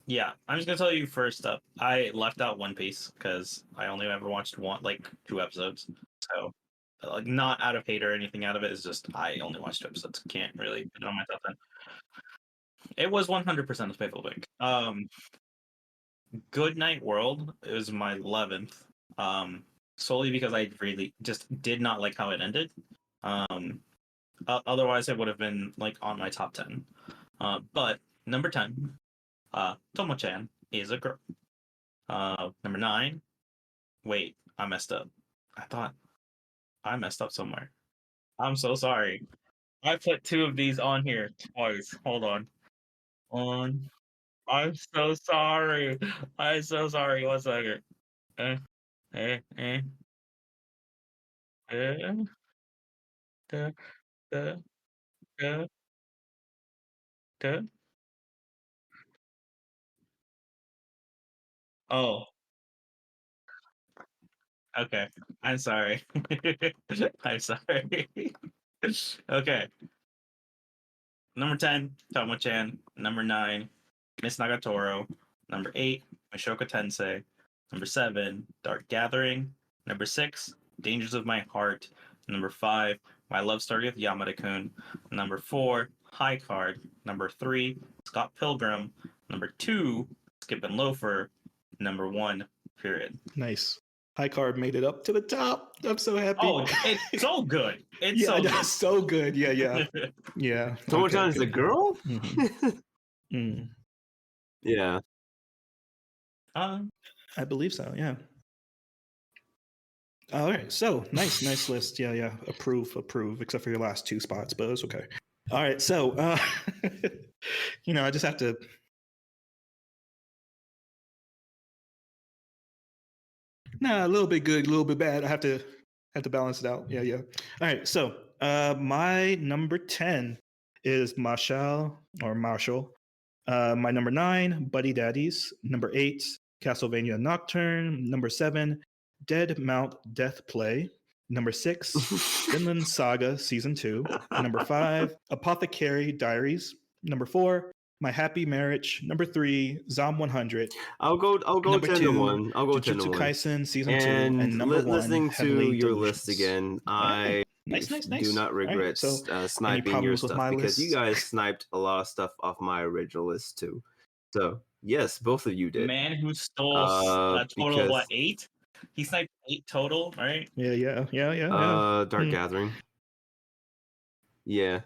yeah, I'm just gonna tell you first up. I left out One Piece because I only ever watched like 2 episodes. So, like, not out of hate or anything out of it. It's just I only watched 2 episodes. Can't really put it on my top 10. It was 100% of Faithful Wing. Good Night World is my 11th. Solely because I really just did not like how it ended. Otherwise, it would have been like on my top 10. But number 10, Tomo-chan is a girl. Number 9, wait, I messed up. I thought I messed up somewhere. I'm so sorry. I put 2 of these on here twice. Hold on. On. I'm so sorry. I'm so sorry. 1 second. Eh, eh, eh, eh, da, da, da, da. Oh, okay. I'm sorry. I'm sorry. Okay. Number 10, Tomo-chan. Number 9, Miss Nagatoro. Number 8, Mishoka Tensei. Number 7, Dark Gathering. Number 6, Dangers of My Heart. Number 5, My Love Story with Yamada-kun. Number 4, High Card. Number 3, Scott Pilgrim. Number 2, Skip and Loafer. Number 1, period. Nice. High Card made it up to the top. I'm so happy. Oh, it's so good. It's yeah, so good. that's so good. Yeah. Tomo-chan is a girl? Mm. Yeah. I believe so, yeah. All right, so nice list. Yeah. Approve, except for your last 2 spots, but it's okay. All right, so I just have to. Nah, a little bit good, a little bit bad. I have to balance it out. Yeah. All right, so my number 10 is Marshall. My number 9, Buddy Daddies. Number 8, Castlevania Nocturne. Number 7, Dead Mount Death Play. Number 6, Vinland Saga Season 2. Number 5, Apothecary Diaries. Number 4, My Happy Marriage. Number 3, Zom 100. I'll go Number 10 to 2, 1. I'll go 10 to Jujutsu 1. Kaisen Season 2. And And number 1, listening to Heavenly your Delusions. list again, Alright. I Nice. do not Alright, regret so sniping your problems with stuff my because you list? guys sniped a lot of stuff off my original list too. So yes, both of you did. Man who stole a total of what, 8? He sniped 8 total, right? Yeah. Dark Gathering. Yeah.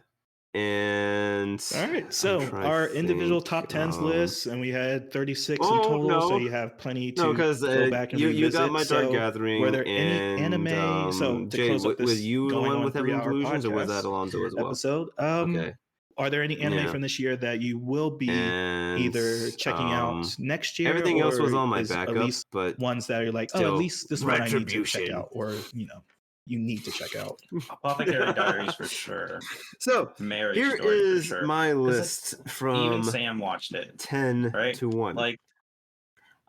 And all right, so our individual top 10s lists, and we had 36 in total, so you have plenty to go back and revisit. You got my Dark Gathering. Were there any anime? So to Jay, close up this, was you the one with Heavenly 3-hour Delusions, or was that podcast Alonzo as well? episode? Okay. Are there any anime from this year that you will be either checking out next year? Everything else was on my at backup, least but ones that are like, oh, at least this one I need to check out, or you need to check out. Apothecary Diaries for sure. So Marriage here Story is for sure. my list from even Sam watched it. 10 to 1. Like,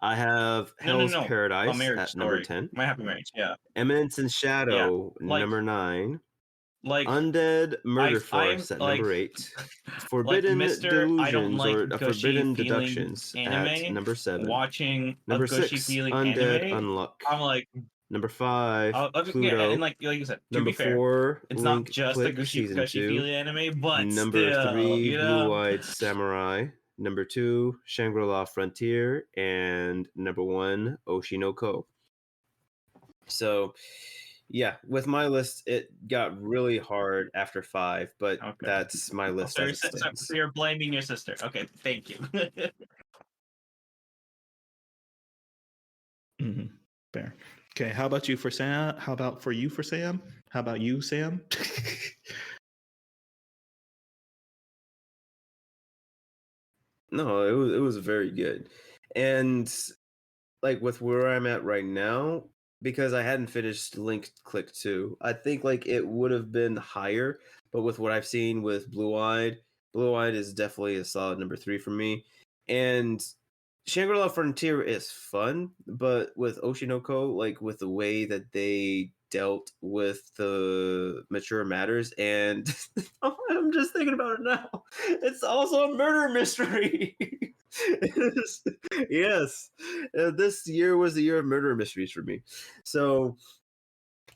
I have Hell's Paradise at number 10. My Happy Marriage, yeah. Eminence and Shadow number 9. Like Undead Murder Farce at number 8. Forbidden Delusions or Forbidden Deductions at number 7. Watching number a gushy 6, feeling Undead anime, Unluck. I'm like, number 5, Pluto. Yeah, and like you said, to number be fair, 4, it's Link not just Click a gushy Season 2. feeling anime, but number still, 3, Blue-Eyed Samurai. Number 2, Shangri-La Frontier. And number 1, Oshi no Ko. So, yeah, with my list, it got really hard after 5, but that's my list. So you're blaming your sister. Okay, thank you. Fair. Okay, how about you for Sam? How about for you for Sam? How about you, Sam? No, it was very good. And like with where I'm at right now, because I hadn't finished Link Click 2, I think like it would have been higher, but with what I've seen with Blue-Eyed is definitely a solid number 3 for me. And Shangri-La Frontier is fun, but with Oshi no Ko, like with the way that they dealt with the mature matters, and I'm just thinking about it now. It's also a murder mystery. Yes, this year was the year of murder mysteries for me. So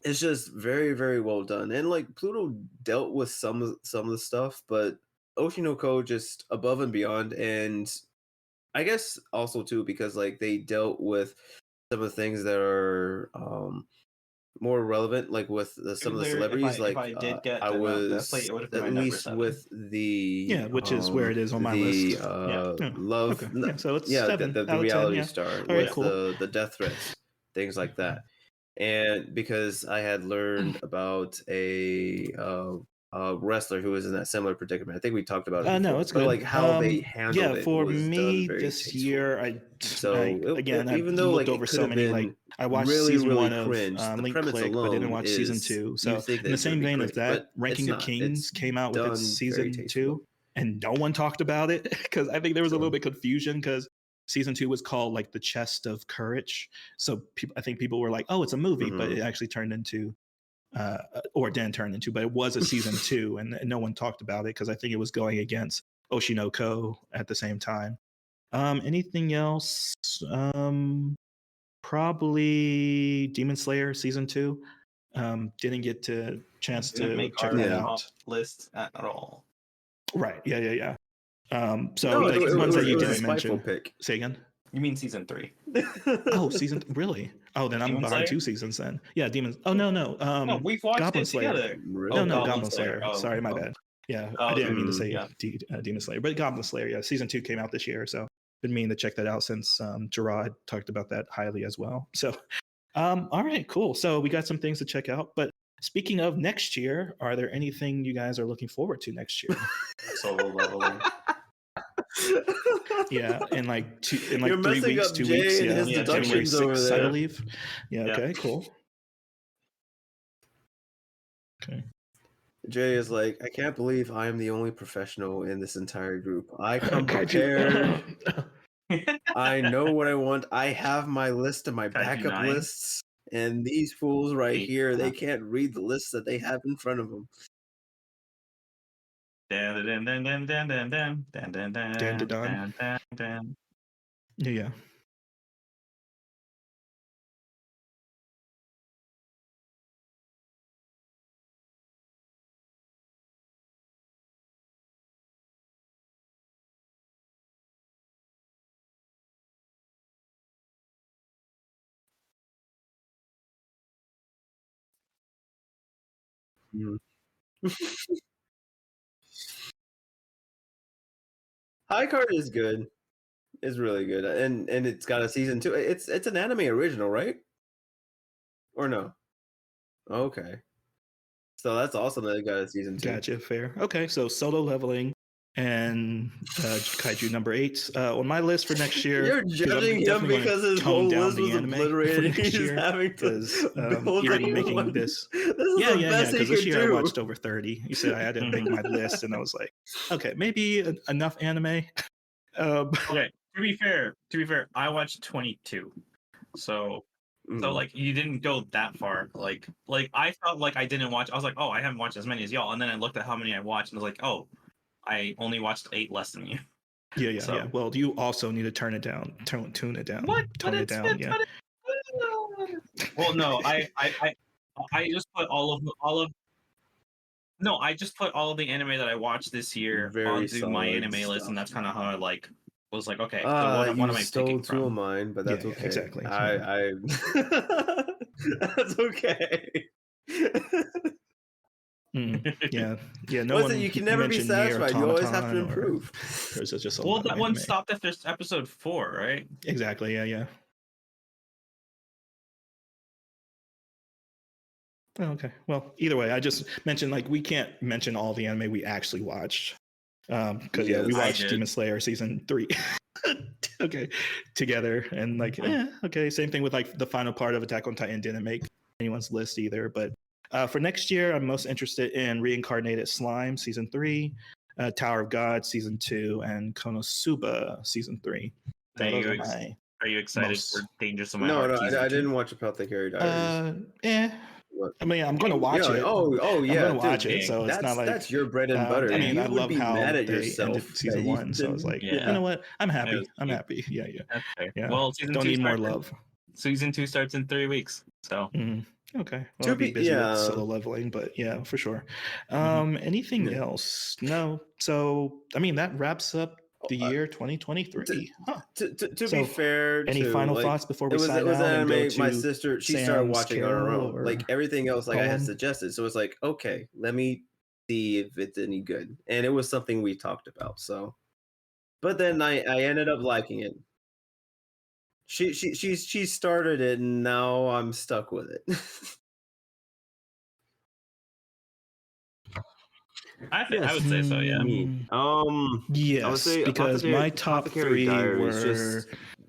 it's just very, very well done. And like Pluto dealt with some of the stuff, but Oshi no Ko just above and beyond. And I guess also too because like they dealt with some of the things that are more relevant, like with some of the celebrities. I was at least with the which is where it is on my list. Love. Okay. Yeah, so it's the 7 out of reality 10, star All right, with cool. the death threats, things like that. And because I had learned about a wrestler who was in that similar predicament. I think we talked about it before. No, it's good. Like how they handled it. For was me done very this tasteful. year, Even I've though looked like over so many. Like I watched really, season really 1 cringe, of the Link premise Click, alone but didn't watch season 2. So in the same vein as that, Ranking of Kings came out with its season 2, and no one talked about it because I think there was a little bit confusion because season 2 was called like the Chest of Courage. So I think people were like, "Oh, it's a movie," but it actually turned into. Or didn't turn into, but it was a season 2, and no one talked about it because I think it was going against Oshi no Ko at the same time. Anything else? Probably Demon Slayer season 2. Didn't get to chance to check that out. List at all. Right. Yeah. So no, like it ones was, that you it was didn't a mention. Pick. Say again. You mean season 3? Oh, really? Oh, then I'm behind 2 seasons then. Yeah, Demons. Oh no. We've watched Goblin it Slayer. together. No, Goblin Slayer. Sorry, my bad. Yeah, I didn't mean to say yeah. Demon Slayer, but Goblin Slayer. Yeah, season 2 came out this year, so been meaning to check that out since Gerard talked about that highly as well. So, all right, cool. So we got some things to check out. But speaking of next year, are there anything you guys are looking forward to next year? Solo leveling. Yeah, in like 2 You're 3 weeks, 2 Jay weeks. And his January 6th, I there. believe. Yeah. Okay. Cool. Okay. Jay is like, I can't believe I am the only professional in this entire group. I come prepared. I know what I want. I have my list of my backup lists, And these fools right Eight. here, they can't read the lists that they have in front of them. Yeah. High Card is good. It's really good, and it's got a season 2. It's an anime original, right? Or no? Okay, so that's awesome that it got a season 2. Gotcha. Fair. Okay, so Solo Leveling and Kaiju number 8 on my list for next year. You're judging him because his whole list was obliterated. He's having to build already making one. This. This is the best he Because could this year do. I watched over 30. You said I had to make my list, and I was like, okay, maybe enough anime. Okay. To be fair, I watched 22. So like you didn't go that far. Like I felt like I didn't watch. I was like, oh, I haven't watched as many as y'all. And then I looked at how many I watched, and I was like, oh, I only watched 8 less than you. Yeah. Well, you also need to tune it down. Tone it down. What? Tone it down. Yeah. Well, no, I just put all of. No, I just put all of the anime that I watched this year onto my anime list, and that's kind of how I was like, okay, so what am I picking from? Two of mine, but that's okay. Exactly. I that's okay. Yeah. No Listen, one. You can never be satisfied. You always have to improve. There's just a well, lot that of one anime. stopped after episode 4, right? Exactly. Yeah. Oh, okay. Well, either way, I just mentioned like we can't mention all the anime we actually watched because we watched Demon Slayer season 3. Okay, together, and like okay, same thing with like the final part of Attack on Titan didn't make anyone's list either. But for next year, I'm most interested in Reincarnated Slime season 3, Tower of God season 2, and Konosuba season 3. So are you excited for Dangerous of My No, Heart? No, I didn't watch Apothecary Diaries. I mean, I'm going to watch it. Oh, yeah, I'm going to watch it. So it's not like that's your bread and butter. I mean, I love be how mad at they yourself ended season 1. So I was like, you know what? I'm happy. I'm happy. Yeah. That's fair. Yeah. Well, season don't 2 need more love. Season 2 starts in 3 weeks. So. Okay. Well, I'll be busy with Solo Leveling, but yeah, for sure. Anything else? No. So I mean, that wraps up the year 2023. To be fair, any final thoughts before we sign out and go to my sister? She started watching on her own. or Like everything else, like I had suggested. So it's like, okay, let me see if it's any good. And it was something we talked about. So, but then I ended up liking it. She started it, and now I'm stuck with it. I would say so, yeah. Yes, I would say because my top 3 were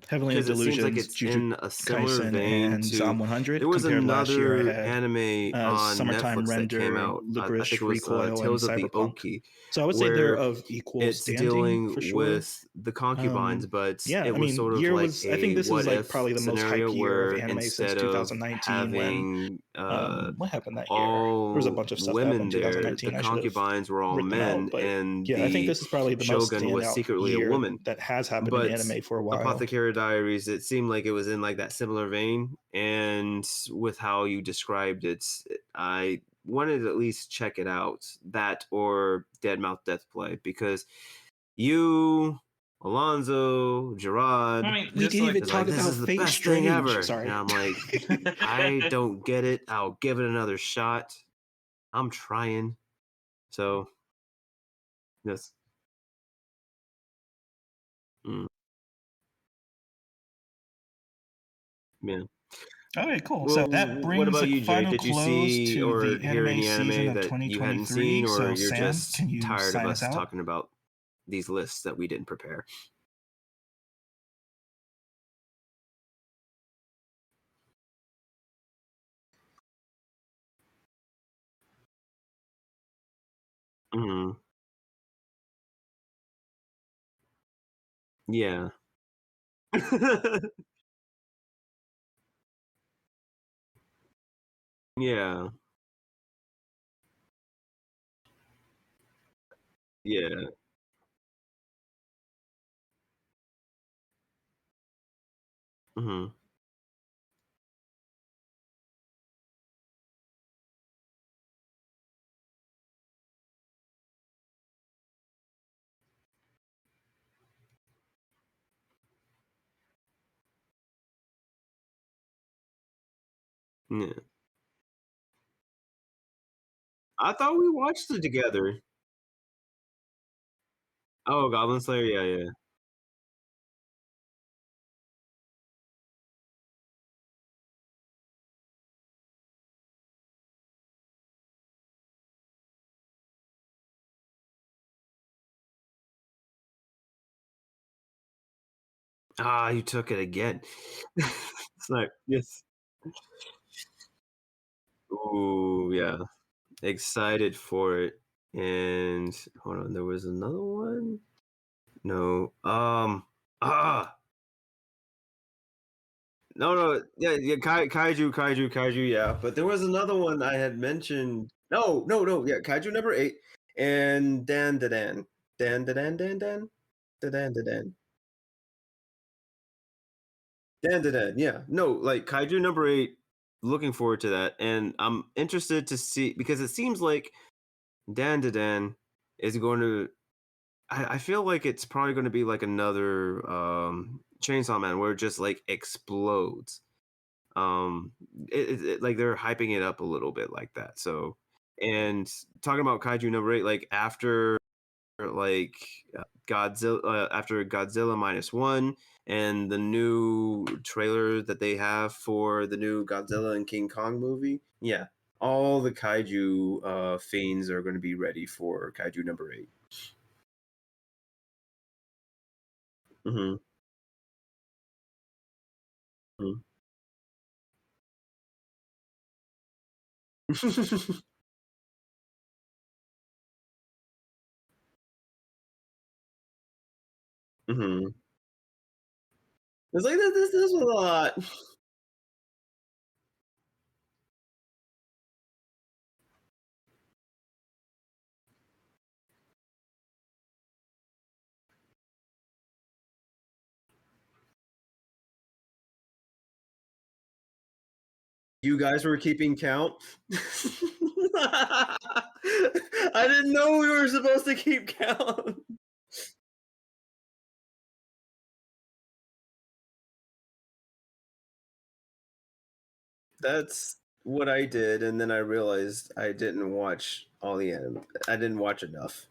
heavily in Delusions, like it's in a similar Kaisen, vein and to Zom 100. There was another anime on Summertime Netflix Render, that came out. Licorice I think it was Recoil, Tales and of the Cyberpunk. Oki. So I would say they're of equal standing dealing for sure. with the concubines, but yeah, it was sort of like I think this is like probably the most scenario hype year of where anime since instead of 2019 when what happened that year? There was a bunch of stuff that happened in 2019. The concubines were all men, and I think this is probably the most Shogun was secretly a woman that has happened in anime for a while. Apothecary Diaries, it seemed like it was in like that similar vein, and with how you described it, I wanted to at least check it out, that or Deadmau5 Death Play, because you, Alonzo, Gerard, we didn't even talk about this is the best thing ever. Sorry. And I'm like, I don't get it. I'll give it another shot. I'm trying. So, yes. Yeah. Okay, cool. So that brings what about you, Jay? Did you see or hear any anime that you hadn't seen, or you're Sam, just tired of us talking about these lists that we didn't prepare? Yeah. Yeah. Yeah. Hmm. Yeah. I thought we watched it together. Oh, Goblin Slayer. Yeah, yeah. Ah, you took it again. It's like yes. Ooh, yeah. Excited for it. And hold on, there was another one. No. Ah. No, no. Yeah, yeah. Kaiju. Yeah, but there was another one I had mentioned. No, no, no. Yeah, Kaiju number 8, and Dan, Dan. Yeah, no, like Kaiju number 8. Looking forward to that, and I'm interested to see because it seems like Dan is going to. I feel like it's probably going to be like another Chainsaw Man where it just like explodes. Um, like they're hyping it up a little bit like that. So, and talking about Kaiju number 8, like like Godzilla after Godzilla -1 and the new trailer that they have for the new Godzilla and King Kong movie. Yeah, all the kaiju fiends are going to be ready for Kaiju number 8. Mm-hmm. Mm-hmm. It's like this was a lot. You guys were keeping count. I didn't know we were supposed to keep count. That's what I did, and then I realized I didn't watch all the anime. I didn't watch enough.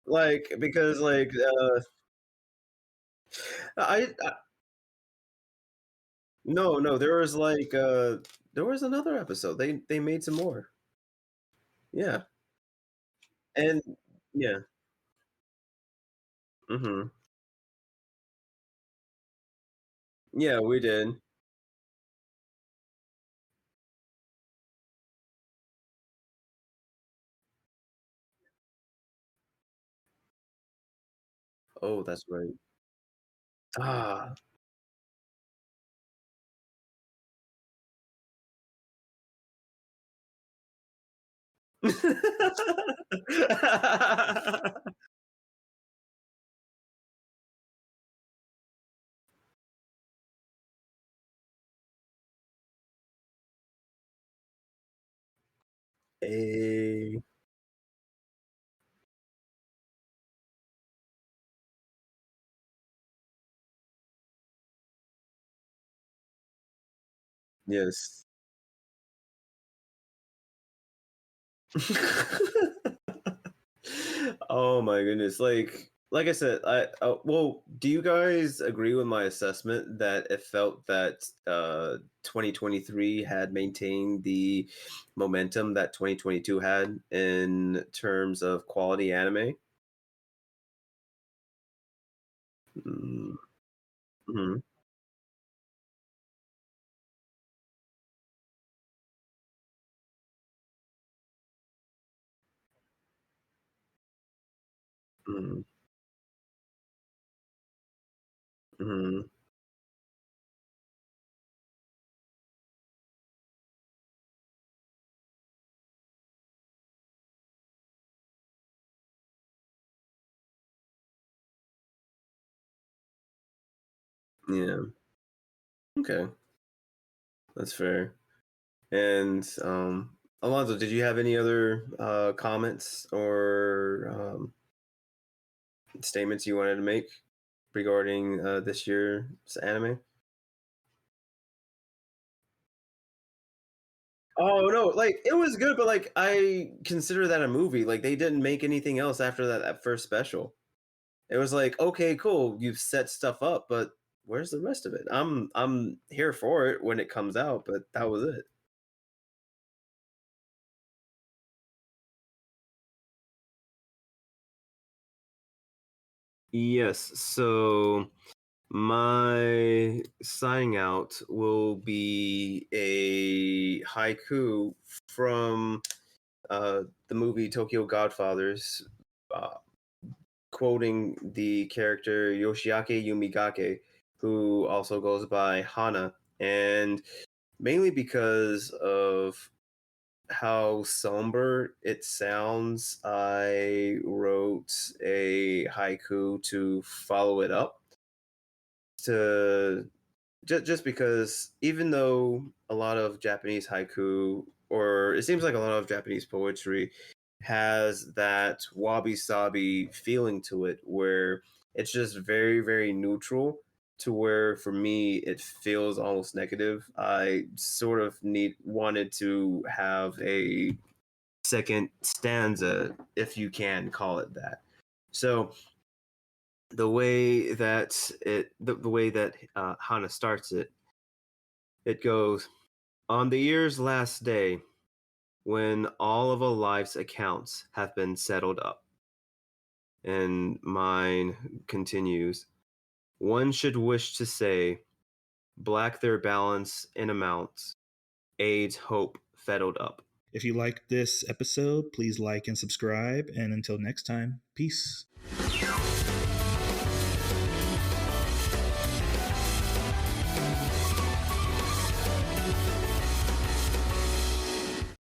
Like because like I no, there was like there was another episode. They made some more. Yeah. And yeah. Mhm. Yeah, we did. Oh, that's right. Ah. Hey. Yes. Oh my goodness. Like I said, I well, do you guys agree with my assessment that it felt that 2023 had maintained the momentum that 2022 had in terms of quality anime? Mm, mhm, mhm, mhm. Yeah. Okay. That's fair. And Alonso, did you have any other comments or statements you wanted to make regarding this year's anime? Oh no, like it was good, but like I consider that a movie. Like they didn't make anything else after that first special. It was like, okay, cool, you've set stuff up, but where's the rest of it? I'm here for it when it comes out, but that was it. Yes, so my signing out will be a haiku from the movie Tokyo Godfathers, uh, quoting the character Yoshiake Yumigake, who also goes by Hana, and mainly because of how somber it sounds, I wrote a haiku to follow it up to just because even though a lot of Japanese haiku, or it seems like a lot of Japanese poetry, has that wabi sabi feeling to it, where it's just very, very neutral, to where for me it feels almost negative. I sort of wanted to have a second stanza, if you can call it that. So the way that Hana starts it, it goes, on the year's last day, when all of a life's accounts have been settled up. And mine continues, one should wish to say, black their balance in amounts, AIDS hope fettled up. If you liked this episode, please like and subscribe. And until next time, peace.